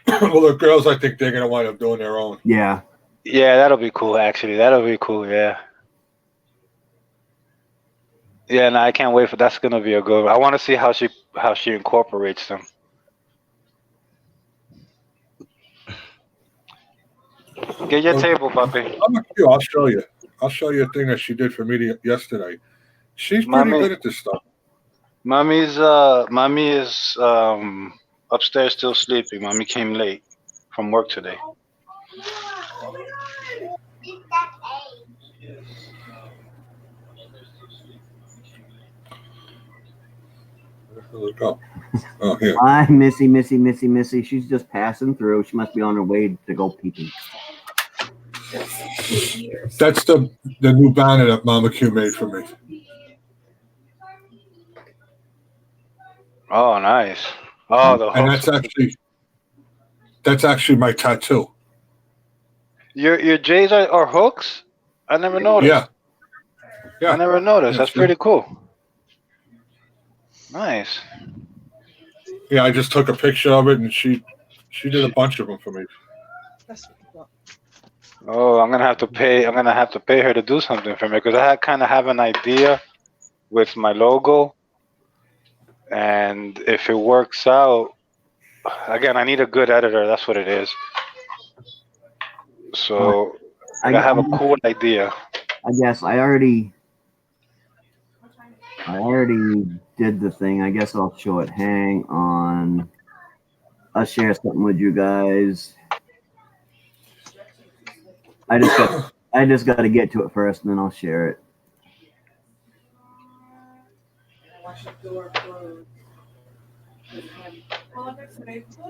Well, the girls, I think they're going to wind up doing their own. Yeah. Yeah, that'll be cool. Actually, that'll be cool. Yeah. Yeah, no, I can't wait for that's gonna be a good one. I want to see how she incorporates them. Get your table, puppy. I'll show you. I'll show you a thing that she did for me yesterday. She's pretty good at this stuff. Mommy is upstairs still sleeping. Mommy came late from work today. Look up. Oh, here. Hi, Missy. She's just passing through. She must be on her way to go peeping. That's the new banner that Mama Q made for me. Oh, nice. Oh, the And hooks. that's actually my tattoo. Your J's are hooks? I never noticed. Yeah. I never noticed. That's Yeah. pretty cool. Nice. Yeah, I just took a picture of it, and she did a bunch of them for me. Oh, I'm gonna have to pay her to do something for me because I kind of have an idea with my logo, and if it works out, again, I need a good editor. That's what it is. So I have a cool idea. I guess I already did the thing. I guess I'll show it. Hang on. I'll share something with you guys. I just got to get to it first, and then I'll share it.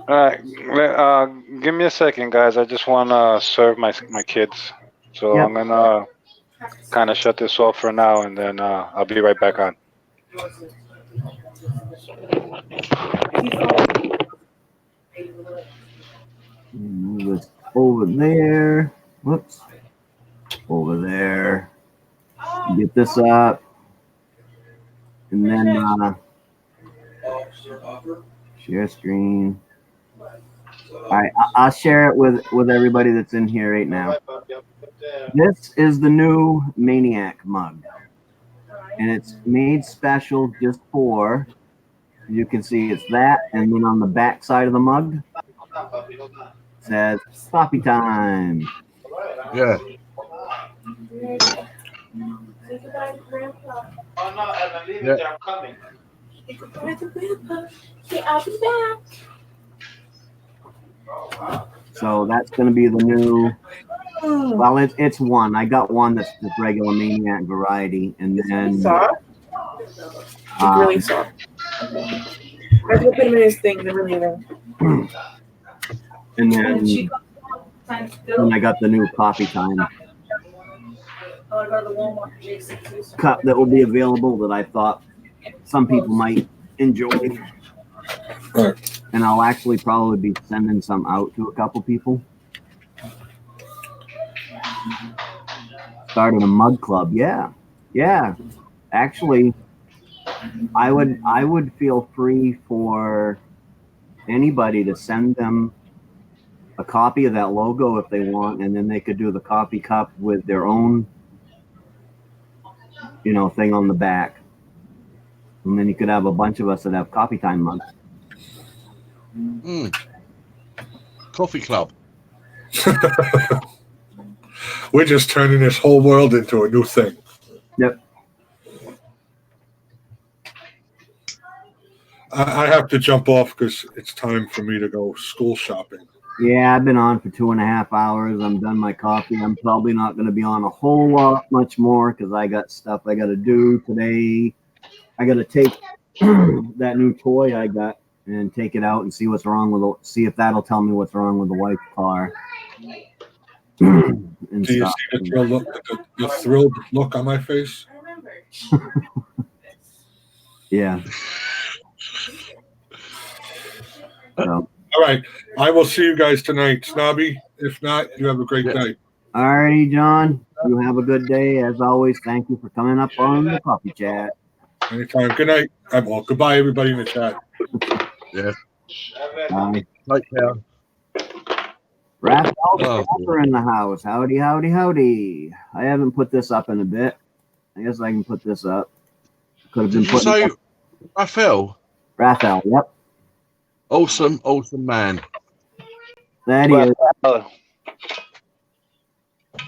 All right, give me a second, guys. I just want to serve my kids, so Yep. I'm gonna kind of shut this off for now, and then I'll be right back on. Move this over there. Whoops. Over there. Get this up. And then share screen. All right, I'll share it with everybody that's in here right now. This is the new Maine-iac mug. And it's made special just for, you can see it's that, and then on the back side of the mug, it says coffee time. Yeah. Yeah. So that's going to be the new Well, it's one. I got one that's just regular Maine-iac variety, and then Soft. Like really soft. I have to put him in his thing. They're really long. and then I got the new coffee time cup that will be available that I thought some people might enjoy. Right. And I'll actually probably be sending some out to a couple people. Started a mug club. Yeah. Actually, I would feel free for anybody to send them a copy of that logo if they want, and then they could do the coffee cup with their own, thing on the back. And then you could have a bunch of us that have coffee time mugs. Coffee club. We're just turning this whole world into a new thing. Yep. I have to jump off because it's time for me to go school shopping. Yeah, I've been on for 2.5 hours. I'm done my coffee. I'm probably not going to be on a whole lot much more because I got stuff I got to do today. I got to take that new toy I got and take it out and see what's wrong with it. See if that'll tell me what's wrong with the wife's car. Do you see the thrilled look on my face? Yeah. So. All right. I will see you guys tonight. Snobby, if not, you have a great day. All righty, John. You have a good day. As always, thank you for coming up on the coffee chat. Anytime. Good night. Well, goodbye, everybody in the chat. Yeah. Bye. Take care. Raphael in the house. Howdy. I haven't put this up in a bit. I guess I can put this up. Could have been Did you say Raphael? Raphael, yep. Awesome man. That is.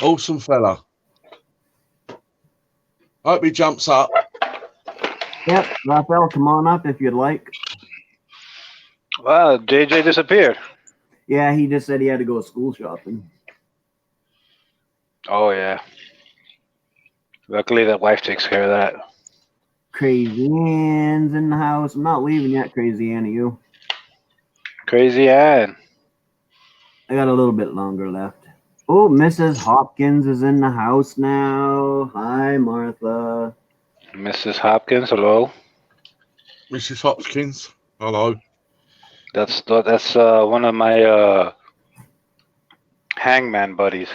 Awesome fella. Hope he jumps up. Yep, Raphael, come on up if you'd like. Wow, JJ disappeared. Yeah, he just said he had to go school shopping. Oh, yeah. Luckily, that wife takes care of that. Crazy Ann's in the house. I'm not leaving yet, Crazy Ann. Are you? Crazy Ann. I got a little bit longer left. Oh, Mrs. Hopkins is in the house now. Hi, Martha. Mrs. Hopkins, hello. Mrs. Hopkins, hello. That's one of my hangman buddies.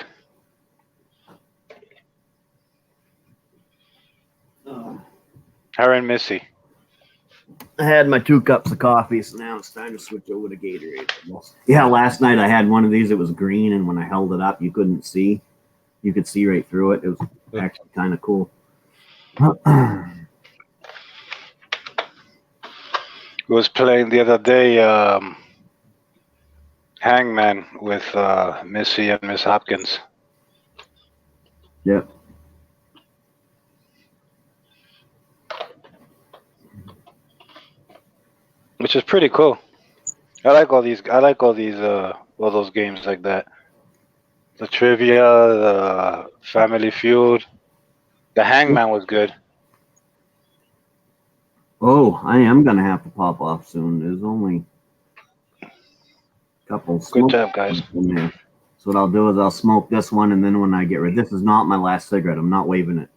Her and Missy. I had my 2 cups of coffee, so now it's time to switch over to Gatorade. Yeah, last night I had one of these. It was green, and when I held it up, you couldn't see. You could see right through it. It was actually kind of cool. Was playing the other day Hangman with Missy and Miss Hopkins. Yep. Which is pretty cool. I like all these all those games like that. The trivia, the Family Feud. The Hangman was good. Oh, I am going to have to pop off soon. There's only a couple. Good job, guys. In there. So what I'll do is I'll smoke this one, and then when I get rid, this is not my last cigarette. I'm not waving it.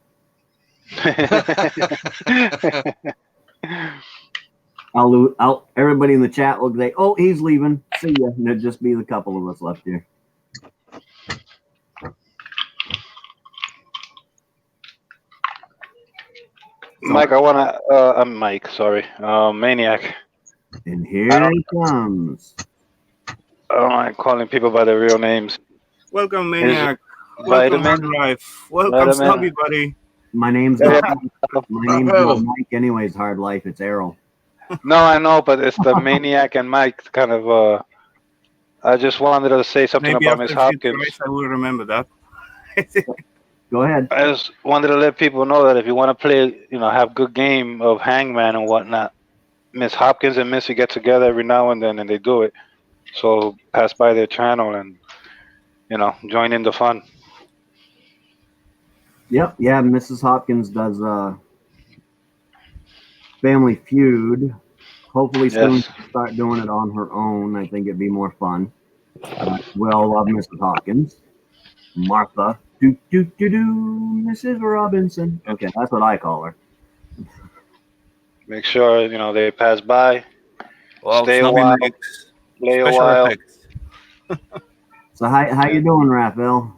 Everybody in the chat will say, "Oh, he's leaving. See ya." And there'll just be the couple of us left here. Mike, I'm Mike, sorry. Maine-iac. And here he comes. I don't like calling people by their real names. Welcome, Maine-iac. Vitamin. Welcome, Hard Life. Welcome, Snobby Buddy. My name's not Mike anyways, Hard Life. It's Errol. No, I know, but it's the Maine-iac and Mike kind of. I just wanted to say something Maybe about Miss Hopkins. Twice, I will remember that. Go ahead. I just wanted to let people know that if you want to play, have good game of Hangman and whatnot, Miss Hopkins and Missy get together every now and then and they do it. So pass by their channel and join in the fun. Yep, yeah, Mrs. Hopkins does Family Feud. Hopefully soon Yes. she'll start doing it on her own. I think it'd be more fun. We all love Mrs. Hopkins. Martha, Mrs. Robinson. Okay, that's what I call her. Make sure they pass by, Well, stay a Snobby while, makes play a special while. effects. So how you doing, Raphael?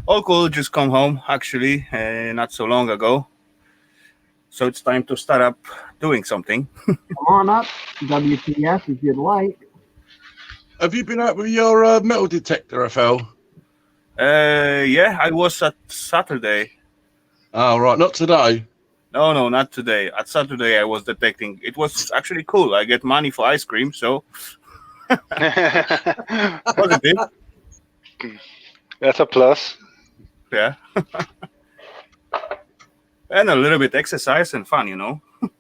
All cool. Just come home actually, not so long ago. So it's time to start up doing something. Come on up, WTF, if you'd like. Have you been out with your metal detector, FL? Yeah, I was at Saturday. Oh, right. Not today. No, not today. At Saturday, I was detecting. It was actually cool. I get money for ice cream, so positive. That's a plus. Yeah. And a little bit exercise and fun, Yeah, It's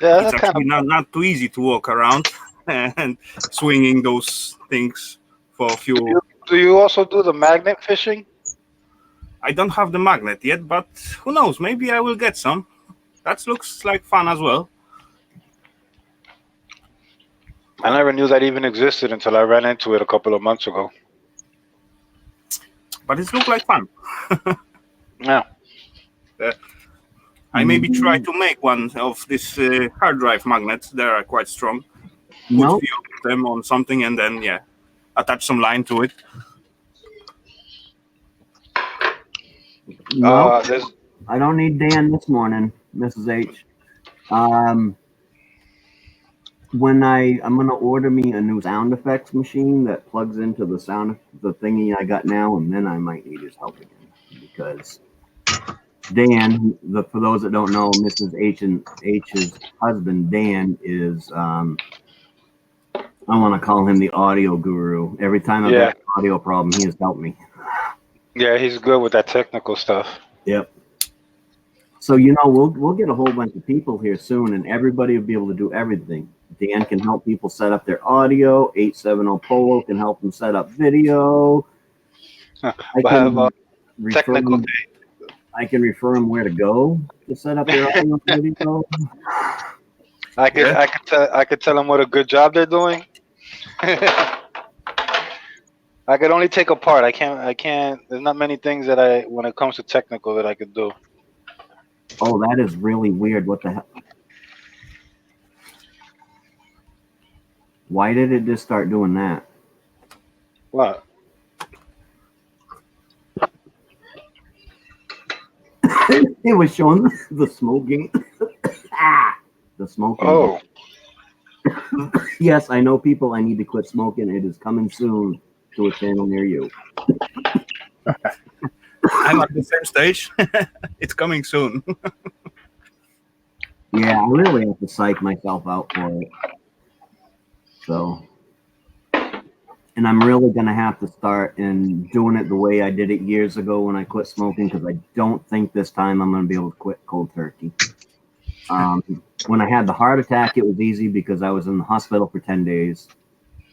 that's kind actually not too easy to walk around and swinging those things for a few. Do you also do the magnet fishing? I don't have the magnet yet, but who knows? Maybe I will get some. That looks like fun as well. I never knew that even existed until I ran into it a couple of months ago. But it looks like fun. Yeah. I maybe try to make one of these hard drive magnets. They are quite strong. Put a few of them on something and then, attach some line to it. No, I don't need Dan this morning, Mrs. H. When I'm gonna order me a new sound effects machine that plugs into the thingy I got now, and then I might need his help again because Dan, for those that don't know, Mrs. H's husband Dan is I want to call him the audio guru. Every time I've got an audio problem, he has helped me. Yeah, he's good with that technical stuff. Yep. So we'll get a whole bunch of people here soon, and everybody will be able to do everything. Dan can help people set up their audio. 870 Polo can help them set up video. I can refer them where to go to set up their audio video. I could tell them what a good job they're doing. I could only take a part. I can't. There's not many things that when it comes to technical, that I could do. Oh, that is really weird. What the hell? Why did it just start doing that? What? It was showing the smoking. The smoking. Oh. Yes, I know, people. I need to quit smoking. It is coming soon to a channel near you. I'm at the same stage. It's coming soon. Yeah, I really have to psych myself out for it. So, and I'm really going to have to start and doing it the way I did it years ago when I quit smoking, because I don't think this time I'm going to be able to quit cold turkey. When I had the heart attack, it was easy because I was in the hospital for 10 days.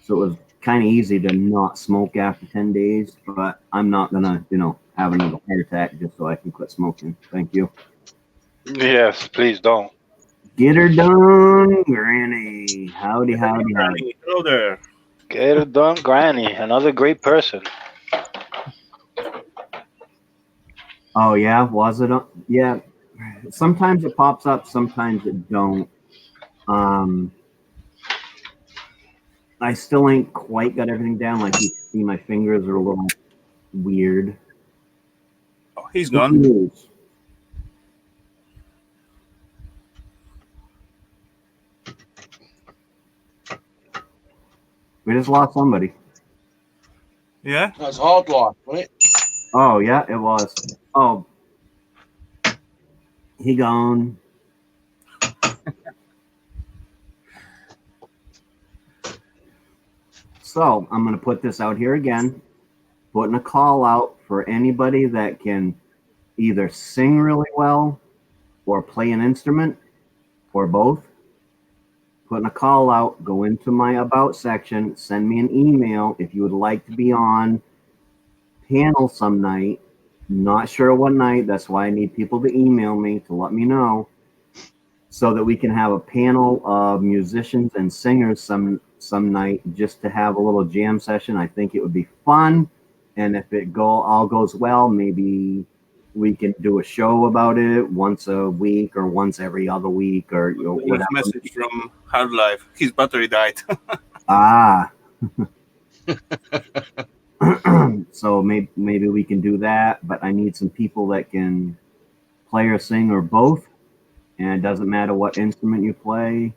So it was kind of easy to not smoke after 10 days, but I'm not going to, have another heart attack just so I can quit smoking. Thank you. Yes, please don't. Get her done, Granny. Howdy, howdy, howdy. Hello there. Get her done, Granny. Another great person. Oh, yeah? Was it? Yeah. Sometimes it pops up, sometimes it don't. I still ain't quite got everything down. Like you see, my fingers are a little weird. Oh, he's gone. We just lost somebody. Yeah? That's hard life, wasn't it? Oh, yeah, it was. Oh. He gone. So I'm going to put this out here again, putting a call out for anybody that can either sing really well or play an instrument or both. putting a call out. Go into my about section, send me an email if you would like to be on panel some night. Not sure what night. That's why I need people to email me to let me know, so that we can have a panel of musicians and singers some night, just to have a little jam session. I think it would be fun, and if it all goes well, maybe we can do a show about it once a week or once every other week, or whatever. Message from Hard Life. His battery died. Ah. So maybe we can do that, but I need some people that can play or sing or both, and it doesn't matter what instrument you play.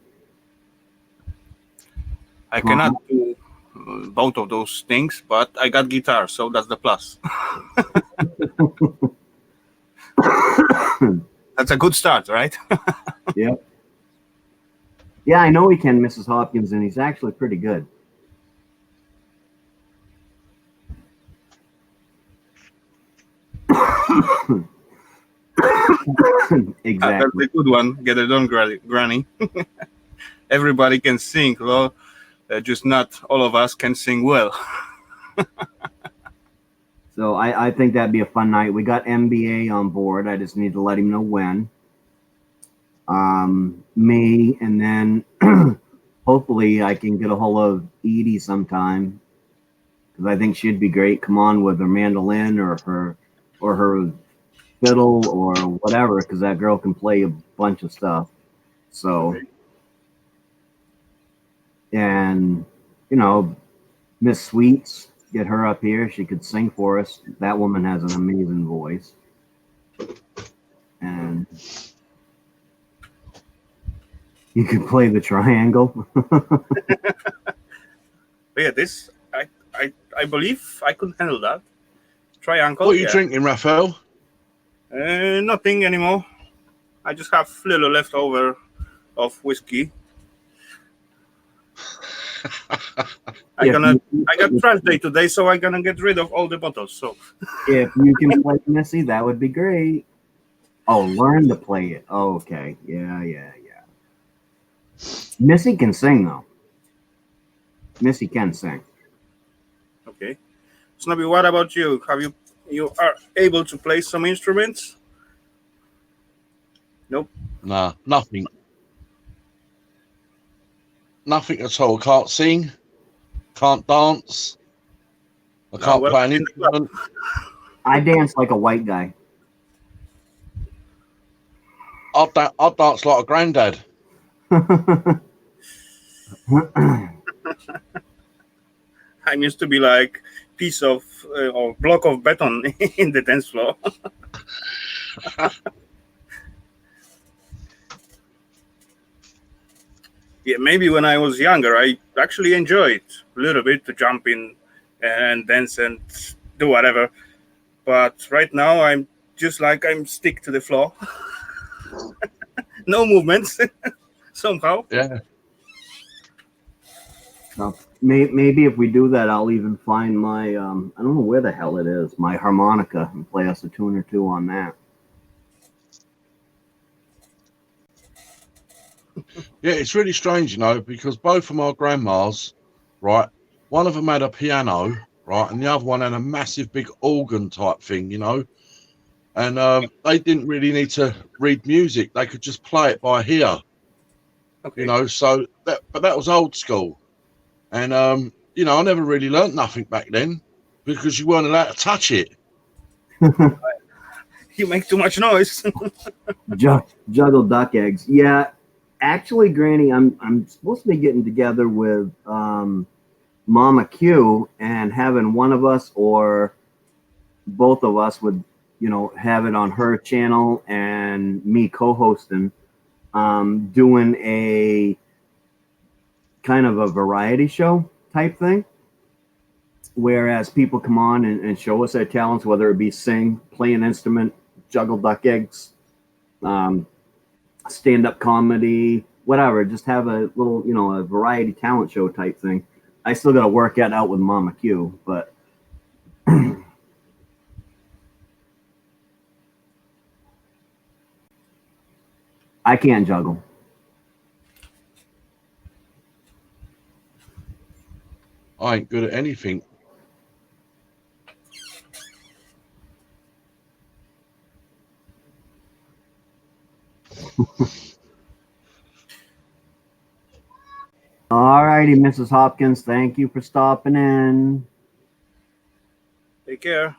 I cannot do both of those things, but I got guitar, so that's the plus. That's a good start, right? Yep. Yeah, I know he can, Mrs. Hopkins, and he's actually pretty good. Exactly. That's a good one. Get it done, Granny. Everybody can sing, well, just not all of us can sing well. So I think that'd be a fun night. We got MBA on board. I just need to let him know when. Me, and then hopefully I can get a hold of Edie sometime, because I think she'd be great. Come on with her mandolin or her fiddle or whatever, because that girl can play a bunch of stuff. So, and Miss Sweets, get her up here. She could sing for us. That woman has an amazing voice. And you could play the triangle. Yeah, this I believe I could handle that. Triangle. What are you drinking, Raphael? Nothing anymore. I just have little leftover of whiskey. I got trash day today, so I'm gonna get rid of all the bottles. So if you can play Missy, that would be great. Oh, learn to play it. Oh, okay. Yeah. Missy can sing, though. Missy can sing. okay. Snobby, what about you? You are able to play some instruments? Nope. Nah, nothing. Nothing at all. Can't sing. Can't dance. I can't play an instrument. I dance like a white guy. I'll dance like a granddad. I'm used to be like piece of or block of beton in the dance floor. Yeah, maybe when I was younger, I actually enjoyed a little bit to jump in and dance and do whatever. But right now, I'm just like I'm stick to the floor. No movements somehow. Yeah. So maybe if we do that, I'll even find my I don't know where the hell it is, my harmonica, and play us a tune or two on that. Yeah, it's really strange, because both of my grandmas, right, one of them had a piano, right, and the other one had a massive big organ type thing, and they didn't really need to read music. They could just play it by ear, Okay. so but that was old school. And, I never really learnt nothing back then because you weren't allowed to touch it. You make too much noise. Juggle duck eggs. Yeah, actually, Granny, I'm supposed to be getting together with Mama Q and having one of us or both of us would, have it on her channel and me co-hosting, doing a kind of a variety show type thing, whereas people come on and show us their talents, whether it be sing, play an instrument, juggle duck eggs, stand-up comedy, whatever. Just have a little, a variety talent show type thing. I still got to work that out with Mama Q, but I can't juggle. I ain't good at anything. All righty, Mrs. Hopkins. Thank you for stopping in. Take care.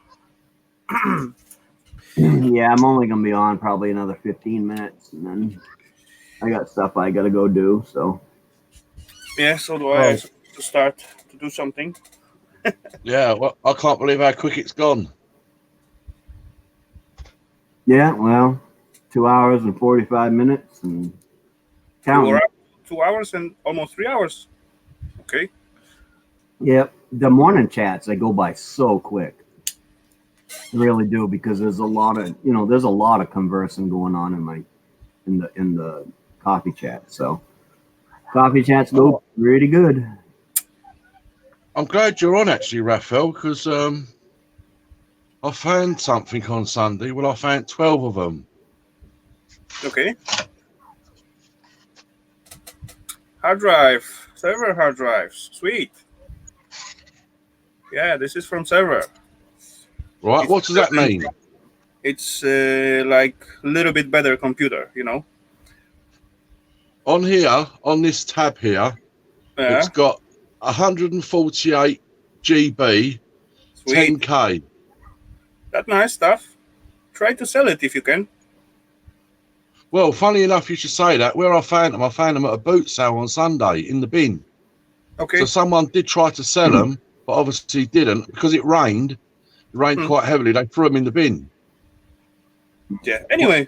Yeah, I'm only gonna be on probably another 15 minutes, and then I got stuff I gotta go do. So Yeah, so do I. I Oh. have to start to do something. Yeah, well, I can't believe how quick it's gone. yeah, well, 2 hours and 45 minutes and counting. 2 hours and almost 3 hours. Okay. Yep, the morning chats they go by so quick. They really do, because there's a lot of there's a lot of conversing going on in the coffee chat. So coffee chats go pretty good. I'm glad you're on actually, Raphael, because I found something on Sunday. Well, I found 12 of them. Okay. Hard drive. Server hard drives. Sweet. Yeah, this is from server. Right, what does that mean? It's like a little bit better computer, you know. On here, on this tab here, Yeah. it's got 148 GB, Sweet. 10K. That nice stuff. Try to sell it if you can. Well, funny enough, you should say that. Where I found them at a boot sale on Sunday in the bin. Okay. So someone did try to sell them, but obviously didn't because it rained. It rained quite heavily. They threw them in the bin. Yeah. Anyway,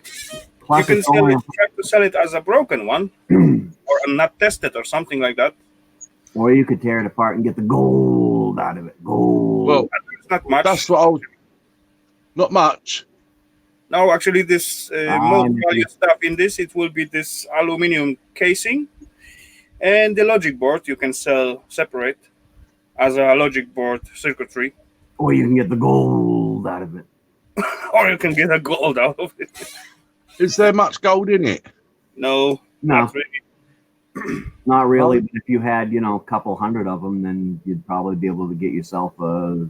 Plus you can it's only, try to sell it as a broken one or not tested or something like that. or you could tear it apart and get the gold out of it. Gold. Well, it's not much. That's what I was. Not much. No, actually, this most value stuff in this, it will be this aluminum casing and the logic board you can sell separate as a logic board circuitry. Or you can get the gold out of it. Or you can get a gold out of it. Is there much gold in it? No, No. not really. Not really, but if you had, a couple hundred of them, then you'd probably be able to get yourself a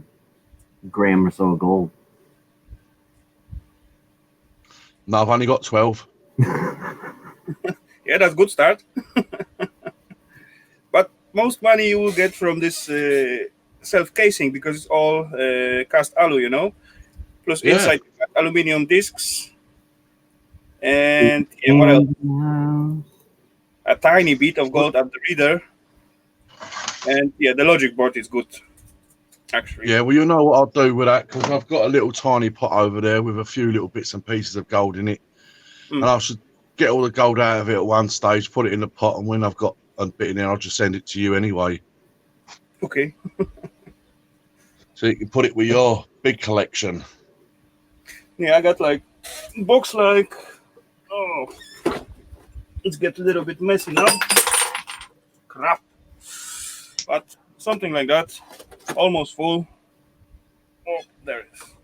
gram or so of gold. No, I've only got 12. Yeah, that's a good start. But most money you will get from this self-casing because it's all cast alu, Plus inside aluminum discs. And what else? A tiny bit of gold at the reader. And the logic board is good, actually. Yeah, well, you know what I'll do with that, because I've got a little tiny pot over there with a few little bits and pieces of gold in it. And I should get all the gold out of it at one stage, put it in the pot, and when I've got a bit in there, I'll just send it to you anyway. Okay. So you can put it with your big collection. Yeah, I got box it's get a little bit messy now. Crap. But something like that. Almost full. Oh, there it is.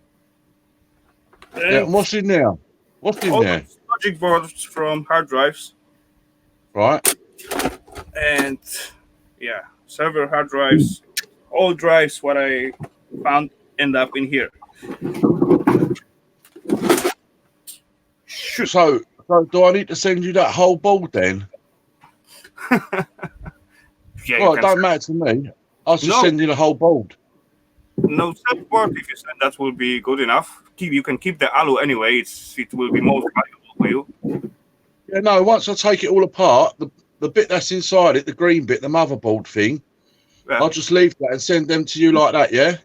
Yeah, and what's in there? What's in there? Logic boards from hard drives. Right. And server hard drives. All drives what I found end up in here. So do I need to send you that whole board then? Yeah, well, it don't matter to me. I'll just send you the whole board. No self-board, if you send that will be good enough. You can keep the alu anyway. It will be most valuable for you. Yeah, no, once I take it all apart, the bit that's inside it, the green bit, the motherboard thing, I'll just leave that and send them to you like that, yeah?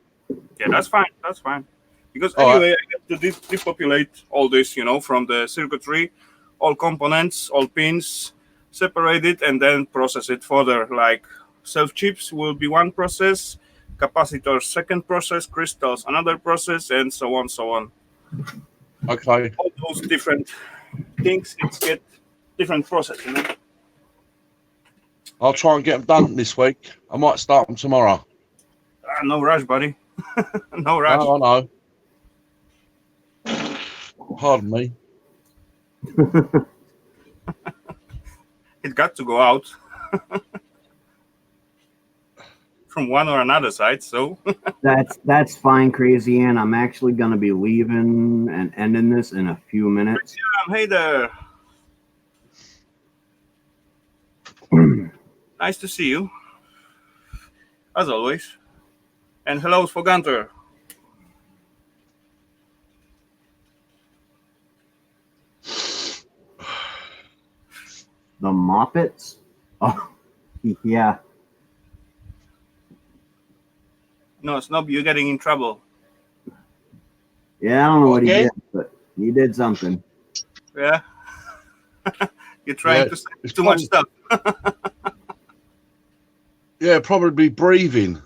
Yeah, that's fine. That's fine. Because anyway, I get to depopulate all this, from the circuitry, all components, all pins, separate it, and then process it further. Like self-chips will be one process, capacitors second process, crystals another process, and so on, so on. Okay. All those different things, it's get different process, I'll try and get them done this week. I might start them tomorrow. No rush, buddy. No rush. No, I know. Pardon me. It got to go out. from one or another side. So That's fine, Crazy Ann. I'm actually going to be leaving and ending this in a few minutes. hey there, nice to see you, as always. And hello for Gunter. The Moppets? Oh, yeah. No, Snob, you're getting in trouble. Yeah, I don't know what he Okay. did, but he did something. Yeah. You're trying to say too much stuff. Yeah, probably breathing.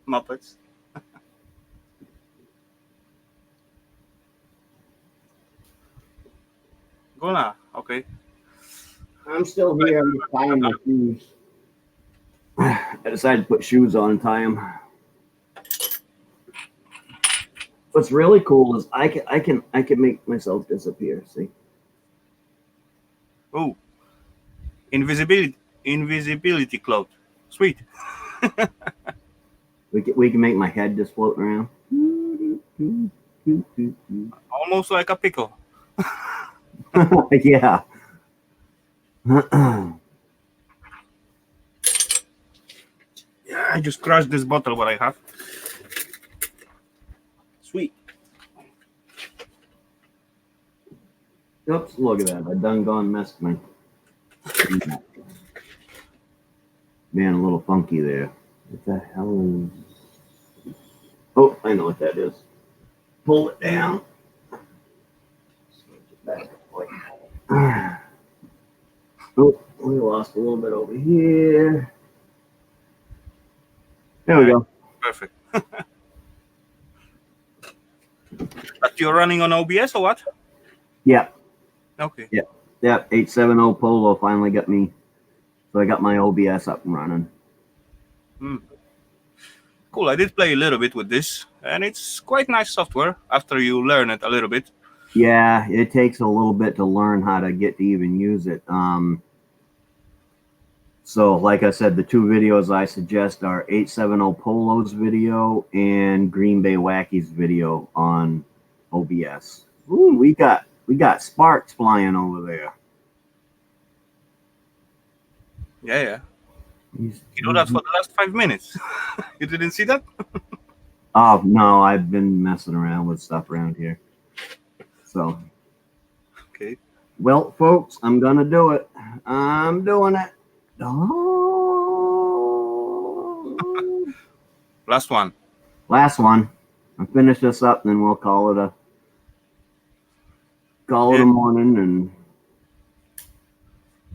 Muppets. Gonna, okay. I'm still here. I'm just tying my shoes. I decided to put shoes on and tie them. What's really cool is I can make myself disappear. See? Oh, invisibility cloak. Sweet. We can make my head just floating around. Almost like a pickle. Yeah. Yeah, I just crushed this bottle what I have. Sweet. Oops, look at that. I done gone messed my man a little funky there. What the hell is Oh, I know what that is. Pull it down. Oh, we lost a little bit over here. There we go. Perfect. But you're running on OBS or what? Yeah. Okay. Yeah. 870 Polo finally got me. So I got my OBS up and running. Cool. I did play a little bit with this, and it's quite nice software after you learn it a little bit. Yeah, it takes a little bit to learn how to get to even use it. So, like I said, the two videos I suggest are 870 Polo's video and Green Bay Wacky's video on OBS. Ooh, we got sparks flying over there. Yeah. You do that for the last 5 minutes. You didn't see that? Oh no, I've been messing around with stuff around here. So, okay. Well, folks, I'm gonna do it. I'm doing it. Oh. Last one. Last one. I'll finish this up, and then we'll call it a morning. And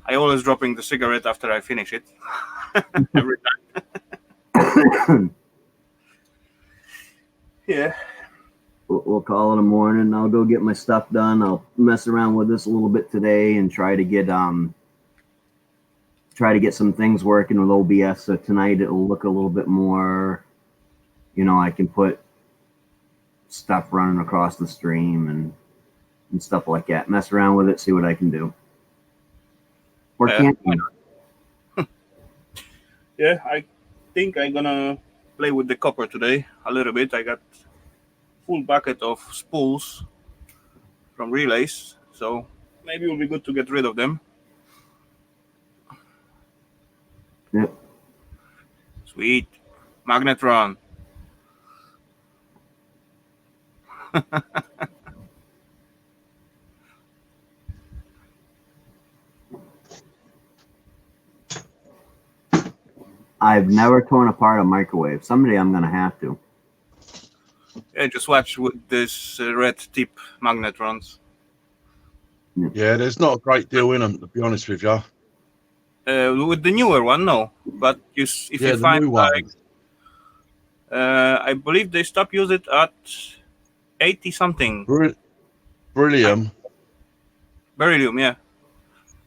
I always dropping the cigarette after I finish it. Every time. Yeah. We'll call it a morning. I'll go get my stuff done. I'll mess around with this a little bit today and try to get some things working with OBS. So tonight it'll look a little bit more, I can put stuff running across the stream and stuff like that. Mess around with it, see what I can do. Or can't. Yeah, I think I'm gonna play with the copper today a little bit. I got full bucket of spools from relays, so maybe it will be good to get rid of them. Yep. Sweet. Magnetron. I've never torn apart a microwave. Someday I'm going to have to. Yeah, just watch with this red tip magnetrons. Yeah, there's not a great deal in them, to be honest with you. With the newer one, no. But if you find like, I believe they stopped using it at 80 something. Beryllium. Beryllium, yeah.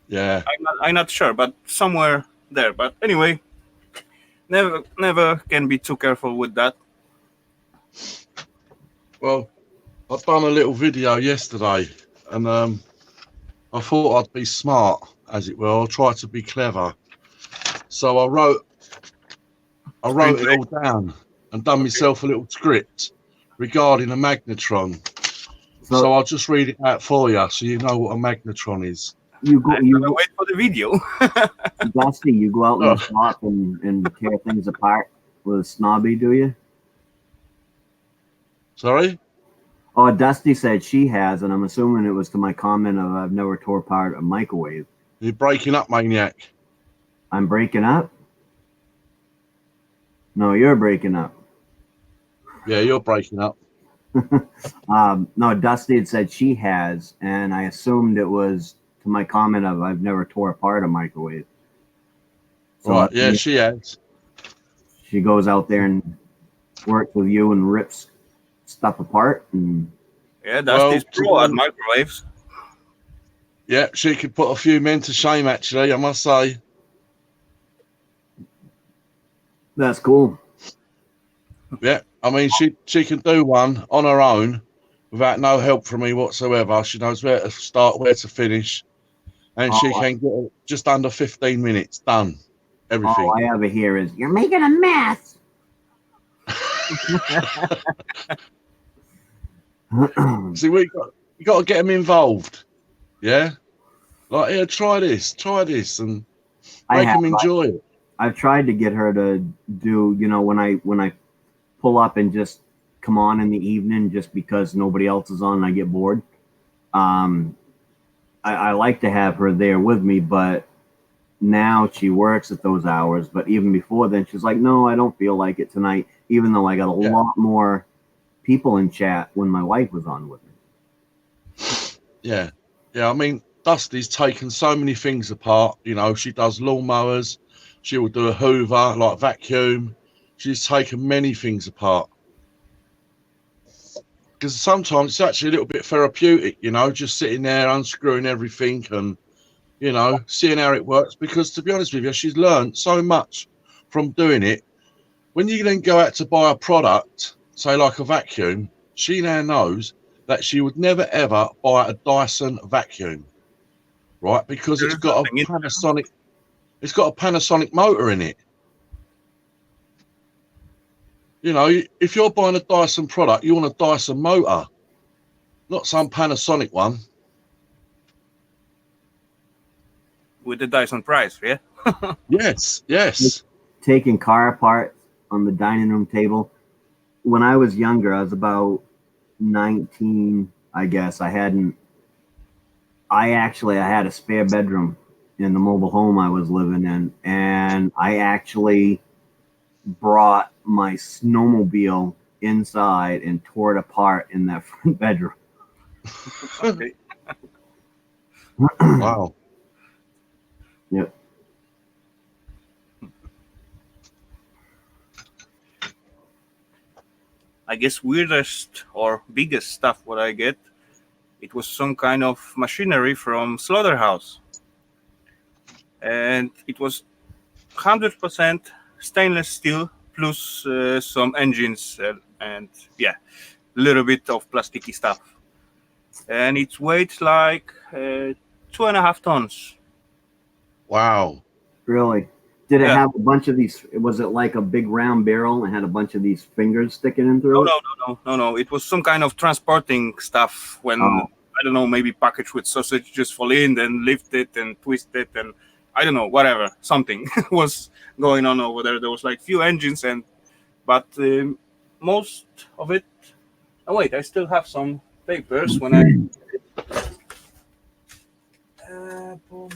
Yeah. I'm not sure, but somewhere there. But anyway, never can be too careful with that. Well, I've done a little video yesterday, and I thought I'd be smart, as it were. I tried to be clever, so I wrote it all down and done myself a little script regarding a magnetron. So I'll just read it out for you, so you know what a magnetron is. I'm gonna wait for the video. Dusty, you go out in the shop and tear things apart with a snobby, do you? Sorry? Oh, Dusty said she has, and I'm assuming it was to my comment of I've never tore apart a microwave. You're breaking up, Maine-iac. I'm breaking up? No, you're breaking up. Yeah, you're breaking up. No, Dusty had said she has, and I assumed it was to my comment of I've never tore apart a microwave. So Right, yeah, she has. She goes out there and works with you and rips stuff apart. And Yeah, Dusty's pro at microwaves. Yeah, she could put a few men to shame, actually, I must say. That's cool. Yeah, I mean, she can do one on her own without no help from me whatsoever. She knows where to start, where to finish, and she can get it just under 15 minutes done. Everything. All I ever hear is, "You're making a mess." See, you got to get them involved. Yeah, like, here, try this, and make them enjoy it. I've tried to get her to do, when I pull up and just come on in the evening, just because nobody else is on and I get bored. I like to have her there with me, but now she works at those hours. But even before then, she's like, "No, I don't feel like it tonight," even though I got a lot more people in chat when my wife was on with me. Yeah. I mean, Dusty's taken so many things apart. She does lawnmowers. She will do a hoover, like vacuum. She's taken many things apart. Because sometimes it's actually a little bit therapeutic, just sitting there unscrewing everything and, seeing how it works. Because to be honest with you, she's learned so much from doing it. When you then go out to buy a product, say like a vacuum, she now knows that she would never ever buy a Dyson vacuum, right? Because it's got a Panasonic motor in it. If you're buying a Dyson product, you want a Dyson motor, not some Panasonic one. With the Dyson price, yeah? Yes. Taking car apart on the dining room table. When I was younger, I was about 19, I guess. I had a spare bedroom in the mobile home I was living in, and I actually brought my snowmobile inside and tore it apart in that front bedroom. Okay. Wow. Yep. I guess weirdest or biggest stuff what I get, it was some kind of machinery from slaughterhouse. And it was 100% stainless steel plus some engines and a little bit of plasticky stuff. And it weighs like 2.5 tons. Wow. Really? Did it have a bunch of these? Was it like a big round barrel and had a bunch of these fingers sticking in through it? No. It was some kind of transporting stuff when, I don't know, maybe packaged with sausage just fall in, then lift it and twist it, and I don't know, whatever, something was going on over there. There was like few engines, but most of it. Oh wait, I still have some papers when I. Boom.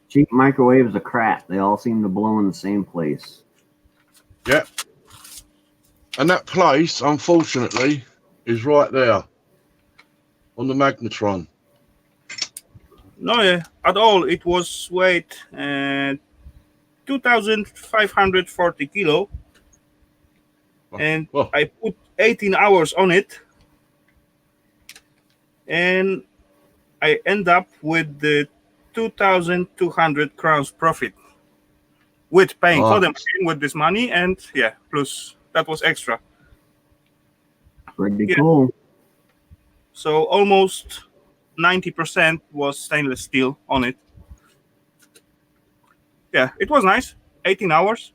Cheap microwaves are crap. They all seem to blow in the same place. Yeah. And that place, unfortunately, is right there on the magnetron. No, at all. It was weight 2,540 kilo, and I put 18 hours on it, and I end up with the 2,200 crowns profit with paying for the machine with this money, and plus that was extra. Pretty Yeah. cool. So almost 90% was stainless steel on it. Yeah, it was nice. 18 hours.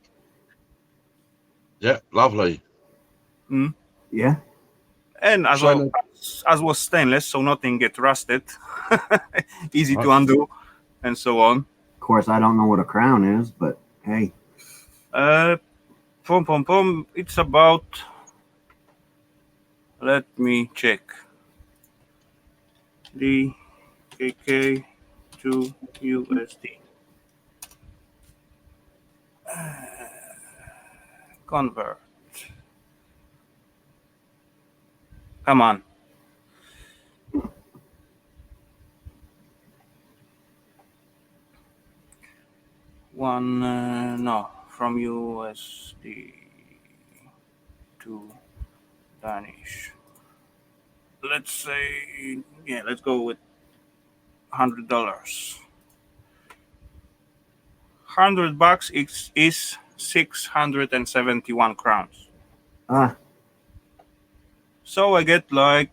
Yeah, lovely. Mm. Yeah. And as So- well as was stainless, so nothing get rusted. Easy to Right. undo, and so on. Of course, I don't know what a crown is, but hey, It's about. Let me check. DKK to USD. Convert. Come on. From USD to Danish. Let's say, yeah, let's go with $100. $100 is 671 crowns. ah, So I get like,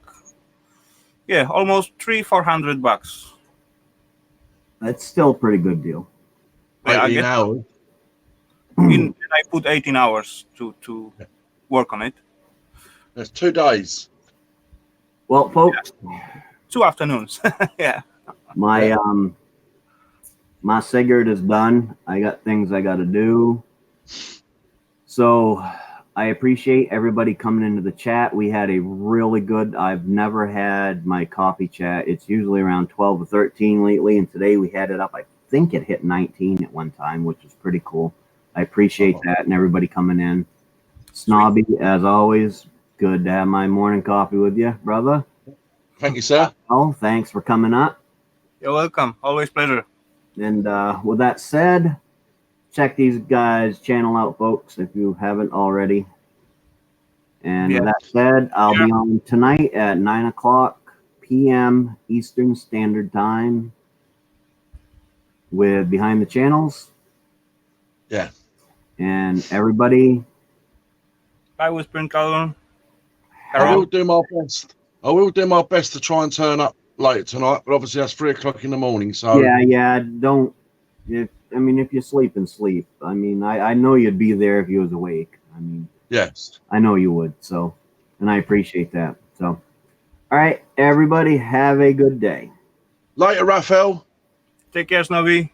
almost $400. that's still a pretty good deal. Yeah, I 18 get hours. and I put 18 hours to work on it. That's 2 days. Well, folks, 2 afternoons. Yeah. my my Sigurd is done. I got things I got to do. So I appreciate everybody coming into the chat. We had a really good. I've never had my coffee chat. It's usually around 12 or 13 lately, and today we had it up. I think it hit 19 at one time, which is pretty cool. I appreciate that and everybody coming in. Snobby, as always, good to have my morning coffee with you, brother. Thank you, sir. Oh, thanks for coming up. You're welcome. Always pleasure. And with that said, check these guys' channel out, folks, if you haven't already. And with that said, I'll be on tonight at 9:00 p.m. Eastern Standard Time with Behind the Channels. Yeah. And everybody, Bye, Whispering Calvin. I will do my best. I will do my best to try and turn up late tonight, but obviously that's 3 o'clock in the morning. So yeah, don't. If you sleep and sleep. I mean, I know you'd be there if you was awake. I mean, yes. I know you would. So, and I appreciate that. So, all right, everybody, have a good day. Later, Raphael. Take care, Snobby.